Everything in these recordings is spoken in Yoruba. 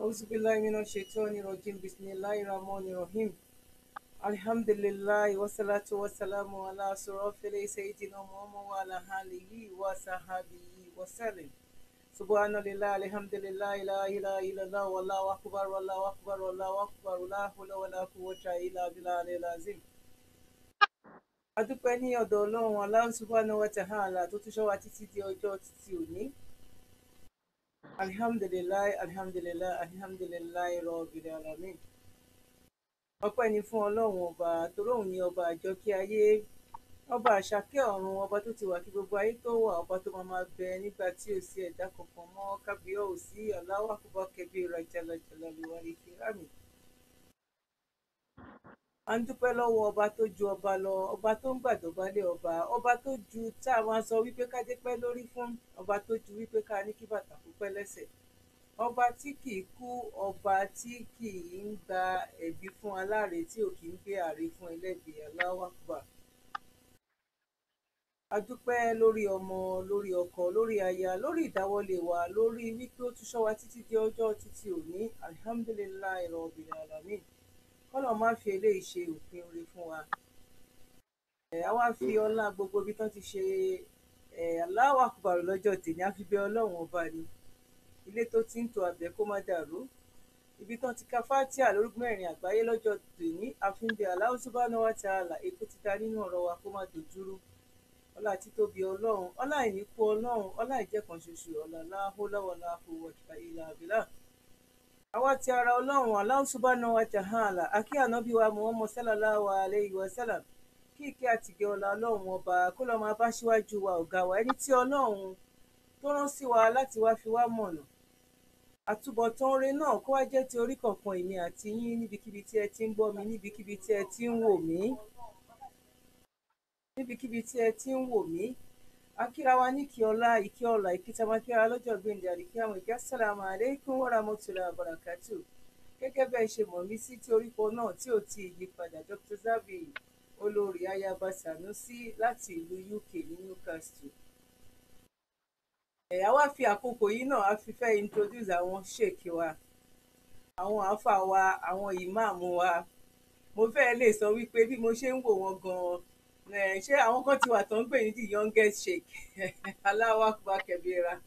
أعوذ بالله من الشيطان الرجيم بسم الله الرحمن الرحيم الحمد لله والصلاة والسلام على أشرف سيدنا محمد وعلى آله وصحبه وسلم سبحان الله الحمد لله لا إله إلا الله والله أكبر والله أكبر والله أكبر لا حول ولا قوة إلا بالله العظيم. A dúpẹ́ ní ọ̀dọ̀ Ọlọ́run Allah subhanahu wa ta'ala tó tún ṣọ́ wa títí di ọjọ́ títí òní. Alhamdulilayi alhamdulilayi alhamdulilayi rabbil alamin. Ọpẹ́ ni fún Ọlọ́run ọba torí òun ni ọba àjọkí ayé, ọba àṣàkẹ́ ọ̀run, ọba tó ti wà kí gbogbo ayé tó wà, ọba tó máa bẹ nígbà tí ò sí ẹ̀dá kankan mọ́, kábíyọ̀ ò sí Allahu akbar kabira jalla jalaluhu wal ikrami. A ń dúpẹ́ lọ́wọ́ ọba tó ju ọba lọ, ọba tó ń gbàdọ̀bálẹ̀ ọba tó ju tá a máa sọ wípé ká dé pẹ́ lórí fún, ọba tó ju wípé ká ní kí bàtà kó pẹ́ lẹ́sẹ̀, ọba tí kì í kú, ọba tí kì í ń gba ẹ̀bí fún aláre, tí ò kì í gbé àre fún ẹlẹ́bi. Allahu akbar. A dúpẹ́ lórí ọmọ, lórí ọkọ, lórí aya, lórí ìdáwọ́lé wa, lórí wípé ó tún ṣọ́ wa títí di ọjọ́ títí òní. Alhamdulillahi rabbil alamin. Kọ́lọ̀ má fi eléyìí ṣe òpin oore fún wa. A wá fi ọlá gbogbo ibi tán ti ṣe Allahu akbar lọ́jọ́ tèmi, a fi bẹ Ọlọ́run ọba ni. Ilé tó ti ń tò àbẹ̀ kó má dàrú. Ibi tán ti ka fátíà lórúkọ mẹ́rin àgbáyé lọ́jọ́ tèmi, a fi ń bẹ Allah subhanahu wa ta'ala ètò ti ta nínú ọ̀rọ̀ wa kó má dojúrú. Ọlá títóbi Ọlọ́run, ọlá ìníkù Ọlọ́run, ọlá ìjẹ́kan ṣoṣo, ọlá la hawla wala quwwata illa billah. Àwa ti ara Ọlọ́run Allah subhanahu wa ta'ala, akí ànábì wa Muhammad sallallahu alayhi wa sallam, kí ìkẹ́ àtìgẹ́ ọlá Ọlọ́run ọba kó lọ máa bá síwájú wa ọ̀gá wa, ẹni tí Ọlọ́run tó rán sí wa láti wá fi wá mọ̀nà. Àtúbọ̀tán oore náà kó wá jẹ́ ti orí kọ̀ọ̀kan èmi àti yín níbikíbi tí ẹ ti ń gbọ́ mi, níbikíbi tí ẹ ti ń wò mí, níbikíbi tí ẹ ti ń wò mí. Akíra wa ní kí ọlá, ìkẹ́ ọlá, ìkíta máa kíra lọ́jọ́ gbẹ̀ǹdẹ̀ àdìkí àwọn ìkẹ́ assalamu alaikum wa rahmatullahi wa barakatuh. Gẹ́gẹ́ bẹ́ẹ̀ ṣe mọ̀ mí sí tí orúkọ náà tí ò tí ì yí padà, Dr. Zabby olórí Ayaba Sanusi láti ìlú UK ní Newcastle. A wá fi àkókò yìí náà a fi fẹ́ introduce àwọn sheikh wa, àwọn àáfà wa, àwọn ìmáàmù wa. Mo fẹ́ lè sọ wípé bí mo ṣe ń wò wọ́n gan-an, ṣé àwọn kan ti wà tó ń pè ní the youngest sheikh Allahu akbar kabira.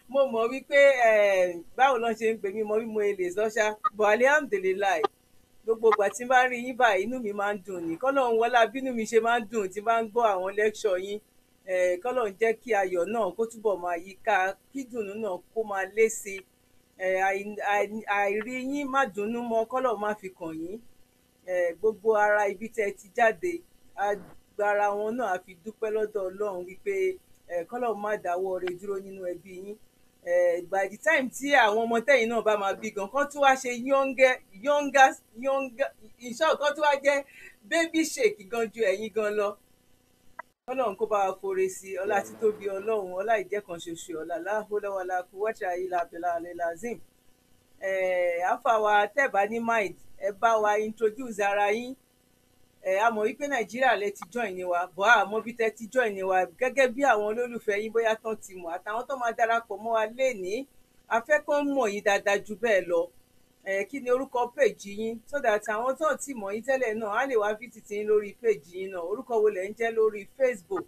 Mo mọ̀ wípé báwo lọ́n ṣe ń pè mí, mo bí mo lè sọ ṣá, but alhamdulilayi gbogbo ìgbà tí n bá rí yín báyìí inú mi máa ń dùn ní. Kọ́lọ́run wọlá bínú mi ṣe máa ń dùn tí n bá ń gbọ́ àwọn lecture yín. Kọ́lọ́run jẹ́ kí ayọ̀ náà kó túbọ̀ máa yíká, kí dùnnú náà kó máa lé sí i. Àìrí yín má dùnnú mọ́, Kọ́lọ́run má fi kàn yín. Gbogbo ara ibi tẹ́ ti jáde, agbára wọn náà a fi dúpẹ́ lọ́dọ̀ Ọlọ́run wípé Kọ́lọ́run má dáwọ́ rẹ̀ dúró nínú ẹbí yín. By the time tí àwọn ọmọ tẹ́yìn náà bá máa bí gan, kán tún wá ṣe younger ìṣọ́ kan tún wá jẹ́ baby sheikh gan ju ẹ̀yin gan lọ. Ọlọ́run kó bá wa fore sí ọlá títóbi Ọlọ́run, ọlá ìjẹ́kan ṣoṣo, ọlá la hawla wala quwwata illa billahil azim. Àfà wa tẹ́ẹ̀bá ní mind, ẹ bá wa introduce ara yín. A mọ̀ wípé Nàìjíríà lẹ ti join ni wa, bọ́ àmọ́ bí tẹ́ ti join ni wa, gẹ́gẹ́ bí àwọn olólùfẹ́ yín bóyá tán ti mọ̀ àtàwọn tó máa darapọ̀ mọ́ wa lénìí, a fẹ́ kán mọ̀ yín dáadáa ju bẹ́ẹ̀ lọ. Kí ni orúkọ péèjì yín, so that àwọn tó ti mọ̀ yín tẹ́lẹ̀ náà á lè wá visit yín lórí péèjì yín náà. Orúkọ wo lẹ̀ ń jẹ́ lórí Facebook?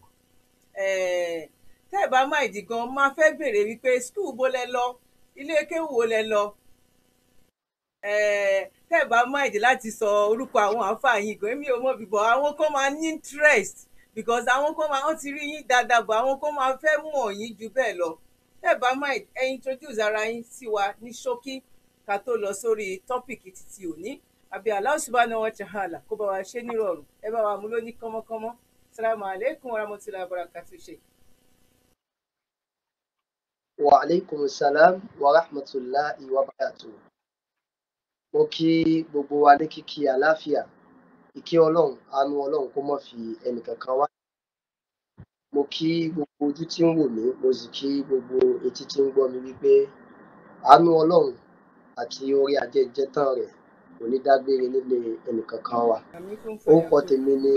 Tẹ́ ẹ̀ bá mind gan, máa fẹ́ béèrè wípé school bó lẹ lọ, ilé kéwú wo lẹ lọ? Tẹ́ ẹ̀ bá mind láti sọ orúkọ àwọn àáfàá yín gan, èmi ò mọ̀ bíbọ̀ àwọn kan máa ní interest because àwọn kan máa ń ti rí yín dáadáa, bọ̀ àwọn kan máa fẹ́ mọ̀ yín ju bẹ́ẹ̀ lọ. Tẹ́ ẹ̀ bá mind, ẹ introduce ara yín sí wa ní ṣókí ká tó lọ sórí tọ́pìkì títí òní. Àbí Allah subhanahu wa ta'ala kó bá wa ṣe nírọ̀rùn, ẹ bá wa mú lóní kánmọ́kánmọ́. Assalamu alaikum wa rahmatullahi wa barakatuh sheikh. Wa alaikum salam wa rahmatullahi wa barakatuh. Mo kí gbogbo wa ní kíkí àláfíà, ìkẹ́ Ọlọ́run, àánú Ọlọ́run kó má fi ẹnìkankan wá. Mo kí gbogbo ojú tí ń wò mí, mo sì kí gbogbo etí tí ń gbọ́ mi wípé àánú Ọlọ́run àti orí ajẹ́jẹ́tán rẹ̀ kò ní dágbére nílé ẹnìkankan wa. Orúkọ tèmi ni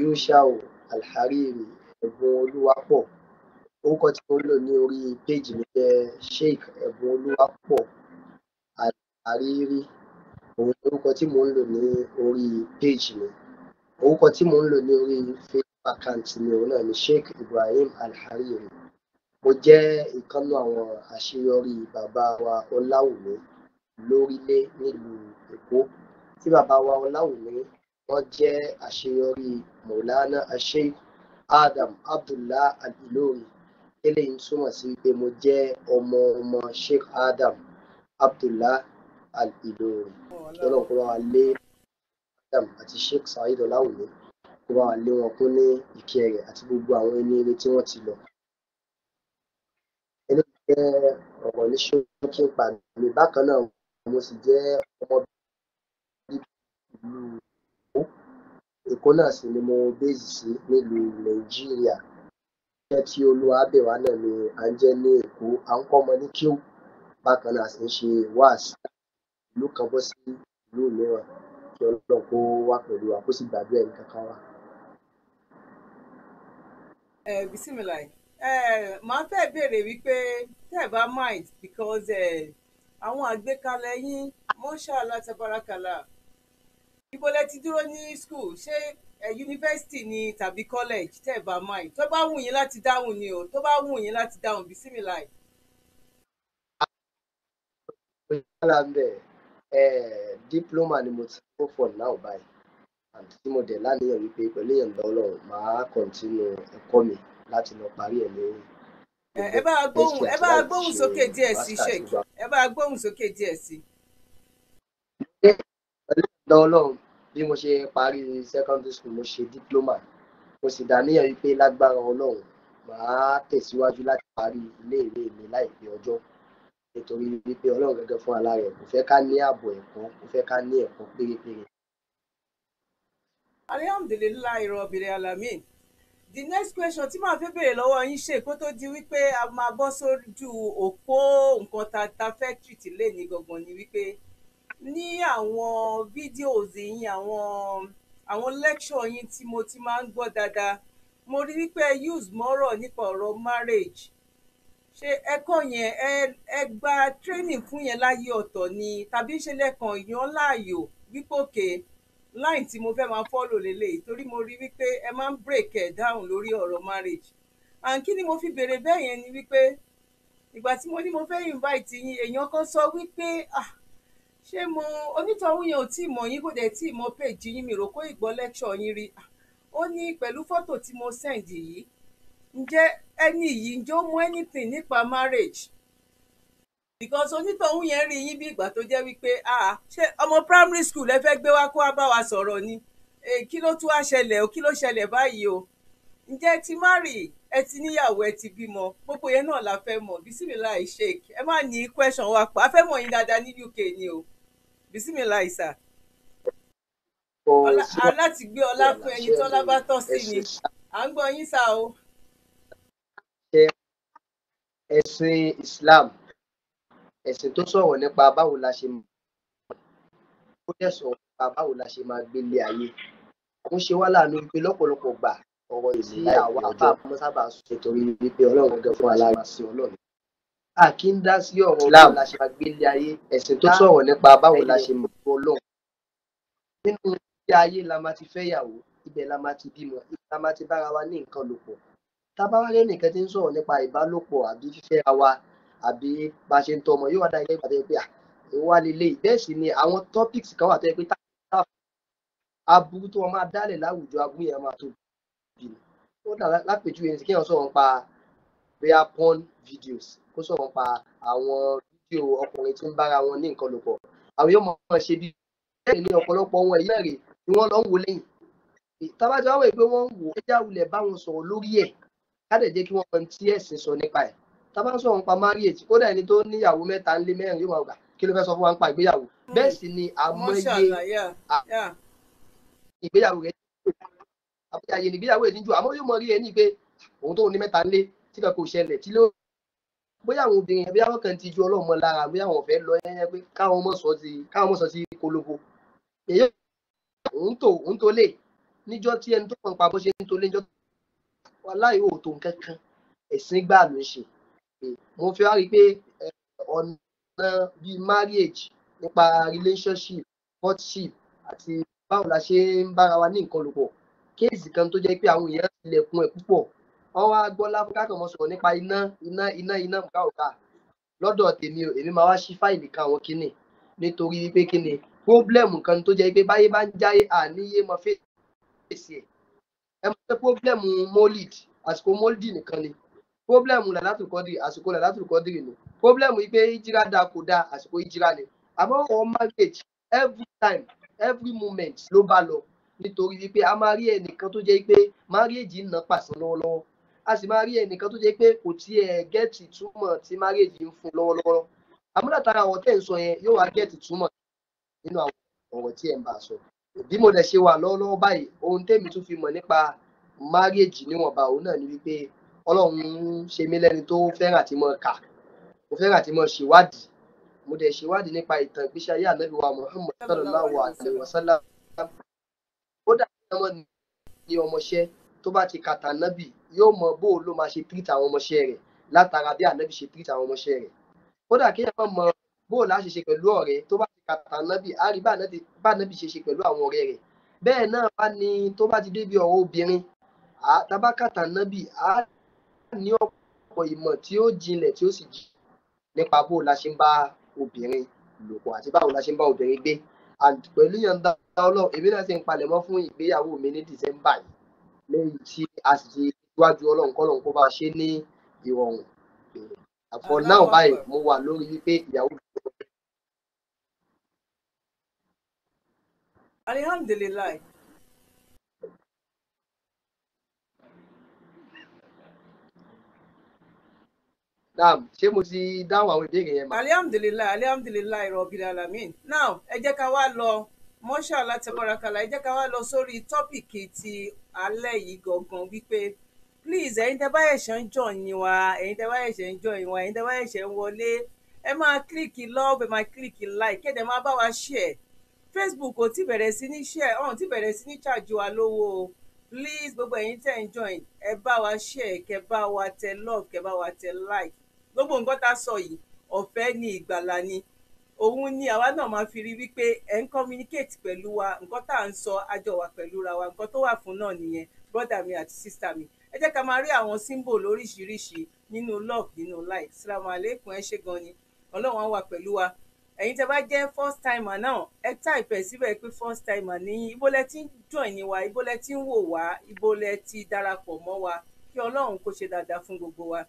Yushau Alhariri Ẹ̀bùn Olúwapọ̀, orúkọ tí mo ń lò ní orí péjì mi jẹ́ Sheikh Ẹ̀bùnolúwapọ̀ Al-Hariri. Òun ni orúkọ tí mo ń lò ní orí péjì mi. Orúkọ tí mo ń lò ní orí Facebook account mi òun náà ni Sheikh Ibrahim Al-Hariri. Mo jẹ́ ìkànnú àwọn àṣeyọrí bàbá wa Ọláwùmí lórílẹ̀ nílùú Èkó. Tí bàbá wa Ọláwùmí wọ́n jẹ́ àṣeyọrí Maulana Sheikh Adam Abdullah Al-Ilori. Eléyìí ń túmọ̀ sí pé mo jẹ́ ọmọ Sheikh Adam Abdullah Al-Ilori. Kí Ọlọ́run kó bá wa lé Adam àti Sheikh Saheed Ọláwùmí kó bá wa lé wọn kún ní ìkẹ́ rẹ̀ àti gbogbo àwọn ẹni ire tí wọ́n ti lọ. Eléyìí jẹ́ ọ̀rọ̀ ní ṣókí nípa mi. Bákan náà mo sì jẹ́ ọmọ bíbí ìlú Èkó. Èkó náà sì ni mo base sí nílùú Nàìjíríà. Iṣẹ́ tí Olúwa bẹ̀ wá náà ni à ń jẹ́ ní Èkó. À ń kọ́ ọmọ ní kéwú. Bákan náà a sì ń ṣe wáàsí ìlú kan bọ́ sí ìlú mìíràn. Kí Ọlọ́run kó wà pẹ̀lú wa kó sì gbàdúrà ẹnì kankan wa. Bismillah. Màá fẹ́ béèrè wípé tẹ́ ẹ bá mind because àwọn àgbékalẹ̀ yín Mashallah Tabarakallah. Ibo lẹ ti dúró ní school? Ṣé yunifásitì ni tàbí college? Tẹ́ ẹ bá mind. Tó bá wù yín láti dáhùn ni o. Tó bá wù yín láti dáhùn Bismillah. Yálà ń bẹ̀ diploma ni mo ti go for now báyìí. Àti tí mo dẹ̀ láníyàn wípé pẹ̀lú ìyọ̀ǹda Ọlọ́run màá continue ẹ̀kọ́ mi láti lọ parí ẹ̀ ní. Ẹ bá gbóhùn sókè díẹ̀ sí Sheikh. Ẹ bá gbóhùn sókè díẹ̀ sí. Pẹ̀lú ìyọ̀ǹda Ọlọ́run bí mo ṣe parí secondary school mo ṣe diploma. Mo sì dàníyàn wípé lágbára Ọlọ́run màá tẹ̀síwájú láti parí ilé-ìwé mi láìpẹ́ ọjọ́. Nítorí wípé Ọlọ́run gẹ́gẹ́ fún ara rẹ̀ kò fẹ́ ká ní ààbọ̀ ẹ̀kọ́, kò fẹ́ ká ní ẹ̀kọ́ pérépéré. Alhamdulillahi Rabbil Alamin. The next question tí màá fẹ́ béèrè lọ́wọ́ yín ṣe kó tó di wípé a máa bọ́ sójú òpó nǹkan ta fẹ́ treat lénìí gangan ni wípé ní àwọn videos yín àwọn lecture yín tí mo ti máa ń gbọ́ dáadáa mo rí wípé use mọ́rọ̀ nípa ọ̀rọ̀ marriage. Ṣé ẹ̀kọ́ yẹn ẹ gba training fún yẹn láyé ọ̀tọ̀ ni tàbí ṣe lẹ́kàn yàn láàyò wípé òkè line tí mo fẹ́ máa follow lélẹ̀ torí mo rí wípé ẹ máa ń break ẹ̀ down lórí ọ̀rọ̀ marriage. And kí ni mo fi béèrè bẹ́ẹ̀ yẹn ni wípé ìgbà tí mo ní mo fẹ́ invite yín èèyàn kan sọ wípé ṣé onítọ̀hún yẹn ò tí ì mọ̀ yín kò dẹ̀ tí ì mọ̀ page yín mi rò kó ìgbọ́ lecture yín rí. Ó ní pẹ̀lú fọ́tò tí mo send yìí ǹjẹ́ ẹni yìí ǹjẹ́ ó mọ̀ anything nípa marriage? Because onítọ̀hún yẹn rí yín bí ìgbà tó jẹ́ wípé ṣé ọmọ primary school ẹ fẹ́ gbé wá kó wá bá wa sọ̀rọ̀ ni kí ló tún wá ṣẹlẹ̀ o kí ló ṣẹlẹ̀ báyìí o ǹjẹ́ ẹ ti marry ẹ ti níyàwó ẹ ti bímọ gbogbo yẹn náà la fẹ́ mọ̀ Bismillah Sheikh ẹ má ní question wa pa á fẹ́ mọ̀ yín dáadáa ní UK ni o Bismillah sir. Aláti gbé ọlá fún ẹni tọ́lá bá tọ́ sí ni à ń gbọ́ yín sá o. Ẹ̀sìn Islam ẹ̀sìn tó sọ̀rọ̀ nípa báwo la ṣe ó dẹ̀ sọ̀rọ̀ nípa báwo la ṣe máa gbélé ayé. Ó ṣe wá láàánú wípé lọ́pọ̀lọpọ̀ gbà ọ̀rọ̀ ìsìn àwa àbá àmọ́ sábà sọ nítorí wípé Ọlọ́run gẹ́gẹ́ fún alára sí Ọlọ́run. A kì í dá sí ọ̀rọ̀ báwo la ṣe máa gbélé ayé. Ẹ̀sìn tó sọ̀rọ̀ nípa báwo la ṣe mọ̀ Ọlọ́run. Nínú ilé ayé la máa ti fẹ́yàwó, ibẹ̀ la máa ti bímọ, ibẹ̀ la máa ti bára wa ní nǹkan lò pọ̀. Tá bá wá rí ẹnìkan tí ń sọ̀rọ̀ nípa ìbálòpọ̀ àbí fífẹ́ra wa àbí bá ṣe ń tọ́ ọmọ yóò wá dá ilé ìgbà tó yẹ pé ìwà lélẹ̀ bẹ́ẹ̀ sì ni àwọn topics kan wà tó yẹ pé aburú tó wọn máa dálẹ̀ láwùjọ aburú yẹn máa tó bì ní. Ó dà lápèjúwe ní kí wọ́n sọ̀rọ̀ nípa bóyá porn videos kó sọ̀rọ̀ nípa àwọn fídíò ọkùnrin tí ń bára wọn ní nǹkan lò pọ̀. Àwọn yóò máa ṣe bí bẹ́ẹ̀ ni ọ̀pọ̀lọpọ̀ wọn èyí rè ni wọ́n lọ ń wo lẹ́yìn. Tábàjọ́ wáwọ̀ pé wọ́n ń wò ó jáwulẹ̀ bá wọn sọ̀rọ̀ lórí ẹ̀ ká dẹ̀ jẹ́ kí wọ́n mọ tí ẹ̀sìn sọ nípa ẹ̀. Tá bá ń sọ̀rọ̀ nípa marriage kódà ẹni tó níyàwó mẹ́ta ńlé mẹ́rin yóò máa gbà kí ló fẹ́ sọ fún wa nípa ìgbéyàwó. Bẹ́ẹ̀ sì ni àmọye ìgbéyàwó rẹ̀ àbúyàyè nígbéyàwó ẹ̀ níjó àmọ́ yóò mọ rí ẹni pé òun tó ní mẹ́ta ńlé tí kankan kò ṣẹlẹ̀ tí ló bóyá àwọn obìnrin yẹn bí àwọn kan ti ju ọlọ́mọ lára bóyá àwọn fẹ́ lọ yẹn pé káwọn mọ̀ sọ sí kolobo. Èyí òun tó lè níjọ́ tí ẹni tó kàn pa bó ṣe ń tó lé níjọ́ wàláhì ò tó nǹkan kan ẹ̀sìn gbà ló ń ṣe. Mo fi wá rí i pé ọ̀nà bíi marriage nípa relationship courtship àti báwo la ṣe ń bára wa ní nǹkan lò pọ̀ kéèsì kan tó jẹ́ pé àwọn èèyàn tilẹ̀kùn ẹ̀ púpọ̀ wọ́n wá gbọ́ láfíríkà kan mọ́ sọ̀rọ̀ nípa iná mùkáùká lọ́dọ̀ tèmi o èmi máa wá sí fáìlì kan àwọn kinní nítorí wípé kinní pọ́blẹ́mù kan tó jẹ́ pé báyé bá ń jáyé àníyé mọ fèsì ẹ̀ ẹ mọ̀ pé pọ́blẹ́mù molid àsìkò molidi nìkan ni pọ́blẹ́mù làlátùl kọ́dìrì àsìkò làlátùl kọ́dìrì ni pọ́blẹ́mù wípé ìjírá dáa kò dáa àsìkò ìjírá ni àmọ́ ọ̀ marriage every time every moment ló bá lọ nítorí wípé a máa rí ẹnìkan tó jẹ́ pé marriage ń ná pàṣán lọ́wọ́lọ́wọ́ a sì máa rí ẹnìkan tó jẹ́ pé kò tiẹ̀ gẹ́ẹ̀tì túmọ̀ tí marriage ń fún lọ́wọ́lọ́wọ́ àmúlàtàrà àwọn tẹ̀ ń sọ yẹn yóò wá gẹ́ẹ̀tì túmọ̀ nínú àwọn ọ̀rọ̀ tí ẹ̀ ń bá a sọ bí mo dẹ̀ ṣe wà lọ́wọ́lọ́wọ́ báyìí ohun tèmi tún fi mọ̀ nípa marriage níwọ̀nba òun náà ni wípé Ọlọ́run ṣe mí lẹ́ni tó fẹ́ràn àti mọ̀ kà mo fẹ́ràn àti mọ̀ ṣèwádìí mo dẹ̀ ṣèwádìí nípa ìtàn ìgbésí ayé ànábì wa Muhammad sallallahu alaihi wasallam ó dàbí ọmọ ní ọmọṣẹ́ tó bá ti kàtà ànábì yóò mọ bó ló máa ṣe treat àwọn ọmọṣẹ́ rẹ̀ látara bí ànábì ṣe treat àwọn ọmọṣẹ́ rẹ̀ kódà kí ẹ mọ bó la ṣe ṣe pẹ̀lú ọ̀rẹ́ tó bá ti kàtà ànábì á rí bá ànábì ṣe ṣe pẹ̀lú àwọn ọ̀rẹ́ rẹ̀ bẹ́ẹ̀ náà bá ní tó bá ti débi ọ̀rọ̀ obìnrin tábà kàtà ànábì á ní ọ̀pọ̀ ìmọ̀ tí ó jinlẹ̀ tí ó sì jì nípa bó la ṣe ń bá obìnrin lò pọ̀ àti báwo la ṣe ń bá obìnrin gbé and pẹ̀lú yọ̀ǹda Ọlọ́run èmi náà ṣe ń palẹ̀mọ́ fún ìgbéyàwó mi ní December yìí lẹ́yìn tí a sì ti wájú Ọlọ́run kọ́lọ́run kó bá ṣe ní ìrọ̀rùn for now báyìí mo wà lórí wípé ìyàwó mi. Alhamdulillah. Naam, ṣé mo ti dáhùn àwọn ìbéèrè yẹn mà? Alhamdulillah Rabbil Alamin. Now ẹ jẹ́ ká wá lọ Mashallah Tabarakallah ẹ jẹ́ ká wá lọ sórí tọ́pìkì ti alẹ́ yìí gangan wípé please ẹ̀yin tẹ́ bá ẹ̀ṣẹ̀ ń join wa ẹ̀yin tẹ́ bá ẹ̀ṣẹ̀ ń join wa ẹ̀yin tẹ́ bá ẹ̀ṣẹ̀ ń wọlé ẹ máa kílìkì love ẹ máa kílìkì like kéde máa bá wa share Facebook ò tí bẹ̀rẹ̀ sí ní share ọ̀hún tí bẹ̀rẹ̀ sí ní charge wa lówó please gbogbo ẹ̀yin tẹ́ ń join ẹ bá wa share kẹ́ bá wa tẹ love kẹ́ bá wa tẹ like gbogbo nǹkan tá a sọ yìí ọ̀fẹ́ ni ìgbàlà ni òun ni àwa náà máa fi rí wípé ẹ̀ ń communicate pẹ̀lú wa nǹkan tá à ń sọ àjọ wa pẹ̀lú ra wa nǹkan tó wà fún náà nìyẹn brother mi àti sister mi ẹ jẹ́ ká máa rí àwọn symbol lóríṣiríṣi nínú love nínú like salamu alaikum ẹ ṣé gan ni Ọlọ́run á wà pẹ̀lú wa ẹ̀yin tẹ́ bá jẹ́ first timer náà ẹ type ẹ̀ síbẹ̀ pé first timer níyìn ibo lẹ ti ń join ni wa ibo lẹ ti ń wò wá ibo lẹ ti darapọ̀ mọ́ wa kí Ọlọ́run kó ṣe dáadáa fún gbogbo wa.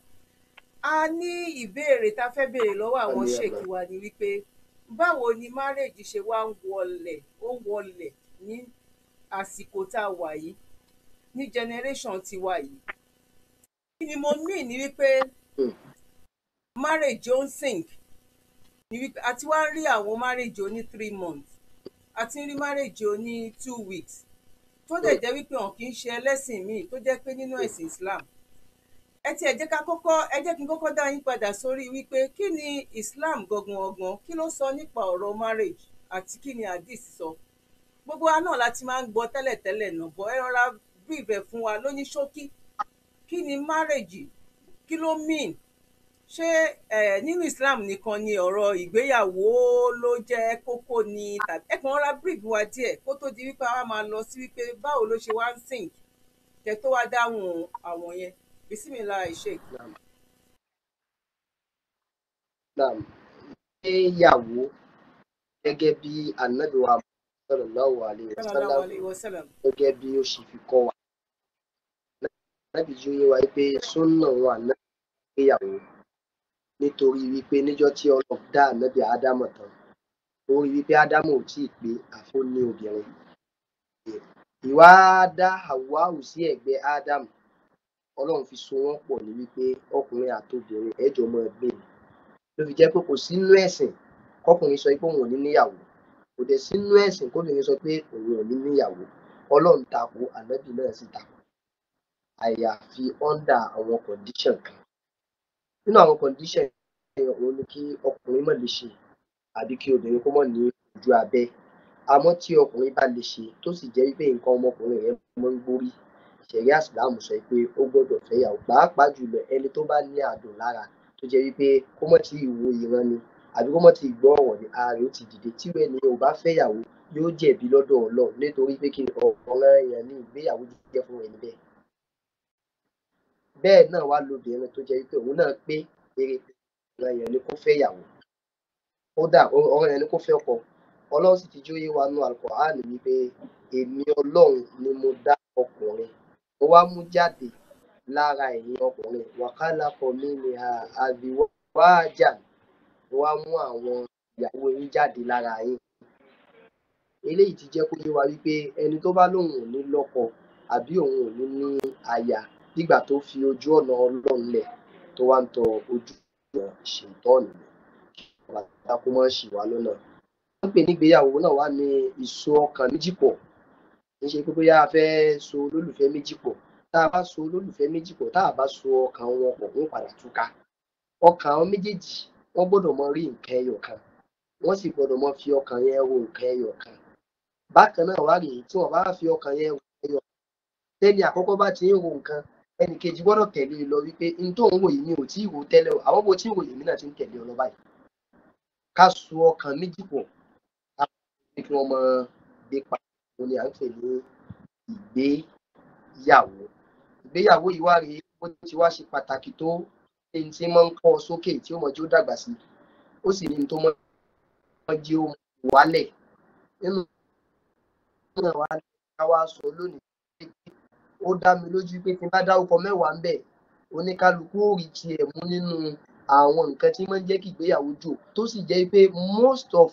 A ní ìbéèrè tá a fẹ́ béèrè lọ́wọ́ àwọn ṣèkì wa ni wípé báwo ni marriage ṣe wá ń wọlẹ̀ ní àsìkò tá a wà yìí ní generation tiwa yìí kí ni mo mean ni wípé marriage ó ń sink ni wípé a ti wá ń rí àwọn marriage oní 3 months a ti ń rí marriage oní 2 weeks tó dẹ̀ jẹ́ wípé wọn kì í ṣe ẹlẹ́sìn míì tó jẹ́ pé nínú ẹ̀sìn Islam ẹ jẹ́ kí n kọ́kọ́ dá yín padà sórí wípé kí ni Islam gangan kí ló sọ nípa ọ̀rọ̀ marriage àti kí ni hadith sọ gbogbo wa náà láti máa ń gbọ́ tẹ́lẹ̀tẹ́lẹ̀ náà bọ́ ẹ rọra brief ẹ̀ fún wa lóní ṣókí kí ni marriage kí ló mean ṣé nínú Islam nìkan ni ọ̀rọ̀ ìgbéyàwó ló jẹ́ kókó ni tàbí ẹ kàn rọra brief wa díẹ̀ kó tó di wípé a máa lọ sí wípé báwo ló ṣe wá ń sink kẹ́ tó wá dáhùn àwọn yẹn. Bismillah Sheikh. Naam, ìgbéyàwó gẹ́gẹ́ bí Ànábì wa sallallahu alaihi wasallam gẹ́gẹ́ bí ó ṣe fi kọ́ wa. Ànábì jẹ́ ó yé wa pé súnnà wọn Ànábì ìgbéyàwó nítorí wípé níjọ́ tí Ọlọ́run dá Ànábì Ádámù tán ó rí wípé Ádámù ò tíì pé àfó ní obìnrin. Ìwà dá Hàwáù sí ẹ̀gbẹ́ Ádámù Ọlọ́run fi so wọ́n pọ̀ ní wípé ọkùnrin àtobìnrin ẹjọ́ mọ́ ẹgbẹ́ ni ló fi jẹ́ pé kò sínú ẹ̀sìn kọkùnrin sọ pé òun ò ní níyàwó kò dẹ̀ sínú ẹ̀sìn kóbìnrin sọ pé òun ò ní níyàwó Ọlọ́run tako Ànábì náà sì tako àyàfi under àwọn condition kan nínú àwọn condition yẹn òun ni kí ọkùnrin má lè ṣe àbí kí obìnrin kó má ní ojú abẹ́ àmọ́ tí ọkùnrin bá lè ṣe tó sì jẹ́ wípé nǹkan ọmọkùnrin rẹ̀ máa ń gbórí ṣẹ̀ríà ìsìláàmù sọ pé ó gbọ́dọ̀ fẹ́yàwó pàápàá jùlọ ẹni tó bá ní àdùn lára tó jẹ́ wípé kó mọ̀ tí ì wo ìran ni àbí kó mọ̀ tí ì gbọ́ ọ̀rọ̀ ni ara rẹ̀ ó ti dìde tí ẹni ò bá fẹ́yàwó yóò jẹ̀bi lọ́dọ̀ Ọlọ́run nítorí pé kí ọ̀ranyàn ni ìgbéyàwó jẹ́ fún ẹni bẹ́ẹ̀. Bẹ́ẹ̀ náà wá lobìnrin tó jẹ́ wípé òun náà pé pérépéré ọ̀ranyàn ni kó fẹ́yàwó kódà ọ̀ranyàn ni kó fẹ́ ọkọ. Ọlọ́run sì ti jẹ́ ó yé wa nínú Al-Qur'an wípé èmi Ọlọ́run ni mo dá ọkùnrin mo wá mú jáde lára ẹ̀yin ọkùnrin wa khalaqa minha azwajan mo wá mú àwọn ìyàwó yín jáde lára yín. Eléyìí ti jẹ́ kó yé wa wípé ẹni tó bá lóun ò ní lọ́kọ àbí òun ò ní ní aya nígbà tó fi ojú ọ̀nà Ọlọ́run lẹ̀ tó wá ń tọ ojú ọ̀nà ṣètọ́ọ̀nù bàtà kó mọ́ ṣì wá lọ́nà. Wọ́n pè nígbéyàwó náà wá ní ìso ọkàn méjì pọ̀ kì í ṣe pé bóyá a fẹ́ so olólùfẹ́ méjì pọ̀ tá a bá so olólùfẹ́ méjì pọ̀ tá a bá so ọkàn wọn pọ̀ wọ́n padà túká. Ọkàn àwọn méjèèjì wọ́n gbọ́dọ̀ mọ rí nǹkan ẹyọ kan wọ́n sì gbọ́dọ̀ mọ fi ọkàn yẹn ro nǹkan ẹyọ kan. Bákan náà wá rèé tí wọ́n bá fi ọkàn yẹn ro nǹkan ẹyọ kan tẹ́ni àkọ́kọ́ bá ti ń ro nǹkan ẹnì kejì gbọ́dọ̀ tẹ̀lé e lọ wípé n tó ń wò yìí mi ò tí ì rò tẹ́lẹ̀ o àwọn bó tí ń wò yìí mi náà ti ń tẹ̀lé ọ lọ báyìí. Ká so ọkàn méjì pọ̀ ká ní kí wọ́n mọ gbé papọ̀ òun ni à ń pè ní ìgbéyàwó. Ìgbéyàwó yìí wá rèé bó ti wá ṣe pàtàkì tó ẹni tí máa ń kọ́ ọ sókè tí ó mọ jí ó dàgbà sí ó sì ní ní tó mọ jí ó wálẹ̀ nínú náà wá ká wá sọ lónìí ó dá mi lójú pé tí n bá dárúkọ mẹ́wàá ń bẹ̀ oníkálukú ó rí tiẹ̀ mú nínú àwọn nǹkan tí máa ń jẹ́ kí ìgbéyàwó jò tó sì jẹ́ pé most of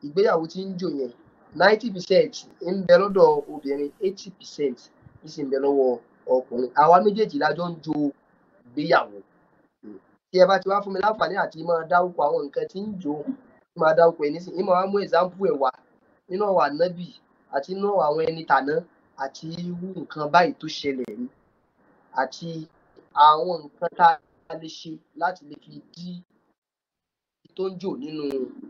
ìgbéyàwó tí ń jò yẹn 90% ń bẹ lọ́dọ̀ obìnrin 80% ń sì ń bẹ lọ́wọ́ ọkùnrin. Àwa méjèèjì la jọ ń jo ìgbéyàwó. Tí ẹ bá ti wá fún mi láǹfààní àti máa dárúkọ àwọn nǹkan tí ń jò máa dárúkọ ẹ̀ nísìnyí máa mú example ẹ̀ wá nínú ọ̀rọ̀ Ànábì àti nínú àwọn ẹni tàná àti irú nǹkan báyìí tó ṣẹlẹ̀ rí àti àwọn nǹkan tá a lè ṣe láti lè fi dí tó ń jò nínú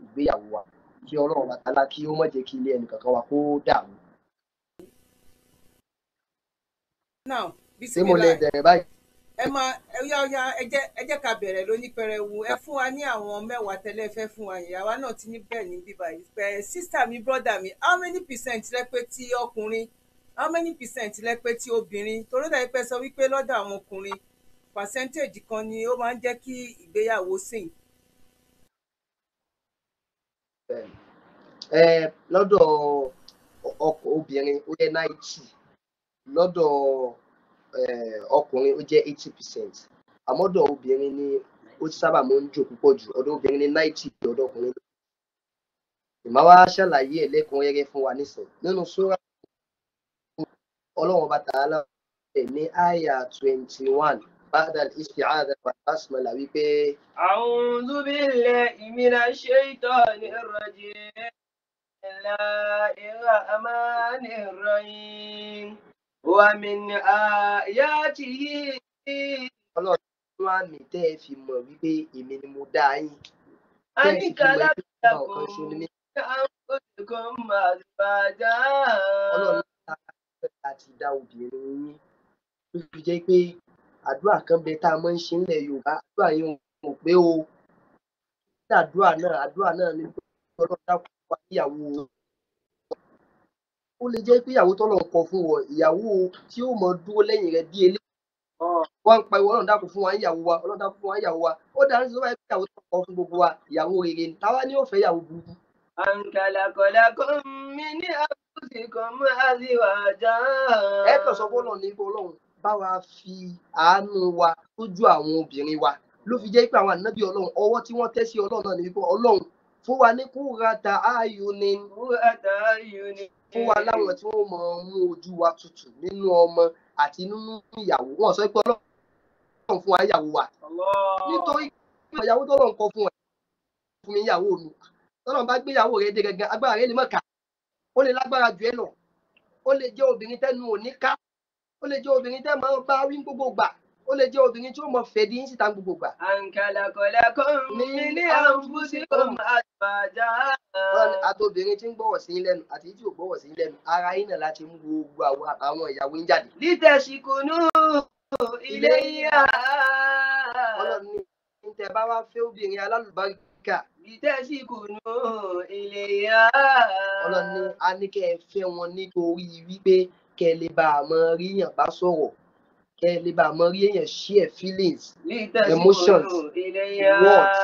ìgbéyàwó wa kí Ọlọ́run Ta'ala kí ó má jẹ́ kí ilé ẹnìkankan wa kó dàrú. Now, Ṣé mo lè bẹ̀rẹ̀ báyìí? ẹ máa ẹ jẹ́ ká bẹ̀rẹ̀ lóní pẹrẹwu ẹ fún wa ní àwọn mẹ́wàá tẹ́lẹ̀ fẹ́ fún wa yẹn àwa náà ti ní bẹ́ẹ̀ ní bíbá yìí pé sísítà mi brọ́dà mi how many percent lẹ́pẹ́ tí ọkùnrin how many percent lẹ́pẹ́ tí obìnrin torí dàbí pé sọ wípé lọ́dọ̀ àwọn ọkùnrin percentage kan ni ó máa ń jẹ́ kí ìgbéyàwó sìn. Lọ́dọ̀ obìnrin ó jẹ́ 90 lọ́dọ̀ ọkùnrin ó jẹ́ 80% àmọ́dọ̀ obìnrin ni ó sábà máa ń jò púpọ̀ jù ọ̀dọ̀ obìnrin ní 90 ọ̀dọ̀ ọkùnrin. Ìmọ̀ wa ṣàlàyé ẹ̀ lẹ́kùnrẹ́rẹ́ fún wa nísìnyí nínú sura Ọlọ́run Ọba Ta'ala ní àyà 21 ba'da al-isti'adha wal basmala wípé. A'udhu billahi minash shaitanir rajim. Bismillahir rahmanir rahim. Wa min ayatihi. Ọlọ́run wá ní tẹ́ ẹ fi mọ̀ wípé èmi ni mo dá yín. Anikala lakum anfusakum azwaja. Ọlọ́run láti dá obìnrin yín ló fi jẹ́ pé àdúrà kan bẹ tá a máa ń ṣe nílẹ̀ Yorùbá àdúrà yẹn ò pé o àdúrà náà ni Ọlọ́run dákun wá níyàwó ó lè jẹ́ pé ìyàwó tọ́lọ̀ ń kọ fún wọn ìyàwó tí ó mọ dúró lẹ́yìn rẹ̀ bí eléyìí wọ́n ń pariwo Ọlọ́run dákun fún wa níyàwó wa Ọlọ́run dákun fún wa níyàwó wa ó dáa ní sọ wáyé pé ìyàwó tó kọ fún gbogbo wa ìyàwó rere ni táwa ní ó fẹ́ ìyàwó burúkú. Ankalakum min anfusikum azwaja. Ẹ kàn sọ fún Ọlọ́run ní pé Ọlọ́run bá wa fi àánú wa sójú àwọn obìnrin wa ló fi jẹ́ pé àwọn ànábì Ọlọ́run ọwọ́ tí wọ́n tẹ́ sí Ọlọ́run náà ni wípé Ọlọ́run fún wa ní qurrata a'yunin fún wa láwọn tí wọ́n mọ̀ mú ojú wa tutù nínú ọmọ àti nínú ìyàwó wọn sọ pé Ọlọ́run fún wa ìyàwó wa nítorí ìyàwó tọ́lọ́run kọ fún ẹ fún mi ìyàwó mi tọ́lọ́run bá gbé ìyàwó rẹ dé gẹ́gẹ́ agbára rẹ lè má ká ó lè lágbára jù ẹ lọ ó lè jẹ́ obìnrin tẹ́nu ò ní ká ó lè jẹ́ obìnrin tẹ́ máa ń bá wí gbogbo gbà ó lè jẹ́ obìnrin tí ó mọ fẹ́ dín síta gbogbo gbà. أن خلق لكم من أنفسكم أزواجا. Àtobìnrin tí ń gbọ́wọ̀ sí lẹ́nu àti tí ò gbọ́wọ̀ sí lẹ́nu ara yín náà láti mú gbogbo àwọn ìyàwó yín jáde. لتسكنوا إليها. Ọlọ́run ní tẹ́ bá wá fẹ́ obìnrin alálùbáríkà. لتسكنوا إليها. Ọlọ́run ní a ní kẹ́ ẹ fẹ́ wọn nítorí wípé kẹ́ ẹ lè bá a mọ rí èèyàn bá sọ̀rọ̀, kẹ́ ẹ lè bá a mọ rí èèyàn share feelings, emotions, words,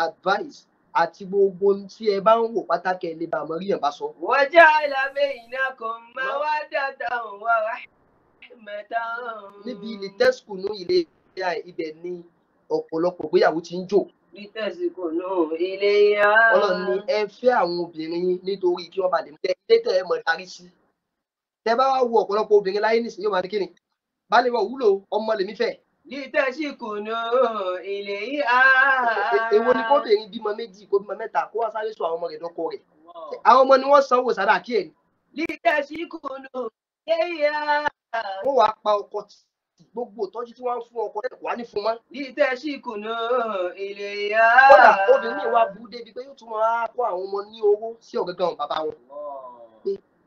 advice àti gbogbo ohun tí ẹ bá ń wò pátá kẹ́ ẹ lè bá a mọ rí èèyàn bá sọ. وجعل بينكم مودة ورحمة. Níbi ilé tẹ́sùkù ní ilé ibẹ̀ ni ọ̀pọ̀lọpọ̀ ìgbéyàwó ti ń jò. لتسكنوا إليها. Ọlọ́run ní ẹ fẹ́ àwọn obìnrin yín nítorí kí wọ́n bá lè mọ ilé tẹ́ ẹ mọ̀ darí sí. Tẹ́ bá wá wo ọ̀pọ̀lọpọ̀ obìnrin láyé nísìnyí yóò máa ní kíni baálé wa wúlò ọmọ lèmi fẹ́. لتسكنوا إليها. Èwo ni kóbìnrin bímọ méjì kó bímọ mẹ́ta kó wá sáré sọ àwọn ọmọ rẹ̀ dọ́kọ rẹ̀. Àwọn ọmọ ni wọ́n sanwó sàdáàkì ẹ̀. لتسكنوا إليها. Wọ́n wá pa ọkọ tì gbogbo ìtọ́jú tí wọ́n ń fún ọkọ rẹ̀ kò wá ní fún mọ́. لتسكنوا إليها. Kódà obìnrin wa burú débi pé yóò tún máa kọ́ àwọn ọmọ ní owó sí ọ̀gángan bàbá wọn.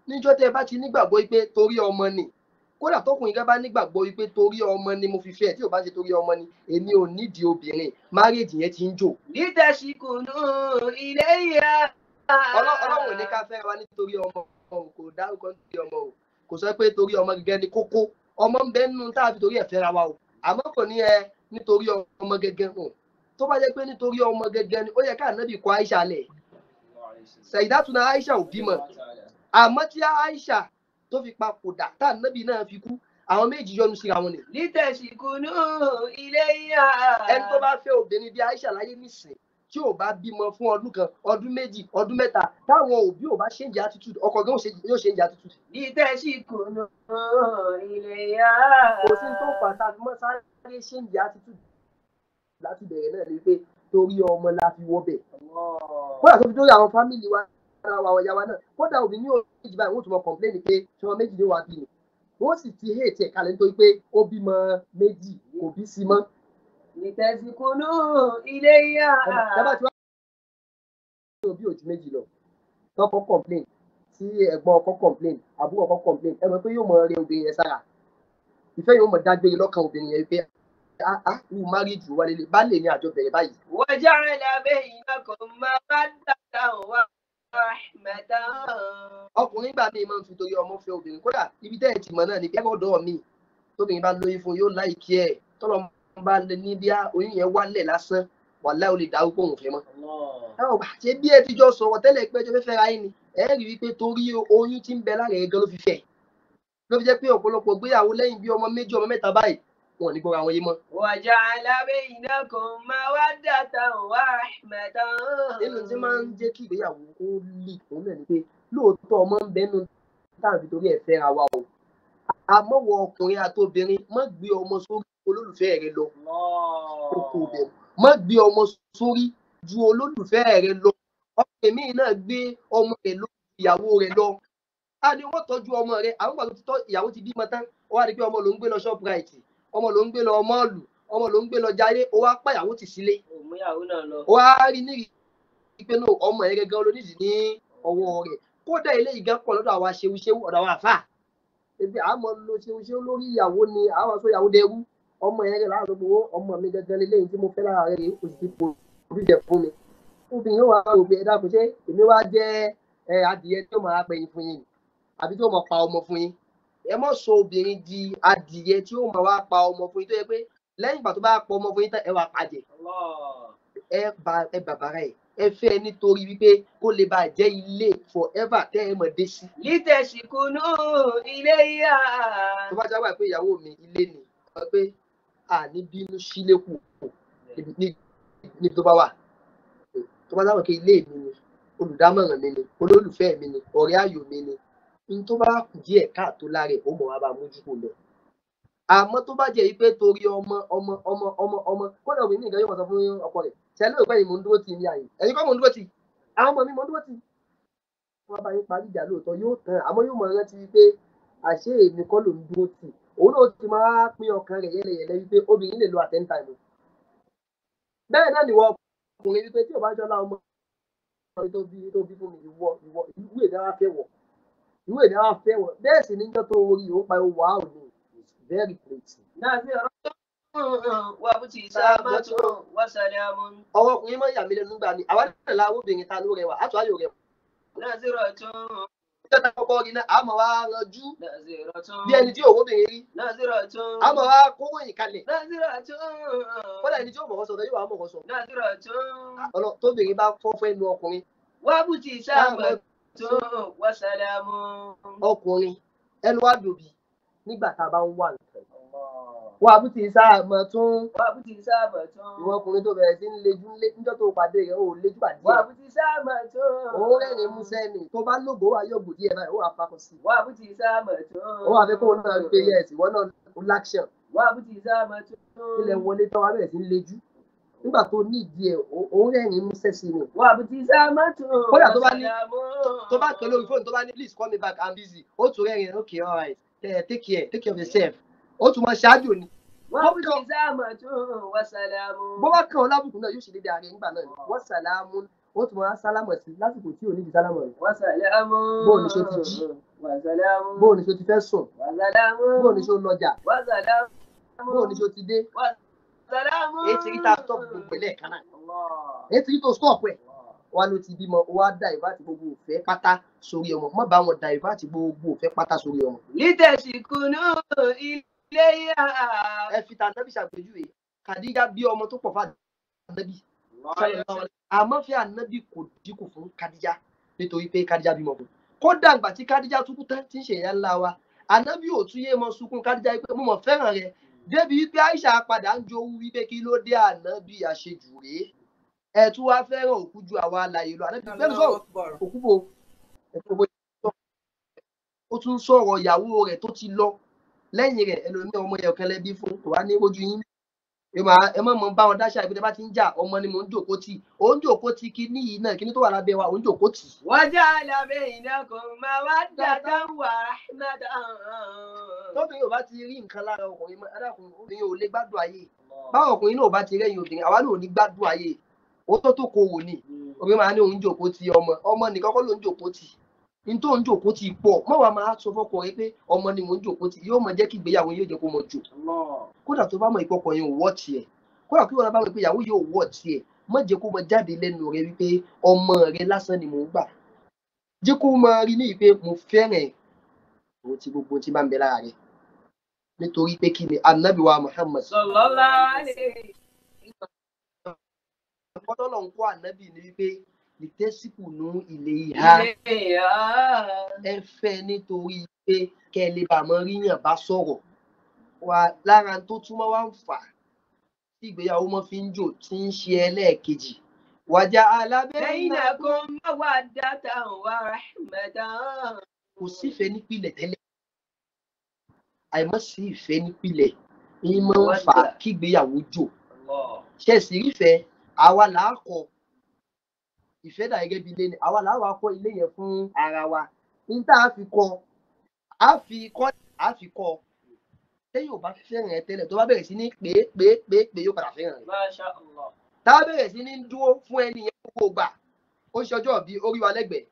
Níjọ́ tẹ́ bá ti nígbàgbọ́ wípé torí ọmọ ni, kódà tọkùnrin kan bá nígbàgbọ́ wípé torí ọmọ ni mo fi fẹ́ tí ò bá ṣe torí ọmọ ni èmi ò nídìí obìnrin márèèjì yẹn ti ń jò. لتسكنوا إليها. Ọlọ́run ò ní ká fẹ́ra wa nítorí ọmọ o, kò dárúkọ nítorí ọmọ o, kò sọ pé torí ọmọ gẹ́gẹ́ ni kókó. Ọmọ ń bẹ nínú tá a fi torí ẹ̀ fẹ́ra wa o, àmọ́ kò ní ẹ nítorí ọmọ gẹ́gẹ́ o. Tó bá jẹ́ pé nítorí ọmọ gẹ́gẹ́ ni ó yẹ ká Ànábì kọ Aisha lẹ̀. Sayyidatuna Aisha ò bímọ, àmọ́ tí Aisha tó fi papòdà tá Ànábì náà fi kú àwọn méjì yọ́nú síra wọn ni. لتسكنوا إليها. Ẹni tó bá fẹ́ obìnrin bí Aisha láyé nísìn tí ò bá bímọ fún ọdún kan ọdún méjì ọdún mẹ́ta táwọn òbí ò bá change attitude ọkọ gan yóò change attitude. لتسكنوا إليها. Kò sí tó pàtàkì mọ́ sáré change attitude láti bẹ̀rẹ̀ náà ni pé torí ọmọ la fi wọ́ bẹ̀. Kódà tó fi dórí àwọn fámìlì wa àwọn ìyá wa náà kódà obìnrin ò méjì báyìí wọ́n tún mọ complain pé tí wọ́n méjì ló wà bí ni wọ́n sì ti hate ẹ̀ kalẹ̀ nítorí pé ó bímọ méjì kò bí sí mọ́. لتسكنوا إليها. Dábàá tí wọ́n á bí òjú méjì lọ tọkọ complain tí ẹ̀gbọ́n ọkọ complain àbúrò ọkọ complain ẹ mọ̀ pé yóò mọ rẹ obìnrin yẹn sára ìfẹ́ yóò mọ dágbére lọ́kàn obìnrin yẹn pé wù marriage wà lélẹ̀ bá lè ní àjọ bẹ̀rẹ̀ báyìí. وجعل بينكم مودة ورحمة. Ọkùnrin gbà mí máa ń fi torí ọmọ fẹ́ obìnrin kódà ibi tẹ́ ẹ̀ tì mọ̀ náà ni kẹ́kọ̀ọ́ ọ̀dọ́ mi tóbìnrin bá lóyún fún yóò láìkí ẹ̀ tọ́lọ́ bá lè ní bí oyún yẹn wálẹ̀ lásán wàláhì ó lè dárú pé òun fẹ́ mọ́. Táwọn bá ṣe bí ẹ ti jọ sọ̀rọ̀ tẹ́lẹ̀ pé ẹjọ́ fẹ́fẹ́ ra yín ni ẹ rí wípé torí oyún tí ń bẹ lára ẹ̀ gan ló fi fẹ́ ló fi jẹ́ pé ọ̀pọ̀lọpọ̀ gbéyàwó lẹ́yìn bí ọmọ méjì ọmọ mẹ́ta báyìí wọn ò ní gbọ́ra wọn yé mọ́. وجعل بينكم مودة ورحمة. Nínú tí máa ń jẹ́ kí ìgbéyàwó kó lè òun náà ni pé lóòótọ́ ọmọ ń bẹnu táwọn fi torí ẹ̀ fẹ́ra wa o àmọ́ wọ ọkùnrin àti obìnrin má gbé ọmọ sórí olólùfẹ́ rẹ lọ kókó bẹ̀rù má gbé ọmọ sórí ju olólùfẹ́ rẹ lọ ọkùnrin míì náà gbé ọmọ rẹ lórí ìyàwó rẹ lọ á ní wọ́n tọ́jú ọmọ rẹ àwọn gbàgbọ́ títọ́ ìyàwó ti bímọ tán ó wá rí pé ọmọ ló ń gbé lọ Shoprite ọmọ ló ń gbé lọ mọ́ọ̀lù ọmọ ló ń gbé lọ jayé ó wá pàyàwó tì sílé ó wá rí ní pé náà ọmọ yẹn gẹ́gẹ́ olóníjì ní ọwọ́ rẹ̀ kódà eléyìí gan pọ̀ lọ́dọ̀ àwọn aṣewuṣewu ọ̀dọ̀ àwọn àfà ebi àmọ́ lo ṣewuṣewu lórí ìyàwó ni àwọn aṣọ ìyàwó dẹrú ọmọ yẹn rẹ̀ láàárọ̀ gbowó ọmọ mi gẹ́gẹ́ lélẹ́yìn tí mo fẹ́ lára rẹ̀ kò sì ti pò orí jẹ fún mi obìnrin yóò wá rò pé ẹ dákun ṣé èmi wá jẹ́ adìyẹ tí ó máa pẹ̀yìn fún yín àbí tí ó máa pa ọmọ fún yín ẹ mọ̀ sọ obìnrin di adìyẹ tí ó máa wá pa ọmọ fún yín tó yẹ pé lẹ́yìn ìgbà tó bá pa ọmọ fún yín tán ẹ wá pàjẹ́ ẹ bàbára ẹ fẹ́ nítorí wípé kó lè bá jẹ́ ilé forever tẹ́ ẹ mọ̀ dé sí. لتسكنوا إليها. tó bá jáwọ́ pé ìyàwó mi ilé ni wọ́n pé àní bínú sílé kù níbi tó bá wà tó bá jáwọ́ pé ilé mi ni olùdámọ̀ràn mi ni olólùfẹ́ mi ni ọ̀rẹ́ ayò mi ni ní tó bá kù díẹ̀ káàtó lára ẹ̀ ó mọ̀ wá bá mójú kò lọ. àmọ́ tó bá jẹ́ pé torí ọmọ kódà òbí mi nǹkan yóò sọ fún ọkọ rẹ̀ ṣẹlẹ̀ òpẹ́ yìí mo ń dúró tì ní àyè ẹ̀yin kọ́ mo ń dúró tì àwọn ọmọ mi mo ń dúró tì wọ́n bá yín parí ìjà lóòótọ́ yóò tán àmọ́ yóò mọ̀ rántí pé àṣé èmi kọ́ ló ń dúró tì òun náà ti máa pín ọkàn rẹ̀ yẹ́lẹyẹ̀lẹ wípé obìnrin lè lo attend time bẹ́ẹ̀ náà nìwọ ọkùnrin wípé tí ò bá jọlá ọmọ tó bí fún mi ìwọ ìwé ìdára fẹ́ wọ̀ ìwé ìdára fẹ́ wọ̀ bẹ́ẹ̀ sì níjọ́ tó orí ó pa owó àwọn òní very pretty. ọwọ́ ọkùnrin máa ń yà mí lẹ́nu nígbà mi àwa náà la obìnrin ta ló rẹwà àtúwá yóò rẹwà. ìjọba kọ́kọ́ rí náà àmọ́ wa ranjú bí ẹni tí òwò obìnrin rí àmọ́ wa kówó yìí kalẹ̀ kọ́lá ẹni tí ó mọ̀ọ́ sọ yóò wá mọ̀ọ́ sọ. tóbìnrin bá fọ́fọ́ ẹnu ọkùnrin. ọkùnrin ẹnu wa dòbí nígbà tá a bá ń wà nǹkan. wà á bùtì sáàmọ̀ tún. ìwọ ọkùnrin tó bẹ̀rẹ̀ sí ń lejú níjọ́ tó pàdé rẹ̀ ó lejú pàdé. wà á bùtì sáàmọ̀ tún. òun rẹ́rìn músẹ́ ni tó bá lógo wà yóò gbòdì ẹ̀ báyìí ó wà pakọ̀ sí. wà á bùtì sáàmọ̀ tún. ó wà fẹ́ kó o náà gbé yẹ̀sì wọ́n náà ó láṣàn. wà á bùtì sáàmọ̀ tún. ilẹ̀ wọlé tán wà bẹ̀rẹ̀ sí ń lejú nígbà tó ní ìdí ẹ̀ òun rẹ́rìn músẹ́ sí ni. wà á bùtì sáàmọ̀ tún. kódà tó bá pè lórí fóònù tó bá ní please call me back I'm busy ó tún rẹ́rìn okay all right take care of yourself ó tún máa ṣáájú ni. bó bá kàn ọ́ lábùkù náà yóò ṣe dédé ààrẹ nígbà náà ni wọ́n sàlámù ó tún máa sálámọ̀ sí lásìkò tí ò ní di sálámọ̀ rẹ̀. bóò ní ṣe ti jí bóò ní ṣe ti fẹ́ sùn bóò ní ṣe ó lọjà bóò ní ṣe ó ti dé ètí rí tá a stop gbogbo ilé ẹ̀ka náà ètí rí tó stop ẹ̀ wá ló ti bímọ wá dàìvátì gbogbo òfẹ́ pátá sórí ọmọ má bá wọn dàìvátì gbogbo òfẹ́ pátá sórí ọmọ. lítẹ̀sí kùnú ilé yá. ẹ fi tànàbí ṣàpèjúwe Kàdíjà bí ọmọ tó pọ̀ fún ànábì àmọ́ fi ànábì kò dínkù fún Kàdíjà nítorí pé Kàdíjà bímọ fún kódà ìgbà tí Kàdíjà tún kú tán tí ń ṣe ìyá ńlá wa ànábì ò tún yé mọ sunkún Kàdíjà wípé mo mọ̀ fẹ́ràn rẹ débi wípé Aisha padà ń jowú wípé kí ló dé ànábì àṣejù rèé ẹ tún wá fẹ́ràn òkú ju àwa alààyè lọ ànábì fẹ́ràn sọ̀rọ̀ òkú bo ó tún sọ̀rọ̀ ìyàwó rẹ̀ tó ti lọ lẹ́yìn rẹ̀ ẹlòmíràn ọmọ yẹn ọ̀kẹ́lẹ́ bí fún kò wá ní ojú yín ẹ má mọ̀ bá wọn dáṣà ìpínlẹ̀ bá ti ń jà ọmọ ni mò ń jòkó tì ó ń jòkó tì kí ní yìí náà kí ní tó wà lábẹ́ wa ó ń jòkó tì. waja'ala bainakum mawaddatan wa rahmatan. tóbìnrin ò bá ti rí nǹkan lára ọkùnrin mọ́ adákùnrin obìnrin ò lè gbádùn ayé báwọn ọkùnrin náà ò bá ti rẹ́yìn obìnrin àwa náà ò ní gbádùn ayé ó tó kó wò ní obìnrin máa ní òun jòkó tì ọmọ nìkan kọ́ ló ń jòkó tì ní tó ń jòkó tì pọ̀ mọ́ wa máa sọ fọ́kọ rẹ pé ọmọ ni mò ń jòkó tì yóò mọ jẹ́ kí ìgbéyàwó yóò jẹ́ kó mọ jò kódà tó bá mọ ìpọkọ yẹn ò wọ́ tiẹ̀ kódà kí wọn bá mọ pé ìyàwó yóò wọ́ tiẹ̀ má jẹ́ kó mọ jáde lẹ́nu rẹ wípé ọmọ rẹ lásán ni mò ń gbà jẹ́ kó mọ rí ní ìpè mo fẹ́ràn òun ti gbogbo tí máa ń bẹ lára rẹ nítorí pé kí ni Ànábì wa Muhammad sallallahu alaihi ọlọ́run ń kọ́ Ànábì ni wípé lìtẹ́sìkù nú ilé ìhá ẹ fẹ́ nítorí pé kẹ́ ẹ lè bà mọ́ ríyàn bá sọ̀rọ̀ wà lára tó túmọ̀ wá ń fà á tí ìgbéyàwó mọ́ fi ń jò tí ń ṣe ẹlẹ́ẹ̀kejì waja'ala bainakum mawaddatan wa rahmatan. kò sífẹ̀ẹ́ nípìnlẹ̀ tẹ́lẹ̀ àìmọ́ sí ìfẹ́ nípìnlẹ̀ ní máa ń fà á kí ìgbéyàwó jò ṣẹ̀sì rífẹ̀ẹ́ àwa là á kọ́ ìfẹ́ dà gẹ́gẹ́ bí ilé ni àwa làwa kọ́ ilé yẹn fún ara wa ní tá a fi kọ́ téyìn ò bá fẹ́ràn ẹ tẹ́lẹ̀ tó bá bẹ̀rẹ̀ sí ní pé yóò padà fẹ́ràn rẹ̀. Masha Allah. tá a bẹ̀rẹ̀ sí ní dúró fún ẹni yẹn gbogbo gbà ó ṣe ọjọ́ bí orí wa lẹ́gbẹ̀ẹ́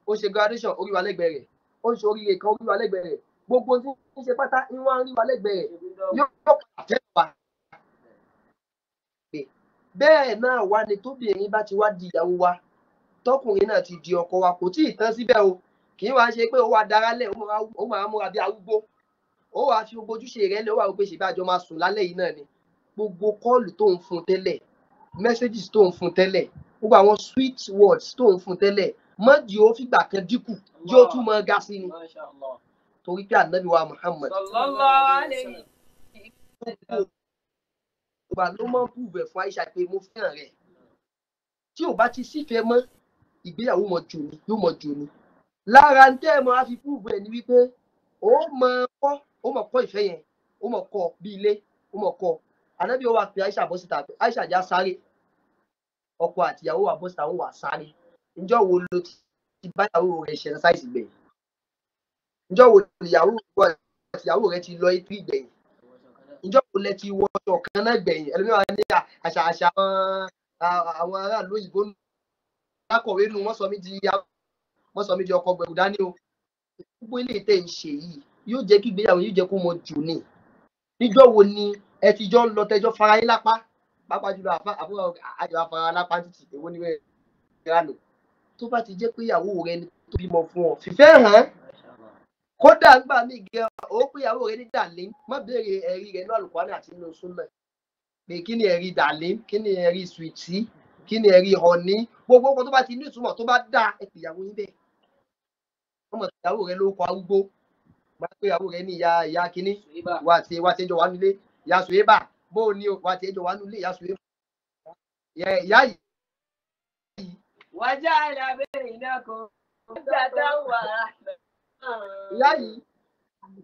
ó ṣe graduation orí wa lẹ́gbẹ̀ẹ́ rẹ̀ ó ṣe oríire kan orí wa lẹ́gbẹ̀ẹ́ rẹ̀ gbogbo tí ń ṣe pátá ń wá ń rí wa lẹ́gbẹ̀ẹ́ rẹ̀ yóò padà fẹ́ wa. bẹ́ẹ̀ náà wá ni tóbìnrin bá ti wá di ìyàwó wa tọkùnrin náà ti di ọkọ wa kò tí ì tán síbẹ̀ o kì í wá ṣe pé ó wá darálẹ̀ ó máa múra bí arúgbó ó wàá fi gbogbo ojúṣe rẹ̀ lé ó wà wípé ṣèbí àjọ máa sùn lálẹ́ yìí náà ni gbogbo kọ́ọ̀lù tó ń fún tẹ́lẹ̀ messages tó ń fún tẹ́lẹ̀ gbogbo àwọn sweet words tó ń fún tẹ́lẹ̀ mọ́ di ó fìgbà kan dínkù di ó tún mọ́ ga sí ni torí pé Ànábì wa Muhammad sallallahu alaihi ọba ló mọ́ bùbẹ̀ fún Aisha pé mo fẹ́ràn rẹ̀ tí ò bá ti sífẹ̀ẹ́ mọ́ ìgbéyàwó mọ̀ jò ní yóò mọ̀ jò ní lára ń tẹ́ ẹ mọ́ á fi bùbẹ̀ ni wípé ó mọ̀ kọ́ ìfẹ́ yẹn ó mọ̀ kọ́ bí ilé ó mọ̀ kọ́ Ànábì wa pé Aisha bọ́ síta pé Aisha já sáré ọkọ àtìyàwó wa bọ́ síta ó wà sáré ǹjọ́ wo ló ti bá ìyàwó rẹ̀ ṣe ṣáìsì gbẹ̀yìn ǹjọ́ wo ìyàwó àtìyàwó rẹ ti lọ etí ìgbẹ̀yìn ìjọ kò lẹ ti wọ ọjọ́ kan náà gbẹ̀yìn ẹlòmíràn ní àṣà àwọn aráàlú òyìnbó lákọ̀wé nu wọ́n sọ mí di ọkọ gbẹ̀rù dání o gbogbo ilé tẹ̀ ń ṣe yìí yóò jẹ́ kí ìgbéyàwó yóò jẹ́ kó mọ jù ní níjọ́ wo ni ẹ ti jọ ń lọ tẹjọ́ fara yín lápá pàápàá jùlọ àbúrò àjọ afárá lápá títì èwo ni rẹ̀ ránù tó bá ti jẹ́ pé ìyàwó rẹ ni tó bímọ fún ọ fìfẹ́ hàn kódà gbà mí gẹ ó pé ìyàwó rẹ ní dàlẹ́ má béèrè ẹ̀rí rẹ ní àlùkùránì àti nínú súnà pé kí ni ẹ̀rí dàlẹ́ kí ni ẹ̀rí sùìtì kí ni ẹ̀rí họ̀ní gbogbo ọkọ tó bá ti ní ìtumọ̀ tó bá dáa ẹ pè ìyàwó yín bẹ́ẹ̀ ọmọ ìyàwó rẹ ló kọ arúgbó má pé ìyàwó rẹ ní ìyá kínní wà tí ẹjọ́ wà nílé ìyá sùwébà bó o ní wà tí ẹjọ́ wà nílé ìyá sùwébà ìyá yìí. wájà lábẹ́ ìnáko dàda wà. ìyá yìí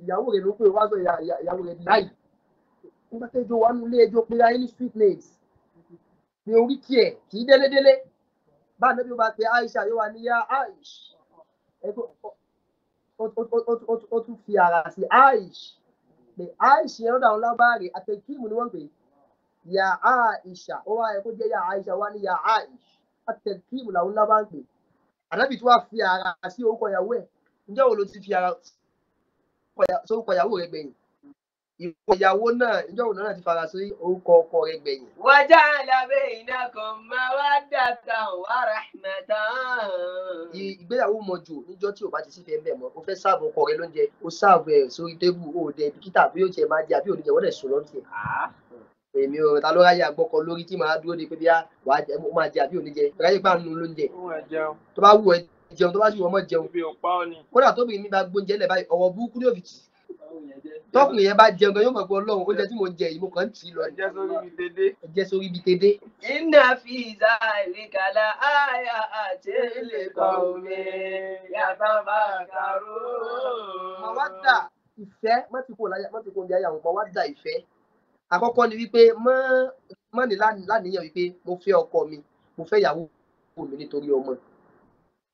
ìyàwó rẹ ló pé wá sọ ìyàwó rẹ láì nígbà tí ẹjọ́ wà nílé ẹjọ́ pé ayé ní street names ní orí tiẹ̀ kì í délédélé bá ànábì ó bá pe Aisha yóò wá ní yá Aish ó tún fi ara sí Aish pé Aish yẹn lọ́dọ̀ àwọn lábáàrè àtẹ̀kíìmù ni wọ́n pè yá Aisha ó wá yẹ kó jẹ́ yá Aisha wá ní yá Aish àtẹ̀kíìmù làwọn lábáà ń pè ànábì tí wàá fi ara sí orúkọ ìyàwó ẹ̀ ǹjẹ́ wo ló ti fi ara sórúkọ ìyàwó rẹ̀ gbẹ̀yìn ìwọ ìyàwó náà ǹjẹ́ wo náà ti fara sí orúkọ ọkọ rẹ̀ gbẹ̀yìn. wájà lábẹ́ ìnáko máa wá dàda wà rahmatan. ìgbéyàwó mọ jù níjọ́ tí o bá ti sí fẹ́ bẹ́ẹ̀ mọ́ o fẹ́ sáàbù ọkọ rẹ lóúnjẹ o sáàbù ẹ̀ sórí tébù o dẹ̀ bìkítà bí o tiẹ̀ máa jẹ àbí oníjẹ wọ́n dẹ̀ sùn lọ́ntì. èmi ò ta ló ráyè àgbọkọ lórí tí màá dúró de pé bí wàá jẹ mo máa jẹ àbí oníjẹ ráyè bá nu lóúnjẹ tó bá wù ẹ jẹun tó bá sì wọ́n mọ̀ jẹun kódà tóbi mi bá gbóúnjẹ lẹ̀ báyìí ọ̀rọ̀ burúkú ní òfìtì tọkùnrin yẹn bá jẹun gan yóò mọ̀ pé ọlọ́run oúnjẹ tí mo ń jẹ yìí mo kàn ń tì í lọ ẹjẹ sórí ibi tèdè. iná fi zalika la àyà àti ilé kọ̀ọ̀mí yàtọ̀ bá kàró. mo wá dà ìfẹ́ má ti kó oúnjẹ ayé àwọn ọmọ wá dà ìfẹ́ àkọ́kọ́ ni wípé mọ́ ní láníyàn wípé mo fẹ́ ọkọ mi mo fẹ́ ìyàwó mi nítorí ọmọ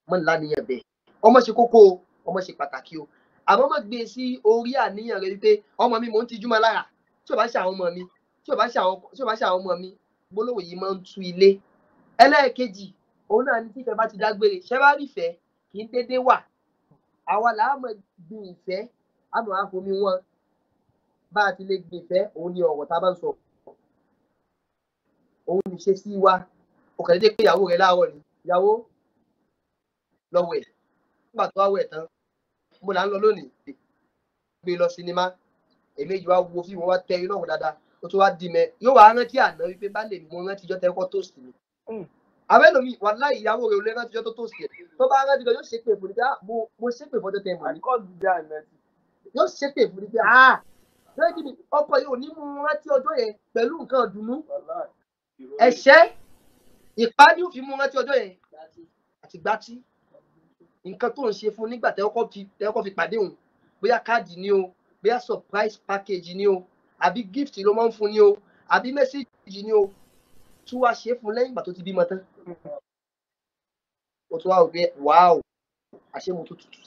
mọ́ ní láníyàn bẹ́ẹ̀ ọmọ ṣe kókó ọmọ ṣe pàtàkì o àmọ́ mọ̀ gbé sí orí àníyàn rẹ wípé ọmọ mi mò ń tijú mọ́ lára tí ò bá ṣe àwọn ọmọ mi tí ò bá ṣe àwọn ọmọ mi gbólóhùn yìí máa ń tú ilé. ẹlẹ́ẹ̀kejì òun náà ní tí ìfẹ́ bá ti dágbére ṣẹ́ bá rí ìfẹ́ kì í dédé wà àwa làá mọ̀ gbin ìfẹ́ àmọ́ àfomi wọn bá a ti lè gbin ìfẹ́ òun ni ọ̀rọ̀ tá a bá ń sọ òun ní ṣe sí wa ó kàn dédé pé ìyàwó rẹ láàárọ̀ ni ìyàwó lọ́wọ́ ẹ̀ nígbà tó wá wẹ̀ tán mo là ń lọ lónìí gbé lọ sinimá èméjì wá wo fíìmù wá tẹ iná wò dáadáa ó tún wá di mẹ yóò wá rántí àná wípé bá lè mú rántí ìjọ tẹkọ tóòsì mi àbẹ́lòmí wàláhì ìyàwó rẹ̀ ò lè rántí ìjọ tó tóòsì ẹ̀ tó bá rántí gan yóò ṣépè fún ni pé mo ṣépè fọjọ́ tẹ mọ̀ ní yóò ṣépè fún ni pé lẹ́yìn kí ni ọkọ yìí ò ní mú rántí ọjọ́ yẹn pẹ̀lú nǹkan ìdùnnú ẹ̀ṣẹ́ ìpáàdé ò fi mú rántí ọjọ́ yẹn àti gbátí nǹkan tó ń ṣe fún nígbà tẹ́wọ́kọ́ fi pàdé òun bóyá káàdì ni o bóyá surprise package ni o àbí gift ló máa ń fún ni o àbí mẹ́sẹ̀gì ni o tún wá ṣe é fún lẹ́yìn ìgbà tó ti bímọ tán o tún wá rò pé wàá àṣé mo tó tutù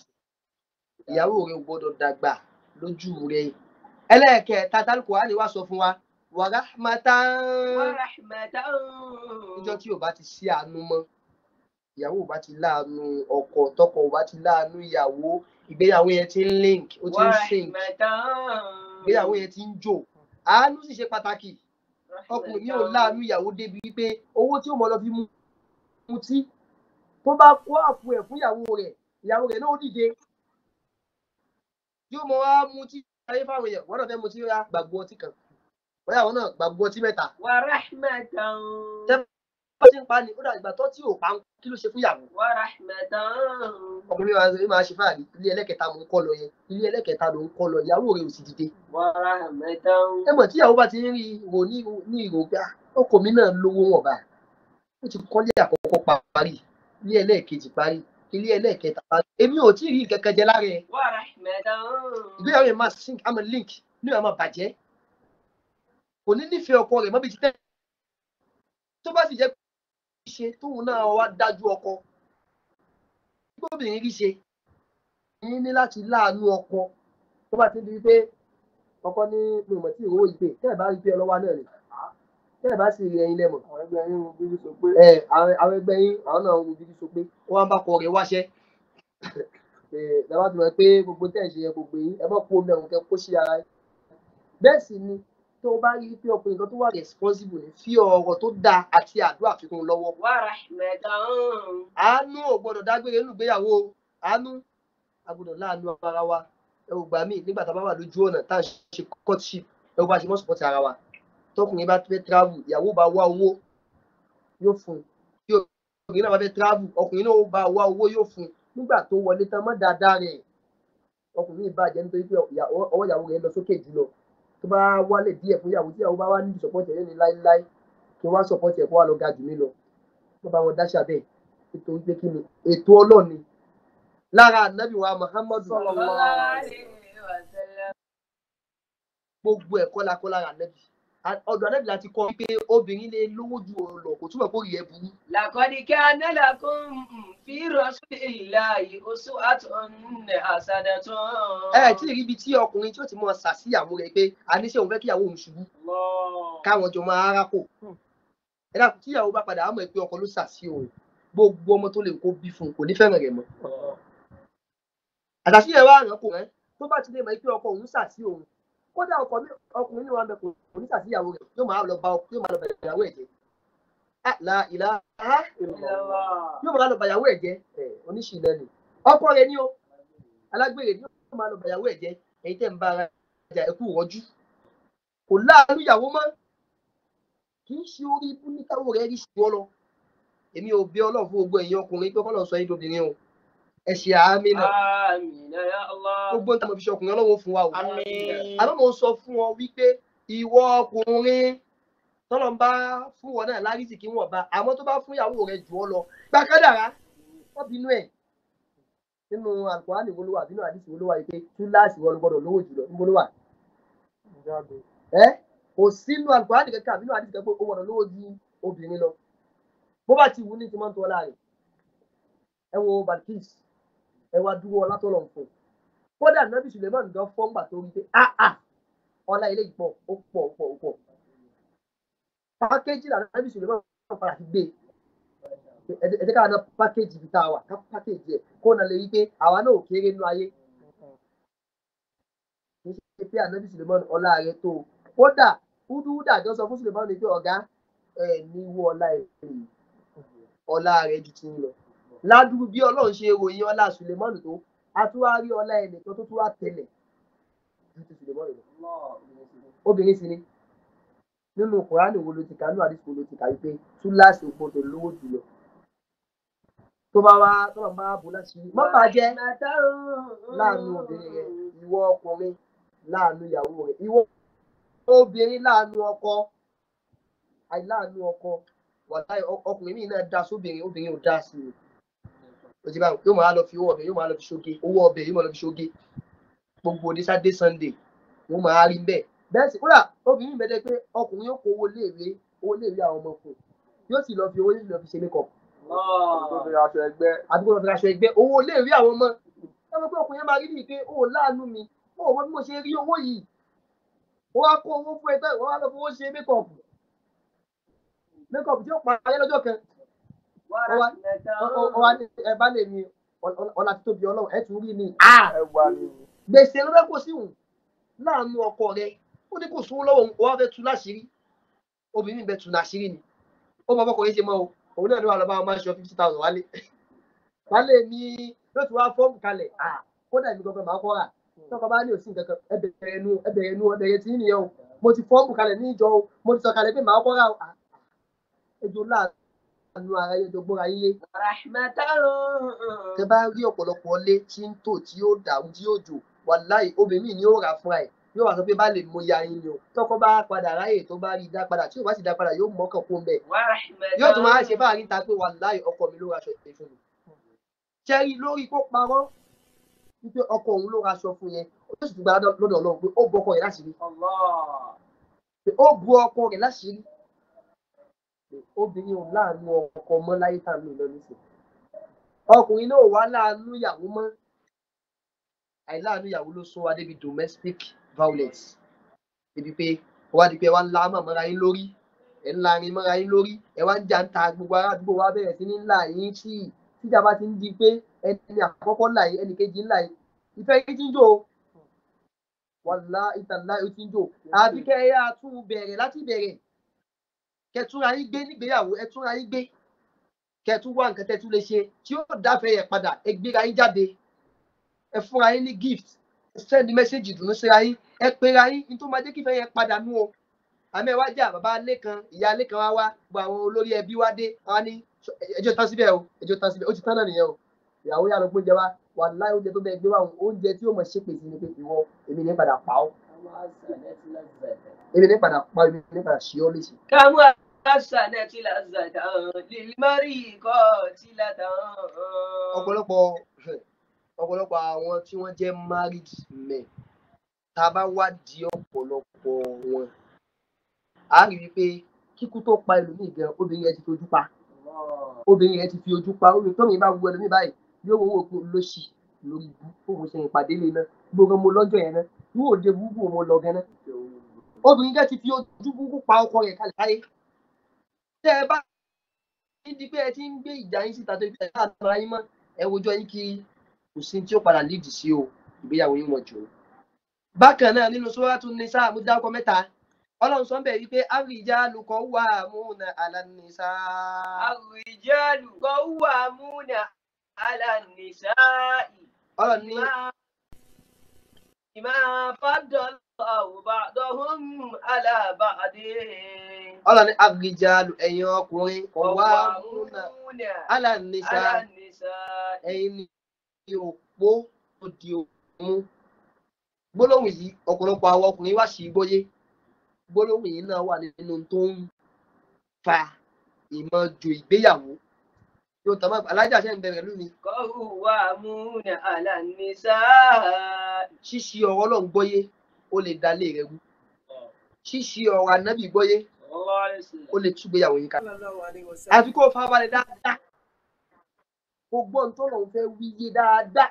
ìyàwó rẹ ò gbọdọ̀ dàgbà lójú rẹ ẹlẹ́ẹ̀kẹta tálùkù wa ni wàá sọ fún wa wàràhmátán níjọ́ tí ò bá ti sí àánú mọ́ ìyàwó ò bá ti láàánú ọkọ tọkọ ò bá ti láàánú ìyàwó ìgbéyàwó yẹn ti ń link ó ti ń sink ìgbéyàwó yẹn ti ń jò àánú sì ṣe pàtàkì ọkùnrin mi ò láàánú ìyàwó débi wípé owó tí ó mọ lọ fi mutí tó bá kó àpò ẹ̀ fún ìyàwó rẹ̀ náà ó dìde yóò mọ wá mutí ayé fáwọn èèyàn wọn náà fẹ́ mutí rà gbàgbọ́ ọtí kan bóyá àwọn náà gbàgbọ́ ọtí mẹ́ta. Bá ti ń pa ni ó dà ìgbà tó tí ò pa kí ló ṣe fún ìyàwó. ọkùnrin wa máa ṣe fáàrí ilé ẹlẹ́kẹta mò ń kọ́ lọ yẹn ilé ẹlẹ́kẹta ló ń kọ́ lọ ìyàwó rẹ̀ ò sì dìde. ẹ mọ̀ tí ìyàwó bá ti ń rí ìrò ní ìrò pé ọkọ mi náà lówó wọn bá ó ti kọ́lé àkọ́kọ́ parí ilé ẹlẹ́ẹ̀kejì parí ilé ẹlẹ́ẹ̀kẹta parí èmi ò tí ì rí kẹ̀kẹ́ jẹ lára ẹ̀. ìgbéyàwó yẹn máa sink àmọ́ link ní àwọn bàjẹ́ kò ní nífẹ̀ẹ́ ọkọ rẹ̀ mọ́bi ti tẹ́ tó bá sì jẹ́ ṣe tóun náà wá dájú ọkọ gbóbìnrin rí ṣe ní láti láàánú ọkọ tó bá ti di pé ọkọ ní mi ò mọ̀ tí ìrówó yìí pé tẹ́ ẹ̀ bá rí pé ọlọ́wà náà ni tẹ́ ẹ̀ bá sì rí ẹyin lẹ́mọ̀ àwọn ẹgbẹ́ yín bíbí so pé àwọn ẹgbẹ́ yín àwọn náà ń bíbí so pé wọ́n bá kọ rẹ̀ wáṣẹ́ lọ́wọ́ ti mọ̀ pé gbogbo tẹ́ ẹ̀ ṣe yẹ gbogbo yín ẹ mọ̀ kó mẹ́rùn kẹ́ kó sí ara yín bẹ́ẹ̀ sì ni tó o bá rí pé ọkùnrin kan tó wà responsible ni fi ọ̀rọ̀ tó dáa àti àdúrà fi kún un lọ́wọ́. àánú ò gbọ́dọ̀ dágbére nínú ìgbéyàwó àánú a gbọ́dọ̀ láàánú ara wa ẹ ò gbà mí nígbà tá a bá wà lójú ọ̀nà tá à ń ṣe courtship ẹ ò bá ṣe mọ́ support ara wa tọkùnrin bá fẹ́ travel ìyàwó bá wá owó yóò fún un tí obìnrin náà bá fẹ́ travel ọkùnrin náà bá wá owó yóò fún un nígbà tó wọlé tán mọ́ dáadáa rẹ̀ ọkùnrin ìbàjẹ́ nítorí pé ọwọ́ ìyàwó rẹ̀ lọ sókè jùlọ tó bá wálé díẹ̀ fún ìyàwó tí ìyàwó bá wá ní support ẹ̀ ní láíláí kí wọ́n support ẹ̀ kó wá lọ ga jù mí lọ wọ́n bá wọn dáṣà bẹ́ẹ̀ nítorí pé kí ni ètò ọlọ́ọ̀ni lára ànábì wa Muhammadu gbogbo ẹ̀kọ́ la kọ́ lára ànábì ọ̀dọ̀ ànábì láti kọ́ pé obìnrin lè lówó ju òun lọ kò túmọ̀ kó rí ẹ burú. لقد كان لكم في رسول الله أسوة حسنة. ẹ tí ì rí ibi tí ọkùnrin tí ó ti mọ ṣàṣìyàwó rẹ̀ pé àníṣe òun fẹ́ kíyàwó òun ṣubú káwọn jọ máa rárá kò ẹ dákun tíyàwó bá padà á mọ̀ pé ọkọ ló ṣàṣì òun gbogbo ọmọ tó lè kó bí fún un kò ní fẹ́ràn rẹ̀ mọ́. àtàṣì yẹn wá ràn kò rẹ́ tó bá ti lè mọ̀ pé ọkọ òun ṣàṣì òun kódà ọkùnrin ní wọn bẹ kò ní ṣàṣìyàwó rẹ̀ yóò máa lọ bá ìyàwó ẹ̀ jẹ́ la ilaha illallah yóò máa lọ bá ìyàwó ẹ̀ jẹ́ oníṣìlẹ̀ ni ọkọ rẹ̀ ni ó alágbèrè ni yóò máa lọ bá ìyàwó ẹ̀ jẹ́ èyí tẹ̀ ń bá ara jà ẹ̀kú rọ́jú kò láàánú ìyàwó mọ́ kì í ṣe orí ibú ní káwọ́ rẹ̀ rí sí ọ lọ èmi ò bí Ọlọ́run fún gbogbo ẹ̀yin ọkùnrin pé kọ́lọ̀ sọ yín dobìnrin o ẹ ṣe àmì náà gbogbo ń tà mọ̀ fi ṣe ọkùnrin Ọlọ́run fún wa o àmọ́ mo sọ fún ọ wípé ìwọ ọkùnrin tọ́lọ̀ ń bá fún wọn náà lárísì kí wọ́n bá àmọ́ tó bá fún ìyàwó rẹ̀ jù ọ lọ gba kádàrá wọ́n bínú ẹ̀ nínú Al-Qur'ani wo ló wà nínú àdìsí wo ló wà yìí pé túláàsì wọn ló gbọdọ̀ lówó jùlọ níbo ló wà kò sínú Al-Qur'ani kankan àbínú àdìsí kan pé ó gbọdọ̀ lówó ju obìnrin lọ bó bá ti wù ní ti máa ń tọ́ ọlá rẹ̀ ẹ wo Balkis ẹ wá dúró ọlá tó lọ fún kódà Nábì Suleiman gan fọ́ngbà tó rí pé ọlá ilé ìpọ̀ ó pọ̀ pákéjì là Nábì Suleiman padà ti gbé ẹ jẹ́ ká ná pákéjì bí tá a wà ká pákéjì ẹ̀ kó na lè rí pé àwa náà ò kéré nínú ayé kì í ṣe pé Nábì Suleiman ọlá rẹ̀ tó kódà húdúhúdà jọ sọ fún Suleiman pé ọ̀gá ẹ̀ ní wọ ọlá ẹ̀ ọlá rẹ̀ ju ti ń lọ ládùúgbò bí Ọlọ́run ṣe ròyìn ọlá Suleiman tó a tún wá rí ọlá ẹnìkan tó tún wá tẹ̀lẹ̀ ju ti Suleiman lọ obìnrin sì ni nínú Kùránì wo ló ti kà nínú àdìsí wo ló ti kà wípé túláàsì gbọdọ̀ lówó jùlọ tó bá wá tọ́lọ̀ bá bò láti má bàjẹ́ láàánú obìnrin rẹ ìwọ ọkùnrin láàánú ìyàwó rẹ ìwọ obìnrin láàánú ọkọ àìláàánú ọkọ wàláhì ọkùnrin míì náà dá sóbìnrin obìnrin ò dá sí i òjì báyìí yóò máa lọ fi owó ọbẹ̀ yóò máa lọ fi ṣoge owó ọbẹ̀ yóò máa lọ fi ṣoge gbogbo ní Saturday Sunday wọ́n máa rí bẹ́ẹ̀ bẹ́ẹ̀ sì kódà obìnrin mẹ́tẹ́ pé ọkùnrin yóò kó owó léèwé àwọn ọmọ fún yóò sì lọ fi owó lọ fi ṣe makeup àdúgbò lọ fi aṣọ ẹgbẹ́ owó léèwé àwọn ọmọ ẹ mọ̀ pé ọkùnrin yẹn máa rí nìyí pé ó láàánú mi ó mọ bí mo ṣe rí owó yìí ó wá kó owó fún ẹ tán wọ́n wá lọ fowó ṣe makeup tí ó parí lọ́jọ́ kan ẹ bá lè ní ọlá tí tóbi Ọlọ́run ẹ tún rí ni gbèsè ló fẹ́ kó síhùn láàánú ọkọ rẹ ó ní kò sówó lọ́wọ́ ó wá fẹ́ tú láṣìírí obìnrin bẹ tú láṣìírí ni ó mọ bọ́kọ̀ yín ṣe mọ́ o òun náà ló wà lọ́ bá wọn máa ń ṣọ 50,000 wálé ní yóò tún wá fọ́ọ̀mù kalẹ̀ kódà ìlú gbọ́dọ̀ máa kọ́ rà tọkọ bá ní òsì nǹkan kan ẹbẹ̀rẹ̀ tí nìyẹn o mo ti fọ́ọ̀mù kalẹ̀ ní ìjọ o mo ti sọ kalẹ̀ pé màá kọ́ rà o ẹjọ́ láàánú ara yẹn tó gbóra yíyé. tẹ bá rí ọ̀pọ̀lọpọ̀ ilé tí ń tò tí yóò dàrú tí yóò jò wàláhì obìnrin ni yóò rà fúnra ẹ̀ yóò wá sọ pé bá lè mọ ya yín ni o tọkọ bá padà ráyè tó bá rí dá padà tí ò bá sì dá padà yóò mọ́kàn kó ń bẹ̀ yóò tún máa ṣe fáàrí ta pé wàláhì ọkọ mi ló raṣọ ìpè fún mi ṣẹ́rí lórí kó parọ́ wípé ọkọ òun ló raṣọ fún yẹn ó sì ti gba lọ́dọ̀ Ọlọ́run pé ó bu ọkọ rẹ̀ láṣìírí ó bu ọkọ rẹ̀ láṣìírí obìnrin ò láàánú ọkọ mọ́ láyé tá à ń lò lọ nísìnyí ọkùnrin náà wà láàánú ìyàwó mọ́ àìláàánú ìyàwó ló sún wa débi domestic violence débi pé wá di pé wá ń la mọ̀ mọ́ra yín lórí ẹ̀ ń larin mọ́ra yín lórí ẹ̀ wá ń jà ń ta gbogbo ará àdúgbò wa bẹ̀rẹ̀ sí ní ńlá yín sí tíjà bá ti ń di pé ẹni àkọ́kọ́ ńlá yín ẹnì kejì ńlá yín ìfẹ́ yín ti ń jò wàlá ìtàlá ó ti ń jò àbí kẹ́ ẹ yá tún bẹ̀rẹ̀ láti bẹ̀rẹ̀ kẹ́ túnra yín gbé nígbéyàwó ẹ túnra yín gbé kẹ́ tún wá nǹkan tẹ́ tún lè ṣe tí ó dáfẹ́ yẹn padà ẹ gbéra yín jáde ẹ fúnra yín ní gift ẹ send message ìdùnnú síra yín ẹ pera yín ní tó máa jẹ́ kí ìfẹ́ yẹn padà nú o àmì ẹ wá jà bàbá alẹ́ kan ìyá alẹ́ kan wá gbogbo àwọn olórí ẹbí wá dé wá ní ẹjọ́ tán síbẹ̀ o ẹjọ́ tán síbẹ̀ ó ti tán náà nìyẹn o ìyàwó yà lọ gbóúnjẹ wá wà láì oúnjẹ tó bẹ́ẹ̀ gbé wá oúnjẹ tí ó mọ̀ ṣépè sí ni pé ìwọ èmi ní padà pa ọ́ èmi ní padà pa ọ́ èmi ní padà ṣí ọ́ léṣe. kámú àṣàlẹ̀ tí làzàdà lílímárì kọ́ tí làdà. ọ̀pọ̀lọpọ̀ àwọn tí wọ́n jẹ́ married men tá a bá wádìí ọ̀pọ̀lọpọ̀ wọn a rí i pé kíkú tó pa ẹlòmíì gan obìnrin yẹn ti fi ojú pa obìnrin yẹn ti fi ojú pa obìnrin tómi bá wu ẹlòmíì báyìí yóò wọ́n wò pé lóṣì lórí ibú fóun ṣe ìpàdé lè ná gbogbo mo lọ́jọ́ yẹn ná yóò dé búbú mo lọ gan ná obìnrin yẹn ti fi ojú búbú pa ọkọ rẹ̀ kalẹ̀ káyé tẹ́ ẹ bá ní pé ẹ ti ń gbé ìjà yín síta tó ibi ẹ̀ láàbára yín mọ́ ẹ wojọ́ yín kiri kò sí tí ó padà lídìí sí o ìgbéyàwó yín wọ̀ jù. bákan náà nínú Sūratu Nisā mo dárúkọ mẹ́ta ọlọ́run sọ ń bẹ̀ wípé ar-rijālu qawwāmūna 'ala an-nisā'i. ar-rijālu qawwāmūna 'ala an-nisā'i. ọlọ́run ní bimā faddala Allāhu ba'dahum 'alā ba'din. ọlọ́run ní ar-rijālu ẹ̀yin ọkùnrin qawwāmūna 'ala an-nisā'i ẹ̀yin ní òpó tó di òmù gbólóhùn yìí ọ̀pọ̀lọpọ̀ àwọn ọkùnrin wá sí gbóyé gbólóhùn yìí náà wà nínú tó ń fa ìmọ̀jò ìgbéyàwó yóò tọ́ mọ́ alájà ṣe ń bẹ̀rẹ̀ lónìí. qawwāmūna 'ala an-nisā'i. ṣíṣí ọ̀rọ̀ Ọlọ́run gbọ́yé ó lè dalé rẹ̀ rú ṣíṣí ọ̀rọ̀ ànábì gbọ́yé ó lè túgbéyàwó yín ká. àfi kó o farabalẹ̀ dáadáa kó gbọ́ ohun tó lọ́n fẹ́ wíyé dáadáa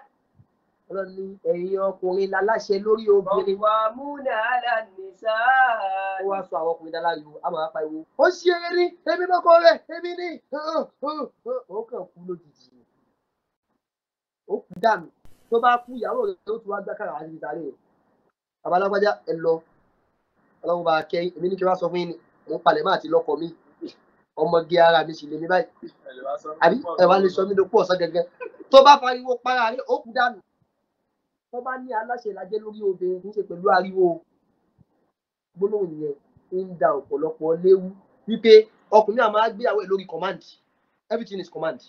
ọlọ́run ní ẹ̀yin ọkùnrin láláṣẹ lórí obìnrin. qawwāmūna 'ala an-nisā'i. ó wá sọ àwọn ọkùnrin dáláriwo a máa pa ìwo. ó ṣe eré ní ebi lọkọ rẹ ebi ní ó kàn kú lójijì ó kú dànù tó bá kú ìyàwó rẹ ó tún wá gbá kára àti ìtàlẹ rẹ babalágbájá ẹ lọ ọlọ́run bá kẹ́yìn èmi ní kí wọ́n sọ fún yín ni mo ń palẹ̀ máa ti lọ́kọ mi ọmọge ara mi sì lè ní báyìí àbí ẹ wá lè sọ mí lókù ọ̀sán gẹ́gẹ́ tó bá pariwo para rẹ ó kú dànù tó bá ní aláṣẹ ìlàjẹ lórí obìnrin kì í ṣe pẹ̀lú ariwo gbólóhùn yẹn ń da ọ̀pọ̀lọpọ̀ léwu wípé ọkùnrin náà máa gbéyàwó ẹ̀ lórí command everything is command.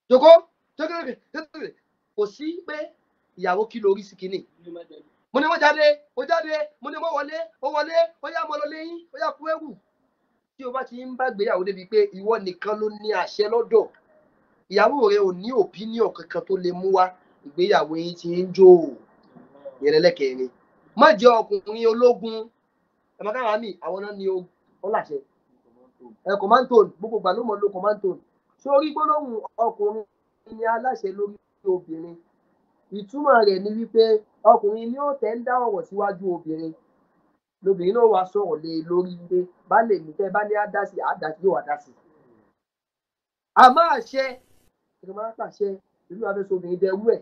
joko kò sí pé ìyàwó kí lórí sí kínní mo ní mo jáde mo ní mo wọlé ó wọlé ó yá mo lọ léyìn ó yá kú ẹrù tí o bá ti ń bá gbéyàwó débi pé ìwọ nìkan ló ní àṣẹ lọ́dọ̀ ìyàwó rẹ ò ní opinion kankan tó lè mú wá ìgbéyàwó yín ti ń jó ìrẹ̀lẹ̀kẹ̀rin má jẹ́ ọkùnrin ológun ẹ̀mọ́kára mi àwọn náà ni ó láṣẹ command tone gbogbo ìgbà ló mọ̀ lo command tone sórí gbólóhùn ọkùnrin ni aláṣẹ lórí obìnrin ìtumọ̀ rẹ̀ ni wípé ọkùnrin ni ó tẹ́ ń dá ọ̀rọ̀ síwájú obìnrin lóbìnrin náà wá sọ̀rọ̀ lé lórí wípé bá lè mí tẹ́ bá ní àdásí yóò àdásí àmọ́ àṣẹ ìgbìmọ̀ àpàṣẹ ìlú abẹ́sọ obìnrin dẹrú ẹ̀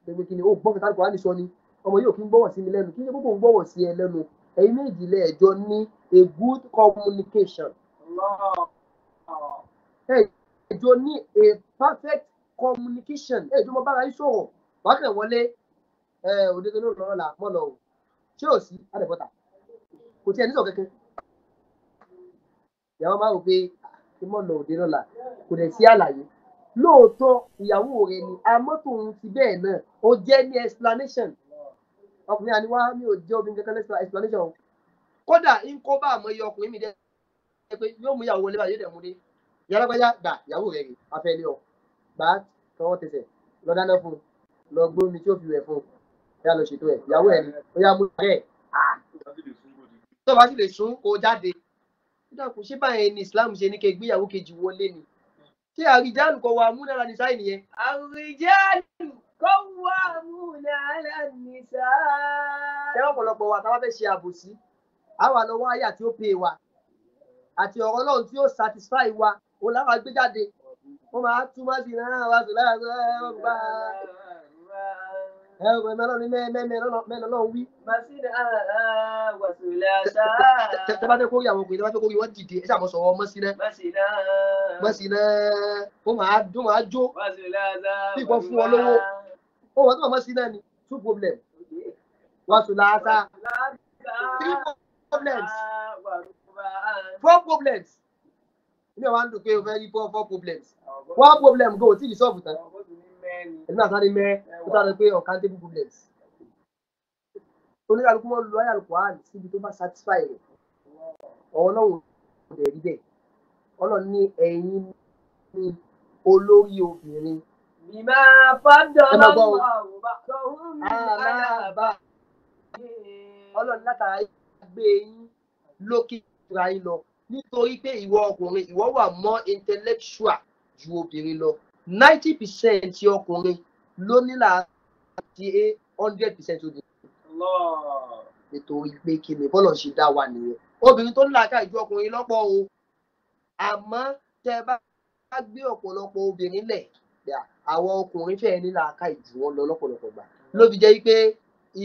pé kí ni ó gbọ́ kẹta kọ́ra ní sọ ni ọmọ yóò kí ń gbọ́wọ̀ sí mi lẹ́nu kí ni gbogbo ń gbọ́wọ̀ sí ẹ lẹ́nu ẹ̀yin méjì lẹ ẹ̀jọ́ ní a good communication ẹ̀jọ́ ní a perfect communication ẹ̀jọ́ mọ bára yín sọ̀rọ̀ wákẹ́ wọlé òde tó lọ́rọ̀ là mọ́ lọ o ṣé ò sí àdẹ̀bọ́tà kò tí ẹ nísọ̀ kẹ́kẹ́ ìyàwó máa rò pé kí mọ́ lọ òde lọ́la kò dẹ̀ sí àlàyé lóòótọ́ ìyàwó rẹ̀ ni àmọ́ tòun ti bẹ́ẹ̀ náà ó jẹ́ ní explanation ọkùnrin àníwá mi ò jẹ́ obìnrin kankan ní explanation kódà ń kó bá àmọ́ iye ọkùnrin mi dẹ́ pé yóò mú ìyàwó wọlé báyìí yóò dẹ̀ mú dé yàrá gbájá gbà ìyàwó rẹ̀ rè afẹ́ lé ọ gbà tọwọ́ tẹsẹ̀ lọ dáná fún un lọ gbómi tí ó fi wẹ̀ fún un yà lọ ṣètò ẹ̀ ìyàwó ẹ̀ ni ó yà mú ẹ̀ tó bá sì lè sún kó jáde kò ṣe báyẹn ní Islam ṣe ní kí gbéyàwó kejì wọlé ni ṣé ar-rijālu qawwāmūna 'ala an-nisā'i nìyẹn. ar-rijālu qawwāmūna tẹ́wọ́ ọ̀pọ̀lọpọ̀ wa táwa fẹ́ ṣe àbòsí àwa lọ́wọ́ àyà tí ó pè wa àti ọ̀rọ̀ Ọlọ́run tí ó satisfy wa òun láwa gbé jáde wọ́n máa túmọ̀ sí náà wá sí láàárọ̀ ẹ̀rọ mẹ́lọ́lọ́run wí. tẹ́ bá fẹ́ kórìí àwọn obìnrin tẹ́ bá fẹ́ kórìí wọ́n dìde ẹ ṣàmọ́ sọ̀rọ̀ mọ́sínà ó máa jó bí nǹkan fún wọn lówó ó wọ́n tó wọ́n mọ́sínà ni 2 problems wọ́n sùn láàṣà 3 problems 4 problems ilé wa ń dùn pé o fẹ́ rí 4 problems 1 problem go tí ì sọ́ọ̀bù tán ẹ̀mí àtàrí mẹ́ ó sáré pé uncountable problems oníkàlùkù wọn lu ayàlùkù ààrùn síbi tó bá satisfy rẹ̀ Ọlọ́run rẹ̀ rí bẹ́ẹ̀ Ọlọ́run ní ẹ̀yin ní olórí obìnrin. Bima faddala Allahu ba'dahum ala ba'd. Ọlọ́run látara gbé yín lókè ìtura yín lọ nítorí pé ìwọ ọkùnrin ìwọ wà more intellectual ju obìnrin lọ 90% ti ọkùnrin ló ní láti 100% obìnrin. Nítorí pé kí ni bọ́lọ̀ ṣe dá wa nìyẹn obìnrin tó ní làákàyè ju ọkùnrin lọ́pọ̀ o àmọ́ tẹ́ bá gbé ọ̀pọ̀lọpọ̀ obìnrin lẹ̀ àwọn ọkùnrin fẹ́ẹ́ ní làákàyè jù wọ́n lọ lọ́pọ̀lọpọ̀ gbà ló fi jẹ́ pé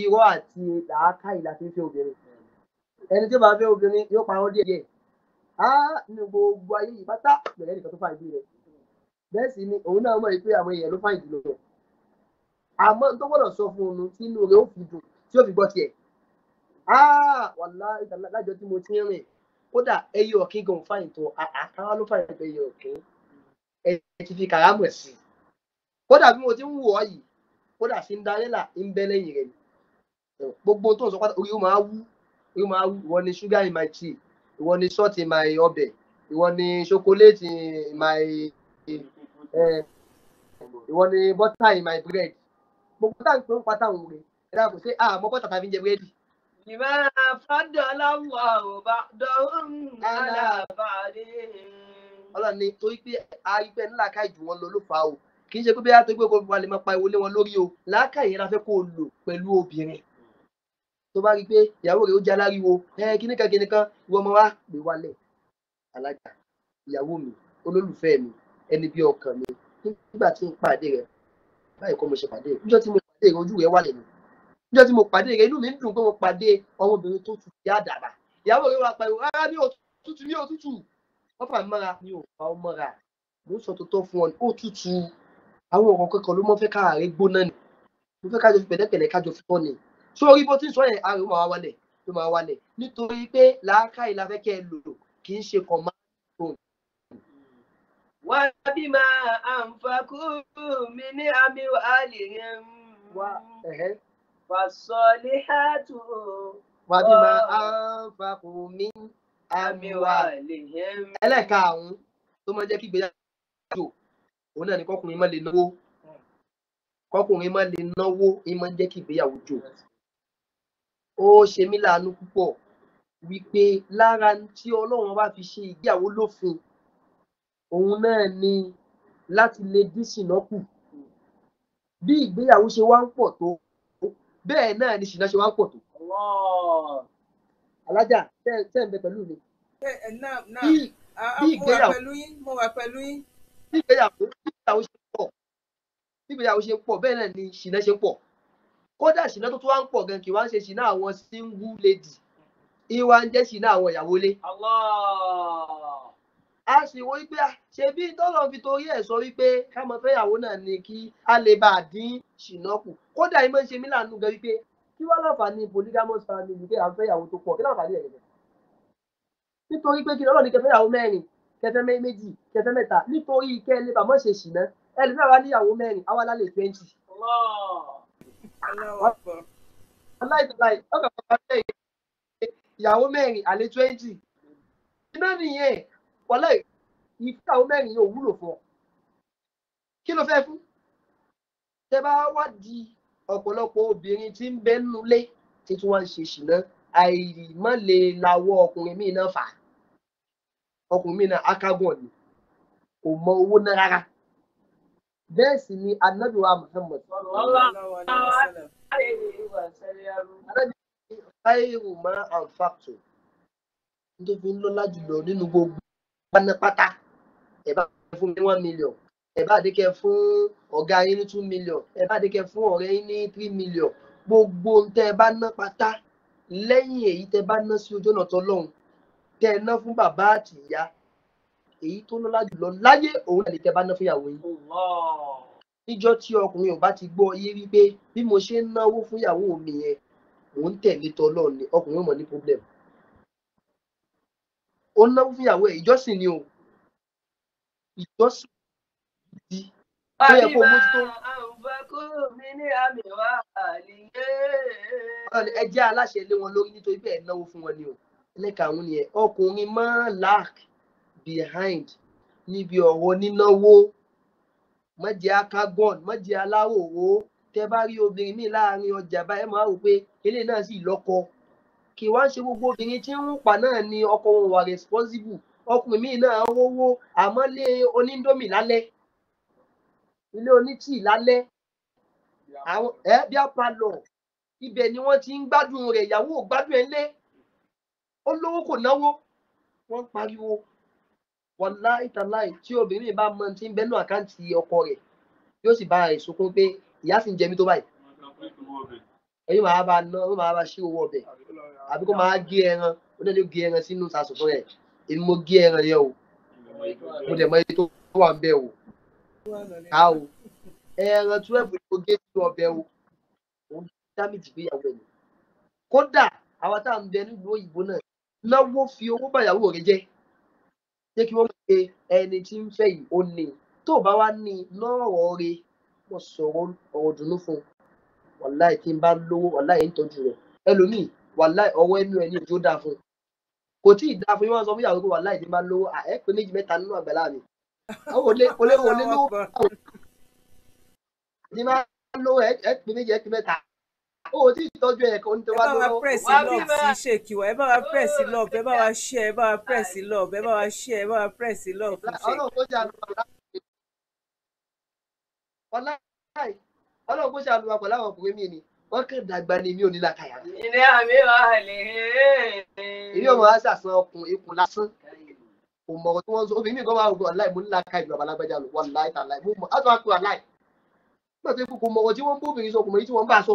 irọ́ àti làákàyè la fi ń fẹ́ obìnrin ẹni tí ó bá fẹ́ obìnrin yóò pa wọ́n díẹ̀ nínú gbogbo ayé yìí pátá bẹ̀rẹ̀ nìkan tó fà ìdí rẹ̀ bẹ́ẹ̀ sì ni òun náà mọ̀ pé àwọn èèyàn ló fà ìdí lọ àmọ́ tó gbọ́dọ̀ sọ fún un tí inú rẹ̀ ó fi dùn tí ó fi gbọ́ tiẹ̀ wàláhì lájọ tí mo ti ń rìn kódà ẹyẹ ọ̀kín gan fáyìn tó àkàrà ló fáyìn tó ẹyẹ ọ̀kín ẹ ti fi kàrámọ̀ sí i kódà bí mo ti ń wọ̀ ọ́ yìí kódà Cinderella ń bẹ lẹ́yìn rẹ̀ gbogbo tó ń sọ pátá orí ó máa wú ìwọ ni sugar in my tea ìwọ ni salt in my ọbẹ̀ ìwọ ni chocolate in my ìwọ ni butter in my bread gbogbo táà ń pè ń pátá òun rẹ̀ ẹ̀dá kò sí àmọ́ bọ́tà tàbí ń jẹ búrẹ́dì. Bima faddala Allahu ba'dahum ala ba'd. Ọlọ́run ni torí pé àìpẹ́ ńlá ká jù wọn lọ ló fà á o kì í ṣe pé bí a tó gbé gbogbo alẹ́ máa pa ìwọlé wọn lórí o làákàyè la fẹ́ kó o lò pẹ̀lú obìnrin tó bá rí i pé ìyàwó rẹ̀ ó jẹ́ aláriwo kíníkan ìwọ ọmọ wa gbé wálẹ̀ alájà ìyàwó mi olólùfẹ́ mi ẹni bí ọkàn mi nígbà tí n pàdé rẹ̀ báyìí kọ́ mo ṣe pàdé rẹ̀ níjọ́ tí mo pàdé rẹ̀ ojú rẹ̀ wálẹ̀ mi níjọ́ tí mo pàdé rẹ̀ inú mi ń dùn pé mo pàdé ọmọbìnrin tó tutù yá dàbà ìyàwó rẹ̀ wá pariwo rárá ní òtútù wọ́n fà mọ́ra ní òfà ọmọra ló sọ tó tọ́ fún ọ ó tutù àwọn ọ̀rọ̀ kankan ló mọ́ fẹ́ kára rẹ̀ gbóná ni mo fẹ́ kájọ fi pẹ̀lẹ́pẹ̀lẹ́ kájọ fi tọ́ ni sórí bó ti ń sọ yẹn àrùn máa wálẹ̀ nítorí pé làákàyè la fẹ́ kẹ́ ẹ lò kì í ṣe command phone. Wa bima anfaqu min amwalihim fasolihatu wa bima anfaqu min amwalihim. ẹlẹ́ẹ̀karùn-ún tó máa jẹ́ kí ìgbéyàwó òun náà ni kọkùnrin má lè náwó ìmọ̀ ń jẹ́ kí ìgbéyàwó jò. Ó ṣe mí láàánú púpọ̀ wípé lára tí Ọlọ́run bá fi ṣe ìgbéyàwó lófin òun náà ni láti lè dín ṣìnà kù bí ìgbéyàwó ṣe wá ń pọ̀ tó bẹ́ẹ̀ náà ni ṣìnà ṣe wá ń pọ̀ tó. alájà tẹ́ ń bẹ pẹ̀lú mi. bí ìgbéyàwó ṣe ń pọ̀ bẹ́ẹ̀ náà ni ṣìnà ṣe ń pọ̀ kódà ṣìnà tó wá ń pọ̀ gan kì wá ń ṣe ṣìnà àwọn single lady ìwà ń jẹ́ ṣìnà àwọn ìyàwó lé. a sì wọ́n wípé ṣe bí tọ́lọ̀ fi torí ẹ̀ sọ wípé ká mọ fẹ́yàwó náà ni kí a lè bá a dín ṣìnà kù kódà ìmọ̀ ń ṣe mí láàánú gan wípé kí wọ́n láǹfààní polygamous family pé à ń fẹ́yàwó tó pọ̀ kí láǹfààní ẹ̀ gẹ́gẹ́ nítorí pé kí lọ́lọ́ ní kẹfẹ́yàwó mẹ́rin kẹfẹ́ méjì kẹfẹ́ mẹ́ta nítorí kẹ́ lè bá mọ́ ṣe ṣìnà ẹlẹ́ni náà wá níyàwó mẹ́rin àwa lálẹ́ 20. aláìsàláì ọkọ̀ bàbá mẹ́rin ìyàwó mẹ́rin àlè 20 iná nìyẹn wọlé ìfẹ́yàwó mẹ́rin yóò wúlò fún ọ kí ló fẹ́ fún tẹ bá wá di ọ̀pọ̀lọpọ̀ obìnrin tí ń bẹ nulé tí tí wọ́n ń ṣe ṣìnà àìmọ́ lè lawọ́ ọkùnrin míì náà fà ọkùnrin míì náà akágùn ni kò mọ owó náà rárá bẹ́ẹ̀ sì ni Ànábì wa Muhammad khairu ma anfaqtum tó fi ń lọ́lá jùlọ nínú gbogbo pátápátá. Ẹ bá fún mi 1 million, ẹ bá dékẹ́ fún ọ̀gá yín ní 2 million, ẹ bá dékẹ́ fún ọ̀rẹ́ yín ní 3 million, gbogbo ohun tẹ́ ẹ bá ná pátá lẹ́yìn èyí tẹ́ bá ná sí ojú ọ̀nà tọ́lọ́run tẹ́ ẹ ná fún bàbá àti ìyá, èyí tó lọ́lá jùlọ láyé òun náà ni tẹ́ bá ná fún ìyàwó yín. Níjọ́ tí ọkùnrin ò bá ti gbọ́ yé wípé bí mo ṣe ń náwó fún ìyàwó mi yẹn mò ń tẹ̀lé tọ́lọ́run ni, ọkùnrin ò mọ̀ ní problem. Ó náwó fún ìyàwó ẹ̀, ìjọsìn ni o, ìjọsìn gidi tó yẹ kó mójútó. Ẹ jẹ́ aláṣẹ lé wọn lórí nítorí pé ẹ̀ náwó fún wọn ni o. Ẹlẹ́karùn-ún ni ẹ ọkùnrin máa lack behind níbi ọ̀rọ̀ nínáwó. Má jẹ́ akágọ́n, má jẹ́ aláròwó. Tẹ́ bá rí obìnrin míì láàrin ọjà báyìí, ẹ máa rò pé eléyìí náà sì lọ́kọ. Kì wá ń ṣe gbogbo obìnrin tí ń pa náà ni ọkọ wọn wà responsible. Ọkùnrin míì náà rówó àmọ́ lé oníndómì lálẹ́, ilé onítì lálẹ́, àwọn bí apalọ̀ ibẹ̀ ni wọ́n ti ń gbádùn rẹ̀, ìyàwó ò gbádùn ẹ̀ lé, ó lówó kò náwó, wọ́n ń pariwo. Wàláhì tàláhì tí obìnrin bá mọ tí ń bẹ́nu àkáǹtì ọkọ rẹ̀ yóò sì bá rẹ̀ sunkún pé ìyá sì ń jẹ mí tó báyìí. Ẹ̀yin máa bá ná, ó máa bá ṣí owó ọbẹ̀ àbí kó máa gé ẹran, ó dẹ̀ lè gé ẹran sínú ìsasùn fún rẹ̀. Èmi mo gé ẹran yẹn o, mo dẹ̀ mọ iye tó wà ń bẹ̀ o. Ká o, ẹran 12 ni mo gé sínú ọbẹ̀ o, òun dámìjì gbéyàwó ẹ̀ ni. Kódà àwa tá à ń bẹ nílùú òyìnbó náà náwó fi owó báyàwó rẹ̀ jẹ́. Jẹ́ kí wọ́n mọ̀ pé ẹni tí ń fẹ́ yìí ó ní. Tó bá wá ní lọ́rọ̀ rẹ̀, wọ́n sọ̀rọ̀ ọ̀rọ̀ dùnú fún un. Wàláhì tí ń bá lówó, wàláhì ń tọ́jú rẹ̀. Ẹlòmíì, wàláhì ọwọ́ ẹnu ẹni ìjó dáa fún un. Kò tí ì dáa fún yín, wọ́n sọ fún ìyàwó pé wàláhì tí ń bá lówó, ẹ pé 2 mẹ́ta nínú àgbàlá mi. Àwọn olè lówó. Tí ń bá lówó, ẹ pé 2, ẹ pé 3. Ó tí ì tọ́jú ẹ̀ kan ní tó wá lówó. Ẹ bá wa press love sí ṣèkì wa, ẹ bá wa press love, ẹ bá wa share, ẹ bá wa press love, ẹ bá wa share, ẹ bá wa press love fún ṣèkì. Ọlọ́run kó ṣàánú wa pẹ̀lú àwọn ọkùnrin mi ni wọ́n kàn dàgbà ni mi ò ní làkàyà. Ilé àmì wà lè. Èmi ò mọ̀ wá sàsán ọkùnrin ikùn lásán. Kò mọ̀ tí wọ́n sọ obìnrin mi kan máa ń gbọ́ aláì mo ní làkàyà ìlú àbálágbájá lò wà láì tàláì mo mọ̀ á tún wá pé aláì. Nígbà tó kò mọ̀ tí wọ́n ń bó obìnrin sọ kò mọ̀ èyí tí wọ́n bá sọ.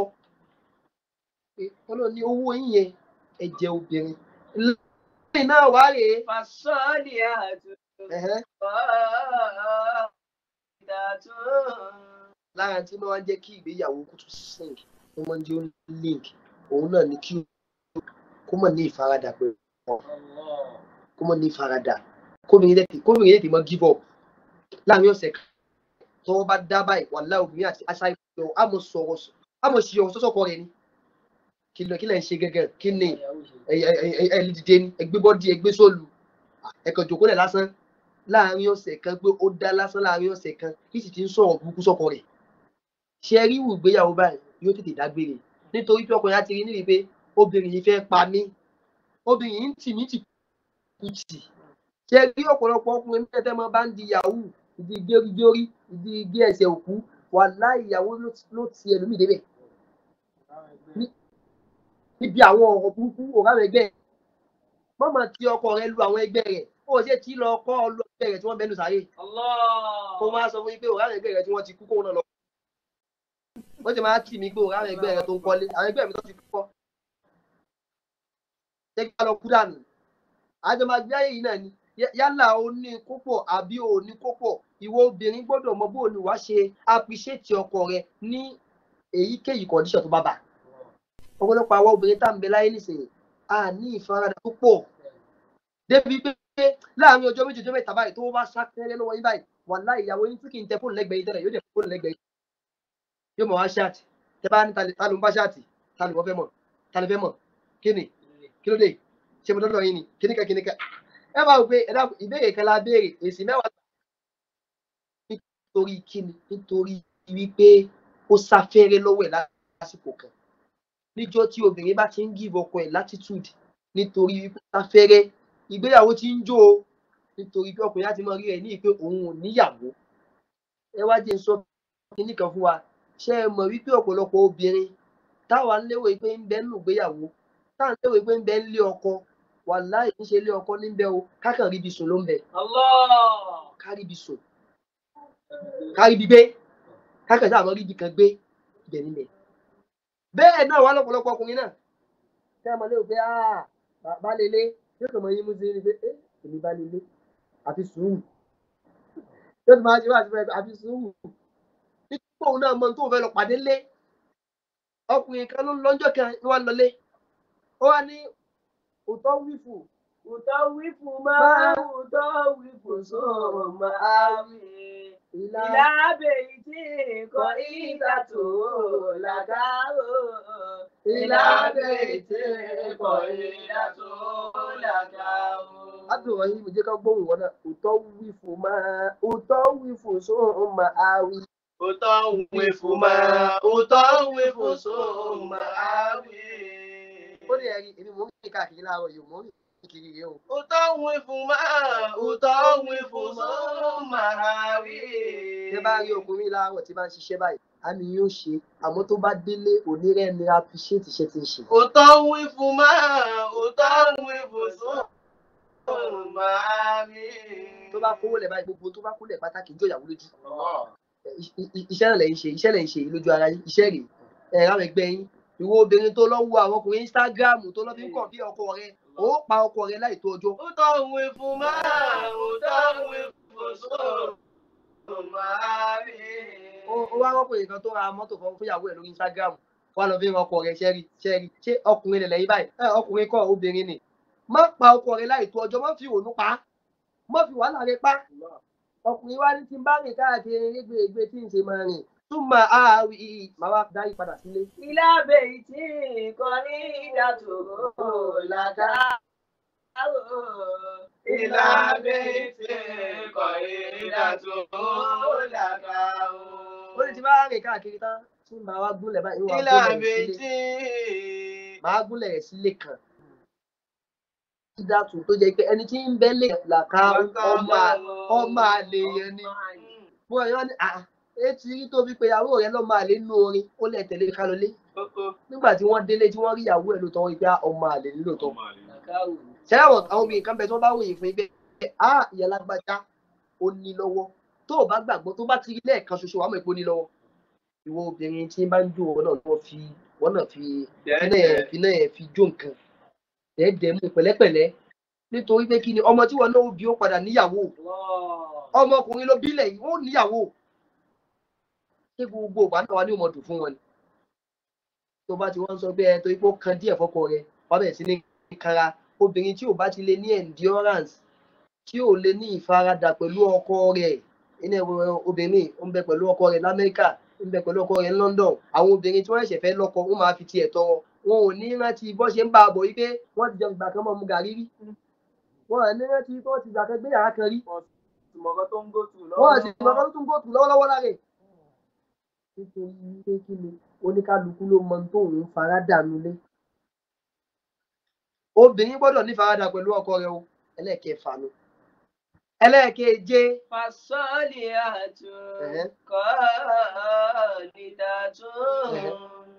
Ọlọ́run ní owó yín yẹn ẹ jẹ obìnrin. Lẹ́yìn náà wá rèé. Fàṣọ́ọ̀lì Lára tí wọ́n wá jẹ́ kí ìgbéyàwó kó tún sink, wọ́n máa ń jẹ́ ó link, òun náà ni kí kó mọ̀ ní ìfaradà pẹ̀lú wọn. Kó mọ̀ ní ìfaradà. Kóbìnrin tètè mọ́ give up. Láàrin ọ̀sẹ̀ kan, tọ́wọ́ bá dá báyìí, wàláhì obìnrin àti aṣáájú ọ̀rọ̀ àmọ̀ ṣe ọ̀rọ̀ sọ́sọ́kọ rẹ̀ ni. Kí lẹ̀ ń ṣe gẹ́gẹ́? Kí ni ẹ dìde ni? Ẹ gbé bọ́dí, ẹ gbé sóòlù. Ẹ kàn jókòó lẹ̀ lásán. Láàrin ọ̀sẹ̀ kan pé ó dá lásán láàrin ọ̀sẹ̀ kan, kí sì ti ń sọ̀rọ̀ burúkú sọ́kọ rẹ̀. Ṣé rí ìwù ìgbéyàwó báyìí yóò tètè dágbére nítorí pé ọkùnrin á ti rí níbi pé obìnrin yìí fẹ́ pa mí, obìnrin yìí ń tì mí tì kú tì. Ṣé rí ọ̀pọ̀lọpọ̀ ọkùnrin mẹ́tẹ́ mọ́ bá ń di yahoo, ìdí gbérí, ìdí gbé ẹsẹ̀ òkú, wàláhì ìyàwó ló ti ẹlòmíì débẹ̀. Níbi àwọn ọ̀rọ̀ burúkú ọ̀rá rẹ̀ ẹgbẹ́ mọ́mọ́ tí ọkọ rẹ̀ lu àwọn ẹgbẹ́ rẹ̀ ó ṣe tí lọ kọ́ lu ẹgbẹ́ rẹ̀ tí wọ́n bẹnu sáré. Kó máa sọ fún yín pé ọ̀rá rẹ̀ ẹgbẹ́ rẹ̀ tí wọ́n ti kú kóun náà lọ. Wọ́n ti máa tì mí pé ọ̀rá rẹ̀ ẹgbẹ́ rẹ̀ tó ń kọ́lé, àwọn ẹgbẹ́ mi tó ti kọ́. Ṣé kí wọ́n lọ kú dànù? Àjọ máa gbé ayé yìí náà ni. Yálà o ní kópọ̀ àbí o ní kópọ̀, ìwọ obìnrin gbọ́dọ̀ mọ bó ni wàá ṣe appreciate ọkọ rẹ ní èyíkéyìí condition tó bá bà. Ọ̀pọ̀lọpọ̀ àwọn obìnrin tá à ń bẹ láyé nísìnyí a ní ìfaradà tó pọ̀ débi pé láàrin ọjọ́ méjì ọjọ́ mẹ́ta báyìí tó bá sá fẹ́rẹ́ lọ́wọ́ yín báyìí wàláhì ìyàwó yín tí kì í tẹ fóònù lẹ́gbẹ̀ẹ́ yín tẹ́lẹ̀ yóò dẹ̀ fóònù lẹ́gbẹ̀ẹ́ yín yóò mọ̀ wá ṣáàtì tẹ bá ní ta ló ń bá ṣáàtì ta ló fẹ́ mọ̀ ta ló fẹ́ mọ̀ kí ni kí ló dé ṣé mo dọ́dọ̀ yín ni kíníkà ẹ bá wò pé ẹ dákun ìbéèrè kan la béèrè èsì mẹ́wàá nítorí kíni nítorí wípé ó sáfẹ́rẹ́ lọ́wọ́ ẹ̀ lásìkò kan níjọ́ tí obìnrin bá ti ń give ọkọ ẹ̀ latitude nítorí wípé ó sáfẹ́rẹ́ ìgbéyàwó ti ń jó o nítorí pé ọkùnrin láti mọ rí ẹ̀ ní pé òun ò níyàwó. Ẹ wá jẹ́ sọ kíní kan fún wa ṣé ẹ mọ̀ wípé ọ̀pọ̀lọpọ̀ obìnrin táwa ń léwò pé ń bẹ nínú ìgbéyàwó táà ń léwé pé ń bẹ ń lé ọkọ wàláhì ń ṣe lé ọkọ ní bẹ o kákàn ríbi sùn ló ń bẹ káríbi sùn káríbi gbé kákàn sáà mọ ríbi kan gbé ibẹ̀ níbẹ̀ bẹ́ẹ̀ náà wà lọ́pọ̀lọpọ̀ ọkùnrin náà tẹ́ ẹ mọ léwu pé bá lélé yóò kàn mọ yín mú sí ni pé èmi bá lélé àfi sùúrù yóò tún máa ṣe wá àfi sùúrù nítorí òun náà mọ tó fẹ́ lọ pàdé lé ọkùnrin kan ló ń lọ́jọ́ kan ní wàá lọlé ó wá ní òótọ́ wífù sóòmà àwì ìlàbẹ̀ ìtì kọ́ ìdàtò làkàrò ìlàbẹ̀ ìtì kọ́ ìdàtò làkàrò. Adùn ọ̀hìn mi jẹ́ ká gbóhùn wọn náà òótọ́ wífù sóòmà àwì. Òótọ́ wífù sóòmà àwì. Ó ní ẹ̀rí èmi mò ń rìn káàkiri láàárọ̀ yìí mò ń rìn kiri rèé o. Òótọ́ wífù sóòmà àwì. Tẹ́ bá rí ọkùnrin láàárọ̀ tí bá ń ṣiṣẹ́ báyìí àmì yóò ṣe àmọ́ tó bá délé onírẹ́ni appreciate iṣẹ́ tí ń ṣe. Òótọ́ wífù sóòmà àwì. Tó bá kówó lẹ̀ báyìí gbogbo tó bá kó lẹ̀ pàtàkì ìjọ ìyàwó lójú. Iṣẹ́ náà lẹ̀ ń ṣe lójú ara yín iṣẹ́ rèé ráwọn ẹgbẹ́ yín ìwọ obìnrin tó lọ wo àwọn ọkùnrin Instagram tó lọ fi ń kàn bí ọkọ rẹ ó pa ọkọ rẹ láì tó ọjọ́. Òótọ́ wífù sóòmà àwì. Ó wá rọ́pòyìn kan tó ra mọ́tò fún ìyàwó ẹ̀ lórí Instagram wà lọ fi ń ọkọ rẹ ṣẹ́rí ṣé ọkùnrin lẹ̀ lẹ́yìn báyìí ọkùnrin kọ́ obìnrin ni má pa ọkọ rẹ láì tó ọjọ́ má fi òòlù pa má fi wàhálà rẹ pa ọkùnrin wá ní tí n bá rìn káàkiri gbégbé tí n ṣe máa rìn túmọ̀ àwì máa wá dárí padà sílé. Ìlàbẹ̀ ìtì kọ́ ìdàtò làkàrò. Ìlàbẹ̀ ìtì kọ́ ìdàtò làkàrò. Ó ní tí bá rìn káàkiri tán tí màá wá gúnlẹ̀ báyìí wà Ìlàbẹ̀ ìtì. Màá gúnlẹ̀ rẹ̀ sílé kan. Ìdàtò tó jẹ́ pé ẹni tí ń bẹ́ lè làkà ọmọ àlè yẹn ni. Mo yọ ní etí rí tóbi pé ìyàwó rẹ̀ lọ́mọ àlè nínú orin ó lẹ̀ tẹ̀lé ká lọlé. Nígbà tí wọ́n délé tí wọ́n rí ìyàwó ẹ̀ lóòótọ́ wọ́n rí pé ọmọ àlè ní lóòótọ́. Ṣé àwọn obìnrin kan bẹ tí wọ́n bá wòye fún ẹgbẹ́ ìyá lágbájá ó ní lọ́wọ́ tó o bá gbàgbọ́ tó bá ti rí lẹ́ẹ̀kan ṣoṣo wàá mọ̀ pé ó ní lọ́wọ́. Ìwọ obìnrin tí bá ń jó wọ́n náà fi iná ẹ̀ fi jó nǹkan dẹ́ẹ̀dẹ́ mú pẹ̀lẹ́pẹ̀lẹ́ nítorí pé kí ni ọmọ tí wọn náà bí ó padà níyàwó ọmọkùnrin ló bílẹ̀ yìí wọ́n níyàwó ṣé gbogbo ìgbà náà wà ní ọmọdún fún wọn ni tó bá ti wọ́n sọ pé ẹ torí pé ó kan díẹ̀ fọ́kọ rẹ̀ wọ́n bẹ̀rẹ̀ sí ní kára obìnrin tí ò bá ti lè ní endurance tí ò lè ní ìfaradà pẹ̀lú ọkọ rẹ̀ iná obìnrin ń bẹ pẹ̀lú ọkọ rẹ̀ lamẹ́ríkà ń bẹ pẹ̀lú ọkọ rẹ̀ ní London àwọn obìnrin tí wọ́n ṣẹ̀ṣẹ̀ fẹ́ lọ́kọ wọ́n máa fi tiẹ̀ tọrọ wọn ò ní rántí bó ṣe ń bá a bọ̀ yí pé wọ́n ti jẹun ìgbà kan mọ́ mu gàrí rí wọn ò ní rántí pé wọ́n ti gbà kan gbé yàrá kan rí wọ́n sì mọ̀kàn tó ń gòtù lọ́wọ́lọ́wọ́ láre nítorí pé kí ni oníkálukú ló mọ tóun faradà nulẹ̀ obìnrin gbọ́dọ̀ ní faradà pẹ̀lú ọkọ rẹ̀ o ẹlẹ́ẹ̀kẹfà ni ẹlẹ́ẹ̀keje. Fasọ́ọ̀lì àtún kọ́ nìdàtún.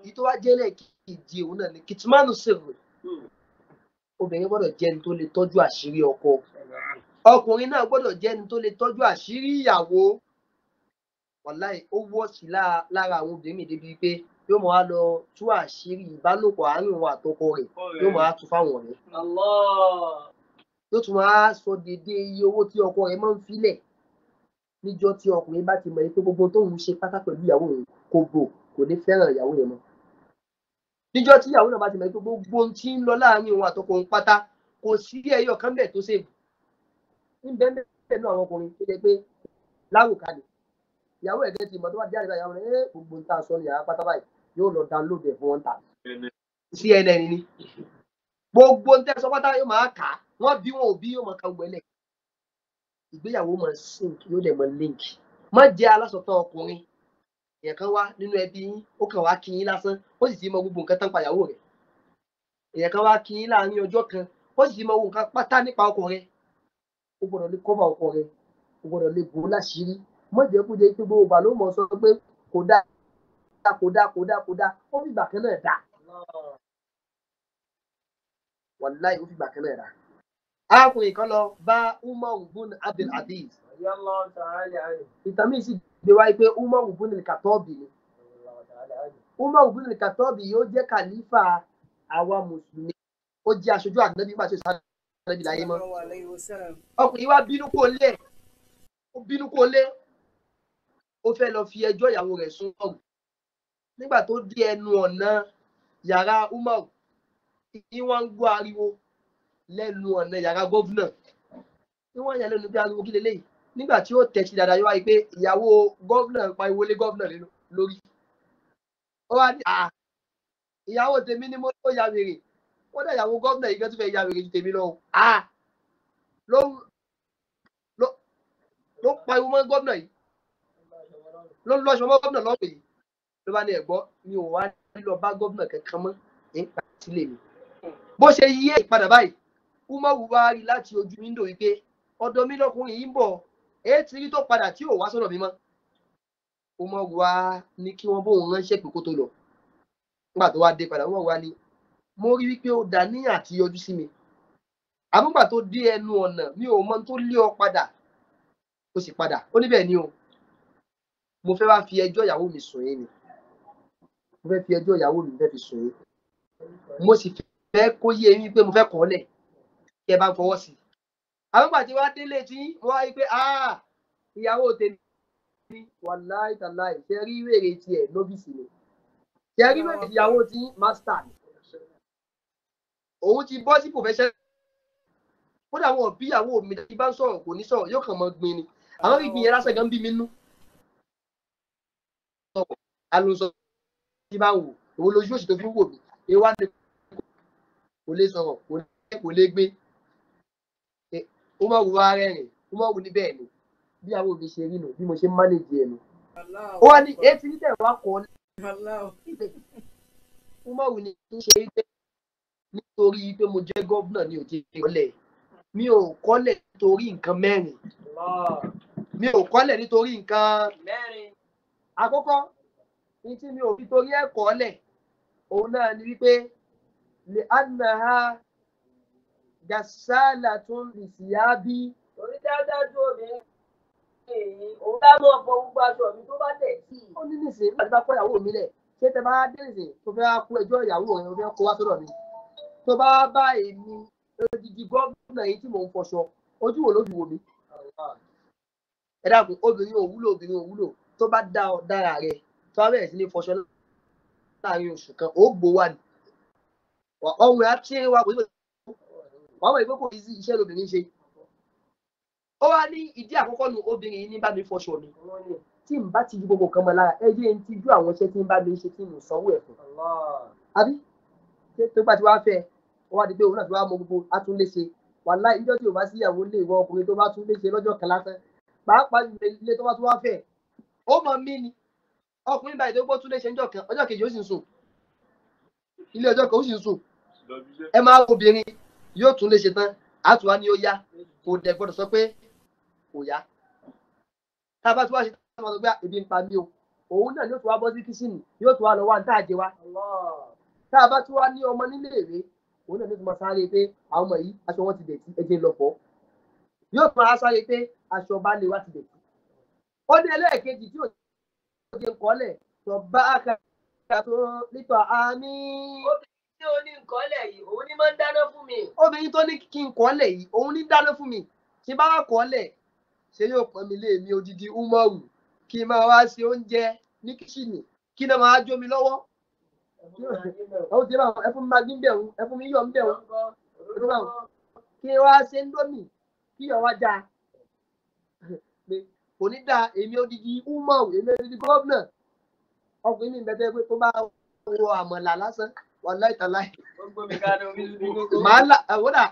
Èyí tó wá jẹ́ ẹlẹ́ẹ̀keje òun náà ni kìtìmánù sèrè obìnrin gbọ́dọ̀ jẹ́ ẹni tó lè tọ́jú àṣírí ọkọ ọkùnrin náà gbọ́dọ̀ jẹ́ ẹni tó lè tọ́jú àṣírí ìyàwó wàláì ó wọ́ sí lára àwọn obìnrin débi pé yóò máa lọ tú àṣírí ìbálòpọ̀ àárín òun àtọkọ rẹ̀ yóò máa tú fáwọn ọ̀rẹ́ yóò tún máa sọ dédé iye owó tí ọkọ rẹ̀ máa ń filẹ̀ níjọ́ tí ọkùnrin bá ti mọ̀ pé gbogbo tóun ṣe pátá pẹ̀lú ìyàwó òun kò ní fẹ́ràn ìyàwó yẹn mọ́ níjọ́ tí ìyàwó náà bá ti mọ̀ pé gbogbo ohun tí ń lọ láàárín òun àtọkọ òun pátá kò sí ẹyọ kan bẹ́ẹ̀ tó ṣèbù ń bẹ́ẹ̀ bẹ́ẹ̀ náà àwọn ọkùnrin tó jẹ́ pé láwùkalẹ̀ ìyàwó ẹ̀gẹ́ ti mọ̀ tó bá jáde báyìí àwọn gbogbo ń tà sọ ní yàrá pátá báyìí yóò lọ download ẹ̀ fún wọn tà CNN ni gbogbo ń tẹ́ sọ pátá yóò máa kà á wọ́n bí wọn ò bí yóò máa ka gbẹ́lẹ̀ ìgbéyàwó máa sync yóò dẹ̀ máa link má jẹ́ alásọ̀tàn ọkùnrin èèyàn kan wá nínú ẹbí yín ó kàn wá kí yín lásán ó sì ti mọ gbogbo nǹkan tán pa ìyàwó rẹ̀ èèyàn kan wá kí yín láàrin ọjọ́ kan ó sì ti mọ gbogbo nǹkan pátá nípa ọkọ rẹ̀ ó gbọ́dọ̀ lè cover ọkọ rẹ̀ ó gbọ́dọ̀ lè bò ó láṣìírí má jẹ́ kó jẹ́ pé gbogbo ìgbà ló mọ̀ sọ pé kò dáa ó fi ìgbà kan náà dáa wàláì ó fi gbà kan náà rà arákùnrin kan lọ bá Umar ibn Abdul Aziz ìtàn míì sì gbé wáyé pé Umar ibn al-Khattabi ni Umar ibn al-Khattabi yóò jẹ́ kàlífà àwa mùsùlùmí ó jẹ́ aṣojú ànábì nígbà tí ó sáré ànábì láyé mọ́ ọkùnrin wa bínú kó lé ó fẹ́ lọ fi ẹjọ́ ìyàwó rẹ̀ sùn ọ̀rùn nígbà tó dé ẹnu ọ̀nà yàrá Umar ní wọ́n ń gbọ́ ariwo lẹ́nu ọ̀nà yàrá gọ́vnà tí wọ́n yàn lẹ́nu bí ariwo kí leléyìí nígbà tí ó tẹ̀sí dáadáa yóò wáyé pé ìyàwó gọ́vnà pariwo lé gọ́vnà lórí ó wá ní ìyàwó tèmi ni mo tó ya wèrè ó dẹ̀ ìyàwó gọ́vnà yìí gẹ́tù fẹ́ ya wèrè ju tèmi lọ ló pariwo mọ́ gọ́vnà yìí ló ń lọ́ṣọ́ mọ́ gọ́vnà lọ́pẹ̀ yìí ló bá ní ẹ̀gbọ́ mi ò wá lọ bá gọ́vnà kankan mọ́ ní padà sílé mi bó ṣe yí ìpadà báyìí Umaru wá rí láti ojú wíńdò wípé ọ̀dọ̀ mi lọkùnrin yìí ń bọ̀ èyí ti rí tó padà tí ò wá sọ́dọ̀ mi mọ́ Umaru wá ní kí wọ́n bóun ránṣẹ́ pé kó tó lọ nígbà tó wá dé padà Umaru wá ní mo rí wípé ó dá ní àti yọjú sí mi àmúgbà tó dé ẹnu ọ̀nà mi ò mọ tó lé ọ padà ó sì padà ó níbẹ̀ ni o mo fẹ́ wá fi ẹjọ́ ìyàwó mi sùn yín ni mo fẹ́ fi ẹjọ́ ìyàwó mi fẹ́ fi sùn yín mo sì fẹ́ kó yé yín pé mo fẹ́ kọ́ lẹ̀ kí ẹ bá ń fọwọ́ sí i àmúgbà tí wàá délé tí wọ́n wá rí pé ìyàwó tèmi wàláì tàláì ṣe rí wèrè tiẹ̀ nọ́bìsì ni ṣe rí wèrè ìyàwó tí mástà ni òun ti bọ́ sí professional kódà àwọn òbí ìyàwó mi tí bá ń sọ̀rọ̀ kò ní sọ̀rọ̀ yóò kàn mọ́ gbin ni àwọn ìgbìn yẹn lásán gan bí mi nú alonso tí bá wò òun lójú òsì tó fi ń wò mí ewa ni kò lè sọ̀rọ̀ kò lè gbé ó máa wù wá rẹ́rìn ó máa wù ní bẹ́ẹ̀ ni bí àwọn òbí ṣe rí nù bí mo ṣe mánéjì ẹ̀ nù ó wá ní etí níta ìwà kọ́ ó máa wù ní tó ṣe é gbé nítorí pé mo jẹ́ gọ́vnà ní òjì ìkọ́lẹ̀ mi ò kọ́lẹ̀ nítorí nǹkan mẹ́rin mi ò kọ́lẹ̀ nítorí nǹkan mẹ́rin àkọ́kọ́ ní tí mi ò fi torí ẹ̀ kọ́lẹ̀ òun náà ni wípé lè anaha gasala tún lè sí á bí. orí dáadáa obìnrin èyí òun dá mọ́ ọ̀pọ̀ gbogbo aṣọ mi tó bá tẹ̀ sí. ó ní nísìnyí nígbà tí bá kọ́ ìyàwó mi lẹ̀ ṣé tẹ bá dé nísìnyí tó fẹ́ kó ẹjọ́ ìyàwó rẹ̀ fẹ́ kó wá sọ́dọ̀ mi tó bá bá èmi odidi gómìnà yìí tí mò ń fọṣọ ojú wo ló fi wò mí. ẹ dákun obìnrin ò wúlò tó bá dára rẹ̀ tó bá bẹ̀rẹ̀ sí ní fọṣọ láàrin oṣù kan ó gbó wà ní ọrùn ẹ̀ á tí wà kò sí wọ́n mọ̀ ìgbókò sí iṣẹ́ lóbìnrin ṣe. ó wá ní ìdí àkọ́kọ́ nu obìnrin yìí ní bá mi fọṣọ mi tí n bá ti ju gbogbo kan mọ́ lára ẹ jẹ́ n ti ju àwọn iṣẹ́ tí n bá mi ṣe tí mo sanwó ẹ̀ fún. àbí tó bá ti wá fẹ́ wọ́n wá di pé òun náà ti wá mọ gbogbo atúnléṣe wàláhì ìjọ tí ò bá sí ìyàwó lè wọ ọkùnrin tó bá tún léṣe lọ́jọ́ kan lásán pàápàá ilé tó bá tún wá fẹ́ ó mọ mí ni ọkùnrin báyìí tó gbọ́ tún léṣe ọjọ́ kejì ó sì ń sùn ilé ọjọ́ kan ó sì ń sùn ẹ máa obìnrin yóò tún léṣe tán àtúwá ni ó yá kò dẹ̀ gbọ́dọ̀ sọ pé kò yá tá a bá tún wá ṣe tá a máa sọ pé ebi ń pa mí o òun náà yóò tún wá bọ́ sí kíṣìnì yóò tún wá lọ wá ní táàjẹ wá tá a bá tún wá ní ọmọ nílé ìwé òun náà yóò tún máa sáré pé àwọn ọmọ yìí aṣọ wọn ti dẹ̀tí ẹ̀jẹ̀ lọ fọ́ yóò tún máa sáré pé aṣọ baálé wa ti dẹ̀tí ó ní ẹlẹ́ẹ̀kejì tí òun ṣe ń kọ́lẹ̀ tó bá àkàrà tó nípa àmì. tí ó ní nkọ́lẹ̀ yìí òun ní máa ń dáná fún mi. obìnrin tó ní kí n kọ́lẹ̀ yìí òun ní dáná fún mi ṣe bá wà kọ́lẹ̀ ṣe yóò pọ́n mi lé mi odidi Umaru kí n máa wá ṣe oúnjẹ ní kíṣìnì kí náà máa jó mi lọ́wọ́. ó ti bá ẹ fún mi máa dín bẹ̀rù ẹ fún mi yọ̀ ń bẹ̀rù kí n wá ṣe ń dómì kí yọ̀ wá já kò ní dáa èmi odidi Umaru èmi odidi gómìnà ọkùnrin mi bẹ́tẹ̀ pé tó bá wọ àmọ̀là lásán wàláì tàláì màá là àwòdà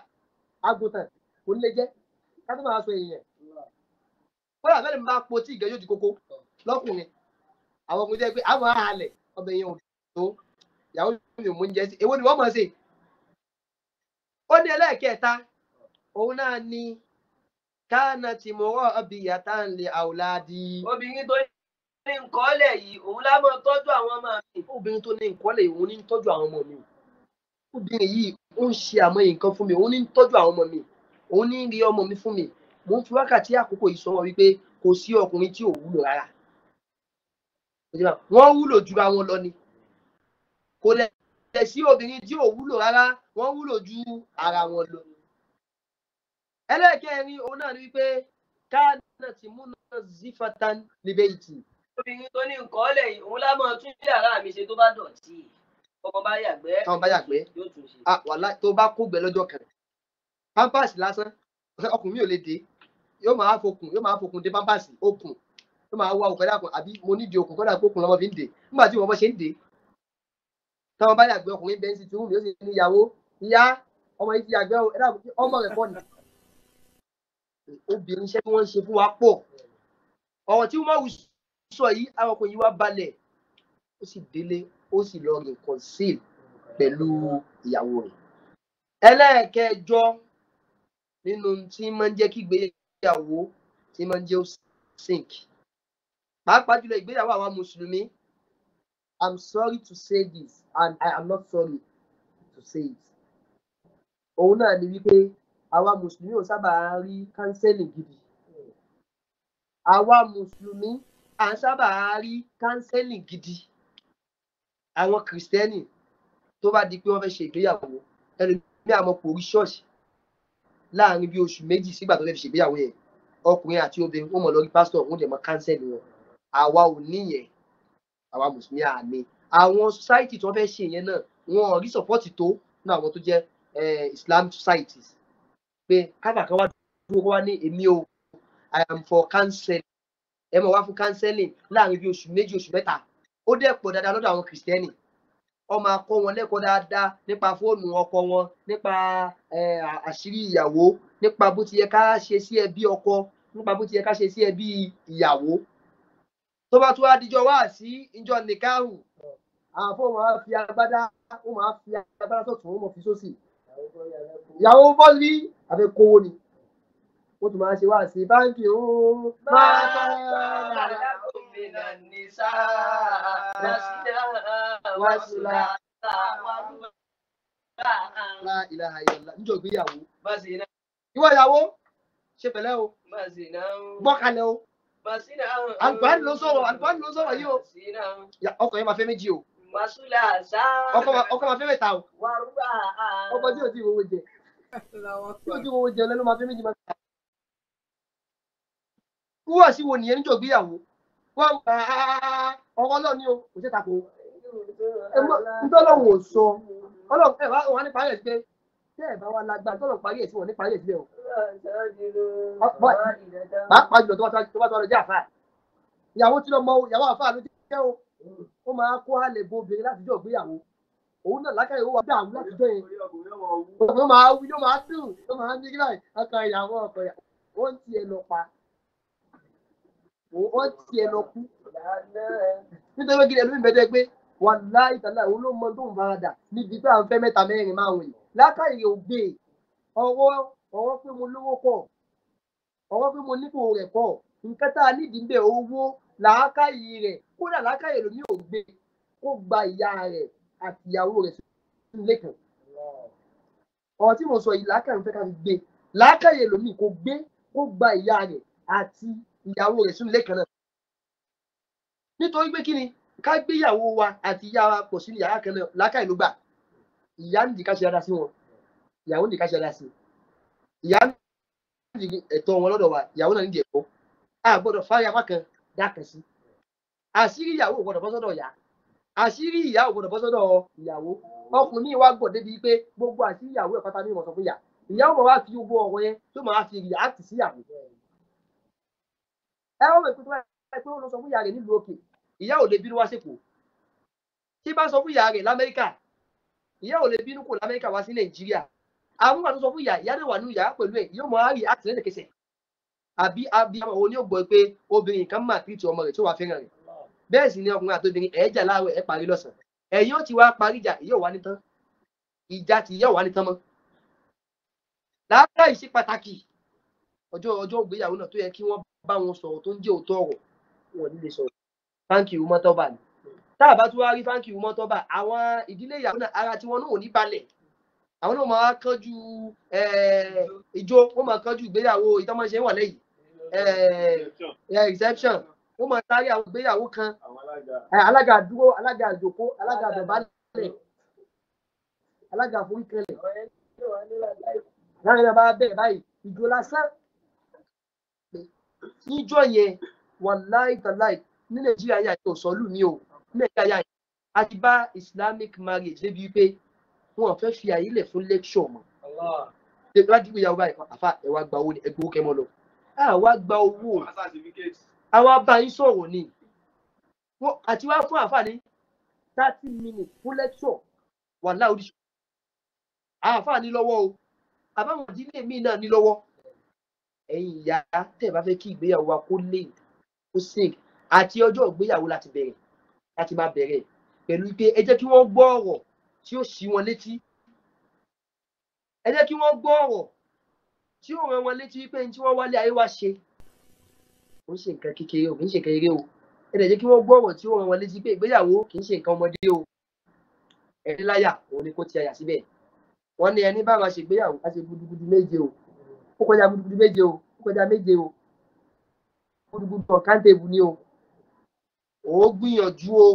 àgùntàn kò ní lè jẹ́ ká tó máa sọ èèyàn kódà bẹ́ẹ̀ ni mo bá po tí ìgẹ̀ yóò di kókó lọ́kùnrin àwọn ọkùnrin jẹ́ pé àwọn àhàlẹ̀ ọbẹ̀ yẹn ò tó ìyàwó mi ò mú oúnjẹ sí èwo ni wọ́n mọ̀ sí. ó ní ẹlẹ́ẹ̀kẹta òun náà ni káànà tí mo rọ ọbì yàtá ń lè àwòládì. obìnrin tó ní nkọ́lẹ̀ yìí òun lá máa tọ́jú àwọn ọmọ mi. obìnrin tó ní nkọ́lẹ̀ yìí òun ní tọ́jú àwọn ọmọ mi obìnrin yìí ó ń ṣe àmọye nǹkan fún mi, òun ní ń tọ́jú àwọn ọmọ mi, òun ní ń rí ọmọ mi fún mi. Mo ń fi wákàtí àkókò yìí sọ wọn wípé kò sí ọkùnrin tí ò wúlò rárá. Wọ́n wúlò jura wọn lọ ni. Kò lẹ̀ sí obìnrin tí ò wúlò rárá, wọ́n wúlò ju ara wọn lọ. Ẹlẹ́ẹ̀kẹrin òun náà ni wípé káàdì tí múná zifatan libéètì. Obìnrin tó ní nǹkan ọ̀lẹ̀ yìí, òun lá máa tún yàrá mi ṣe tó bá dọ̀tí. Ọkọ bá yàgbẹ́. Táwọn bá yàgbẹ́. Yóò tún ṣe. Wàhálà tó bá kó gbẹ lọ́jọ́ kan. Pampers lásán, ọkùnrin mi ò lè dé. Yóò máa fokùn dé pampers, okùn. Yóò máa wá òkè dàpọ̀ àbí mo nídìí okùn kọ́dà pé okùn lọ́mọ fi ń dè. Nígbà tí wọ́n bọ́ ṣe ń dè. Táwọn bá yàgbẹ́ ọkùnrin bẹ́ẹ̀ sì tún wù mí ó sì ní ìyàwó. Ìyá ọmọ yìí ti yàgbẹ́ ọmọ rẹ̀ pọ̀ ni. Obìnrin iṣẹ́ tí wọ́n ń ṣe fún wa pọ̀. Ọ̀rọ̀ tí wọ́n sọ yìí àwọn ọkùnrin yìí wá balẹ̀. Ó sì délé, ó sì lọ rìn conceal pẹ̀lú ìyàwó rẹ̀. Ẹlẹ́ẹ̀kẹjọ nínú tí máa ń jẹ́ kí ìgbéyàwó tí máa ń jẹ́ ó sink. Pàápàá jùlọ ìgbéyàwó àwa Mùsùlùmí. I'm sorry to say this and I am not sorry to say it. Òun náà ni wípé àwa Mùsùlùmí ò sábà rí counseling gidi. Àwa Mùsùlùmí à ń sábà rí counseling gidi. Àwọn Kìrìsìtẹ́nì tó bá di pé wọ́n fẹ́ ṣe ìgbéyàwó ẹlòmíì àmọ́ kò rí ṣọ́ọ̀ṣì láàrin bí oṣù méjì sígbà tó fẹ́ fi ṣègbéyàwó yẹn ọkùnrin àti obìnrin wọ́n mọ̀ lórí pásítọ̀ wọ́n dẹ̀ mọ́ kánsẹ́lì wọn. Àwa ò níyẹn, àwa Mùsùlùmí à ní. Àwọn society tó fẹ́ ṣe yẹn náà wọn ò rí sọ́pọ́ọ̀tì tó ní àwọn tó jẹ́ Islam societies pé kábà kan wá dúró kó wá ní èmi o I am for counseling ẹ mọ̀ wá fún counseling láàrin bí oṣù méjì oṣù mẹ́ta ó dẹ̀ pọ̀ dáadáa lọ́dọ̀ àwọn Kìrìsìtẹ́nì. Wọ́n máa kọ́ wọn lẹ́kọ̀ọ́ dáadáa nípa fóònù ọkọ wọn, nípa àṣírí ìyàwó, nípa bó ti yẹ ká ṣe sí ẹbí ọkọ, nípa bó ti yẹ ká ṣe sí ẹbí ìyàwó. Tó bá tún wá dijọ́ wá sí ìjọ nìkáhù, àwọn fóònù máa fi agbádá sọ̀tún, wọ́n mọ̀ fi sósì. Ìyàwó bọ́ọ̀lì àbẹ̀kówó ni. Wọ́n tún máa ṣe wá sí báńkì ooo. Máa tọ́ra gómìnà ní sáà. Wàsílà wàrúwà. La ilaha illallah níjọ́ ìgbéyàwó. Màsínà. Ìwọ ìyàwó ṣe pẹ̀lẹ́ o. Màsínà. Gbọ́kalẹ̀ o. Màsínà. Àlùfáàní ló sọ̀rọ̀ yìí o. Màsínà. Ọkọ yẹn máa fẹ́ méjì o. Màsúlà sáà. Ọkọ máa fẹ́ mẹ́ta o. Wàrúwà. Ọkọ tí ò tí ìwòwò jẹ. Tí ò tí ìwòwò jẹ lẹ́nu máa fẹ́ méjì máa. Wúwà sí wo nìyẹn níjọ́ ìgbéyàwó. Wọ́n ọkọ náà ní o, kò ṣe tako. Ntọ́lọ́wọ̀ sọ. Ọlọ́run ẹ̀ wá ní parí ẹ̀ sí pé tẹ́ ẹ̀ bá wá lágbára tọ́lọ̀ parí ẹ̀ sí wọn ní parí ẹ̀ síbẹ̀ o. Pàápàá jùlọ tó bá tọ́ lọ jẹ́ àfáà. Ìyàwó tí lọ mọ ìyàwó àfáà ló jẹ́ o. Ó máa kó àlè bo obìnrin láti jọ ìgbéyàwó. Òun náà lákàyè ó wà bí àwọn láti jọ yẹn. Òun máa wí ló máa dùn ló máa ń dígbà ọkọ ìyàwó ọkọ ìyàwó. Wọ́n ti ẹ̀ lọ pa. Wọ́n ti ẹ̀ lọ kú. Nítorí pé kí ni ẹlòmíì bẹ́ẹ̀ pé wàláhì tàlá òun ló mọ tó ń faradà níbi pé à ń fẹ́ mẹ́ta mẹ́rin márùn yìí lákàyè ògbé ọwọ́ pé mo lówó pọ̀ ọwọ́ pé mo nípò rẹ̀ pọ̀ nǹkan tá a nídìí ń bẹ̀ owó làákàyè rẹ̀ kódà làákàyè lòmí ò gbé kó gba ìyá rẹ̀ àti ìyàwó rẹ̀ sínú ilé kan ọ̀rọ̀ tí mo sọ yìí làákàyè fẹ́ ká fi gbé làákàyè lòmí kò gbé kó gba ìyá rẹ̀ àti ìyàwó rẹ̀ sínú ilé kan náà nítorí pé kí ni ká gbéyàwó wa àti ìyá wa pọ̀ sínú yàrá kan náà lákàyè ló gbà ìyá nìdí ká ṣe dáadáa sí wọn ìyàwó nìdí ká ṣe dáadáa sí ìyá nìdí ẹ̀tọ́ wọn lọ́dọ̀ wa ìyàwó náà nìdí ẹ̀kọ́ a gbọ́dọ̀ fárí apá kan dákan sí àṣírí ìyàwó ò gbọ́dọ̀ bọ́ sọ́dọ̀ ìyá àṣírí ìyá ò gbọ́dọ̀ bọ́ sọ́dọ̀ ìyàwó ọkùnrin wa gbọ́ débi pé gbogbo àṣírí ìyàwó ẹ̀ pátá ní ìwọ̀n sọ fún ìyá ìyàwó máa wá fi gbogbo ọ̀rọ̀ yẹn tó máa fi rí àtì sí ìyàwó ẹ wọ́n mọ̀ pé ó lọ sọ fún ìyá rẹ̀ nílùú òkè ìyá ò lè bínú wá sípò tí bá sọ fún ìyá rẹ̀ lamẹ́ríkà ìyá ò lè bínú kò lamẹ́ríkà wá sí nàìjíríà àwọn àti sọ fún ìyá náà wà ní ìyá pẹ̀lú ẹ̀ yóò mọ àárí àtìlẹ́yìn kẹsẹ̀ àbí àwọn òní ò gbọ́ pé obìnrin kan máa kiri ti ọmọ rẹ̀ tí ó wà fẹ́ràn rẹ̀ bẹ́ẹ̀ sì ni ọkùnrin àti obìnrin ẹ̀ẹ́jà láàárọ̀ ẹ̀ parí lọ́sàn ẹ̀yìn ó ti wá parí ìjà ìyá ò wá ní tán ìjà ti ìyá ò wá ní tán mọ́ láàárọ̀ ìṣe pàtàkì ọjọ́ ìgbéyàwó náà tó yẹ kí wọ́n bá wọn sọ̀rọ̀ tó ń jẹ́ òótọ́ ọ̀rọ̀ wọn nílé sọ̀rọ̀ fáńkì umọ́tọ́bà ni tá a bá tún wá rí fáńkì umọ́tọ́bà àwọn ìdílé ìyàwó náà ara tí wọn náà ò ní balẹ̀ àwọn náà máa kánjú ìjó wọ́n máa kánjú ìgbéyàwó ìtọ́mọ̀ṣe wọ̀ lẹ́yìn reception wọ́n máa sáré àwọn ìgbéyàwó kan alága àdúró alága àjòkó alága àdọ̀bálẹ̀ alága àforíkanlẹ̀ láàrin náà bá bẹ̀rẹ̀ báyìí ìjó lásán níjọ́ yẹn wàláì tàláì ní nàìjíríà yà tó sọ́lù ní o ní nàìjíríà yà a ti bá islamic marriage débi wípé wọn fẹ́ fi àyè lẹ̀ fún lecture mọ́ láti ìgbéyàwó báyìí àfa ẹ̀wà gba owó ni ẹgbẹ́ owó kẹ́mọ́ lọ àwa gba owó àwa bá yín sọ̀rọ̀ ni àti wá fún àfa ní 30 minutes fún lecture wàláì oríṣi àfa ní lọ́wọ́ o àbáwọn ìdílé mi náà ní lọ́wọ́ ẹ̀yin ìyá tẹ̀ bá fẹ́ kí ìgbéyàwó wa kó lè kó sink àti ọjọ́ ìgbéyàwó láti máa bẹ̀rẹ̀ pẹ̀lú pé ẹ jẹ́ kí wọ́n gbọ́ ọ̀rọ̀ tí ó ṣí wọn létí ẹ jẹ́ kí wọ́n gbọ́ ọ̀rọ̀ tí ó rán wọn létí wípé tí wọ́n wálé ayé wá ṣe kò ń ṣe nǹkan kékeré o kì í ṣe kékeré o ẹ dẹ̀ jẹ́ kí wọ́n gbọ́ ọ̀rọ̀ tí ó rán wọn létí pé ìgbéyàwó kì í ṣe nǹkan ọmọdé o ẹ̀rí láyà òun ni kò ti àyà síbẹ̀ wọ́n ní ẹni bá máa ṣègbéyàwó á ṣe gudugudu méje o ó kọjá gudugudu méje o ó kọjá méje o gudugudu ọ̀kántèbù ni o ó gbìyànjú o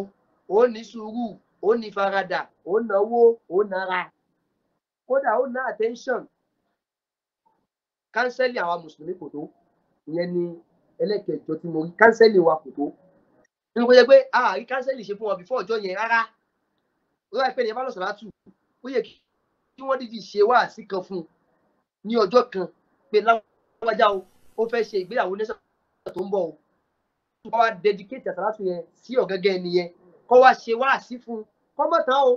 ó ní sùúrù ó ní faradà ó náwó ó nára kódà ó ná attention kánsẹ́lì àwa mùsùlùmí kò tó ìyẹn ni ẹlẹ́kẹ̀ẹ́jọ tí mo rí kánsẹ́lì wa kò tó nínú kó jẹ́ pé àárí kánsẹ́lì ṣe fún wọn before ọjọ́ yẹn rárá ó rà pé ní ẹ bá lọ sọ̀rọ̀ àtù ó yẹ kí wọ́n dídì ṣe wáàsí kan fún un ní ọjọ́ kan pé láwájá o ó fẹ́ ṣe ìgbéyàwó ní sọ̀rọ̀ tó ń bọ̀ o kọ́ wá dedicate àsàlátù yẹn sí ọ̀gẹ́gẹ́ ẹni yẹn kọ́ wá ṣe wáàsí fún un kọ́ mọ̀ tán o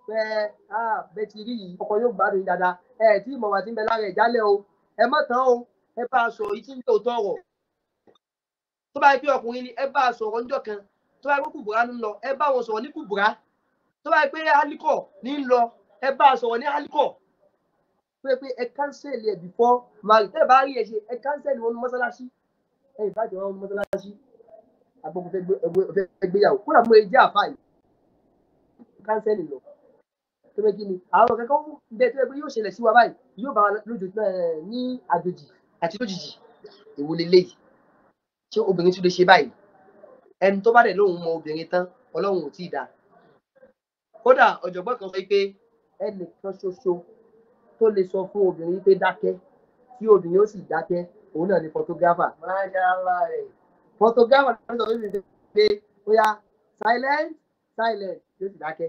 bẹ́ẹ̀ ti rí yìí ọkọ̀ yóò gbádùn dáadáa tí ìmọ̀ wà tí ń bẹ lára ẹ̀ jálẹ̀ o ẹ mọ̀ tán o ẹ bá a sọ̀rọ̀ ìtí ń lò tọ̀rọ̀ tó bá yẹ pé ọkùnrin ni ẹ bá a sọ̀rọ̀ níjọ́ kan tó bá yẹ pé kùbùrà ń lọ ẹ bá wọn sọ̀rọ̀ ní kùbùrà tó bá yẹ pé hálíkọ̀ ní ń lọ ẹ bá a sọ̀rọ̀ ní hálíkọ̀ tó yẹ pé ẹ kánsẹ̀lì ẹ̀ before marriage tẹ́ ẹ bá rí ẹ ṣe ẹ kánsẹ̀lì wọn ní mọ́sálásí ẹ ìbájọ́ wọn ní mọ́sálásí àgbọ̀kùn fẹ́ gbéyàwó kódà mo jẹ́ àfáà yìí kánsẹ̀lì lọ tó fẹ́ kí ni àwọn kankan bẹ́ẹ̀ tó yẹ pé yóò ṣẹlẹ̀ sí wa báyìí yóò bá wa lójú ní àjòjì àti lójijì èwo leléyìí ṣé obìnrin tún lè ṣe báyìí ẹni tó bá dẹ̀ lóun mọ obìnrin tán ọlọ́run ò tí ì dá kódà ọ̀jọ̀gbọ́n kan sọ pé ẹnìkan ṣoṣo tó lè sọ fún obìnrin pé dákẹ́ tí obìnrin ó sì dákẹ́ òun náà ni photographer photographer ló sọ fún mi pé ó yá silent yóò sì dákẹ́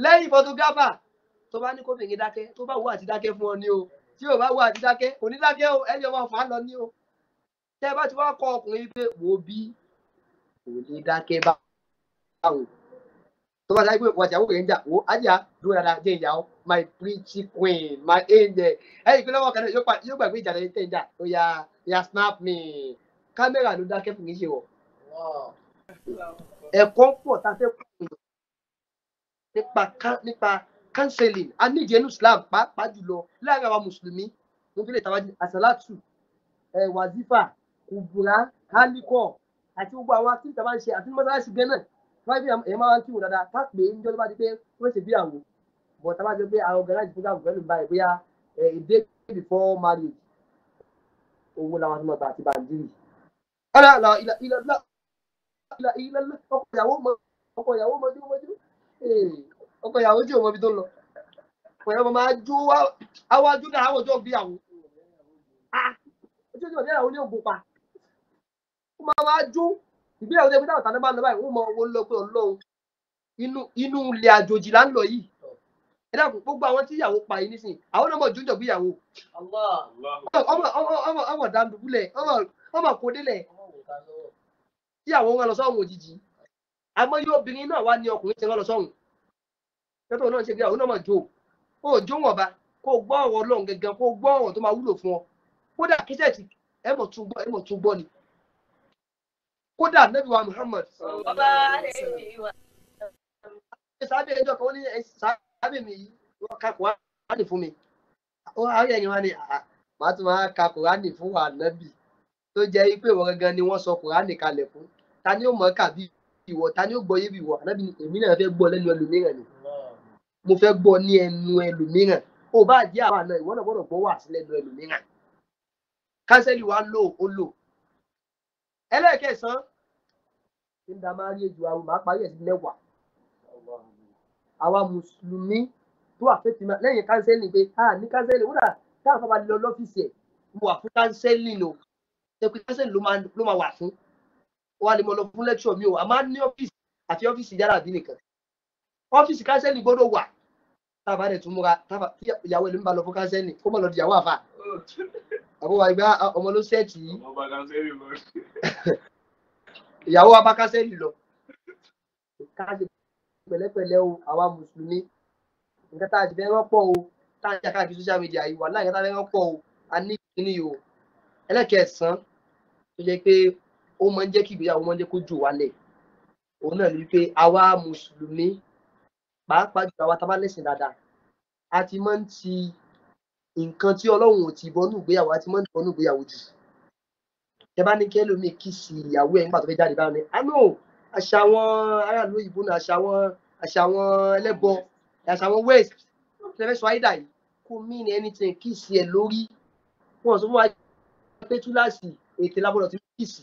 lẹ́yìn photographer tó bá ní kóbìnrin dákẹ́ tó bá wù àti dákẹ́ fún ọ ní o tí ò bá wù àti dákẹ́ kò ní dákẹ́ o ẹni ọmọ fà á lọ ní o tẹ́ ẹ bá ti wá kọ ọkùnrin pé wo bí kò ní dákẹ́ báwo tó bá dákẹ́ pé wọ́n ti àwọn òkè ń jà ó ájà dúró dáadáa jẹ́ ìyàwó my pretty queen my angel ẹ̀yìn pé lọ́wọ́ kan náà yóò gbàgbé ìjà lẹ́yìn tẹ̀ ń jà ó yà snap me kámẹ́rà ló dákẹ́ fún mi ṣe wọ̀ ẹ̀kọ́ pọ̀ tá a fẹ́ kọ́ nípa counseling a ní ìdíyẹnú Islam pàápàá jùlọ láàrin àwọn mùsùlùmí wọn fi lè tàwájú àsàlátù wàzífà kùbùrà hálíkọ àti gbogbo àwọn akíntà bá ń ṣe àti mọ́sálásí gẹ́ náà wáyé bí èèyàn máa ń kírun dáadáa ká pé níjọ́ ló bá di pé wọ́n ṣe bí àwọn bọ̀ tá a bá jẹ́ pé àwọn organize program pẹ̀lú báyìí bóyá a day before marriage owó làwọn àti mọ̀tà àti bàǹdìrì ọkọ ìyàwó mọ́jú ọkọ ìyàwó tí òun ibi tó lọ ọkọ ìyàwó máa jó àwájú náà àwọn ọjọ́ ìgbéyàwó ojú ọjọ́ ìgbéyàwó ní ògùn pa ó máa jó ìgbéyàwó tẹ́gbẹ́ táwọn tàbí bá lọ báyìí wọ́n mọ owó lọ pé ọlọ́run inú ilé àjòjì là ń lọ yìí ẹ dákun gbogbo àwọn tí ìyàwó pa yìí nísìn àwọn náà mọ̀ jójọ́ ìgbéyàwó ọmọ dandùbúlẹ̀ ọmọ kò délẹ̀ tí àwọn wọn lọ sọ́run òjijì àmọ́ yóò obìnrin náà wá ní ọkùnrin tí wọ́n lọ sọ́run tẹ́tọ̀ náà ṣe bí àwọn náà mọ̀ jó ó jó wọ̀n bá kó gbọ́ ọ̀rọ̀ ọlọ́run gẹ́gẹ́ kó gbọ́ ọ̀rọ̀ tó máa wúlò fún ọ kódà kíṣẹ́ẹ̀tì ẹ mọ̀ tún gbọ́ ni kódà Nábì wa Muhammad sábẹ́ ẹjọ́ kan ó ní sábẹ́ mi yìí wọ́n ka Kùránì fún mi ó àárẹ̀ ẹ̀yìn wa ni màá tún máa ka Kùránì fún wa Nábì tó jẹ́ pé ìwọ gangan ni wọ́n sọ Kùránì kalẹ̀ fún ta ni ó mọ̀ ká bí ìwọ ta ni ó gbọ́ yé bí ìwọ Nábì èmi náà fẹ́ gbọ́ lẹ́nu ẹlòmíràn ni mo fẹ́ gbọ́ ní ẹnu ẹlòmíràn ó bá jẹ́ àwọn àna ìwọ náà gbọ́dọ̀ gbọ́ wà sí lẹ́nu ẹlòmíràn kánsẹ́lì wa lò ó lò ẹlẹ́ẹ̀kẹsàn ń da máa rí ejò àwọn máa parí ẹ̀ sí 10 àwa mùsùlùmí tó wà fẹ́ ti máa lẹ́yìn kánsẹ́lì pé ní kánsẹ́lì wúdà táwọn fábà lọ lọ́fíìsì ẹ̀ mo wà fún kánsẹ́lì lò ẹ̀pẹ́ kánsẹ́lì ló máa wà fún wa lè mọ lọ fún lẹ́kṣọ̀ mi o a máa ní ọ́fíìsì àti ọ́fíìsì yàrá bí nìkan ọ́fíìsì kánsẹ́lì gbọ́dọ̀ wà tábà dẹ̀ tún múra tábà ìyàwó ẹni ń bá lọ fún kánsẹ́lì kó mọ̀ lọ di ìyàwó àfà àbúrò àgbà ọmọ ló sẹ́ẹ̀tì yìí ìyàwó wa bá kánsẹ́lì lọ káṣe pẹ̀lẹ́pẹ̀lẹ́ o àwa mùsùlùmí nǹkan tá a ti fẹ́ rọ́pọ̀ o tá a ń jàkàkì social media yìí wà láì nǹkan tá a fẹ́ rọ́pọ̀ o a ní kíní o ẹlẹ́kẹ̀ẹ́sán tó jẹ́ pé ó máa ń jẹ́ kí ìgbéyàwó máa ń jẹ́ kó jù wálẹ̀ òun náà ni pé àwa mùsùlùmí pàápàá jù àwa tá a bá lẹ́sìn dáadáa a ti máa ń ti nǹkan tí ọlọ́run ò ti bọ́nú ìgbéyàwó a ti máa ń bọ́nú ìgbéyàwó jù ẹ bá ní kí ẹlòmíì kì í sí ìyàwó ẹ̀ nígbà tó fẹ́ jáde báyìí ni àánú àṣà àwọn aráàlú òyìnbó náà àṣà àwọn ẹlẹ́bọ àṣà àwọn west tẹ́lẹ̀ sọ àìdá yìí kò mean anything kì í sí ẹ̀ lórí wọn sọ fún wa pé túláàsì ètè lábọ́dọ̀ ti ń kì í sí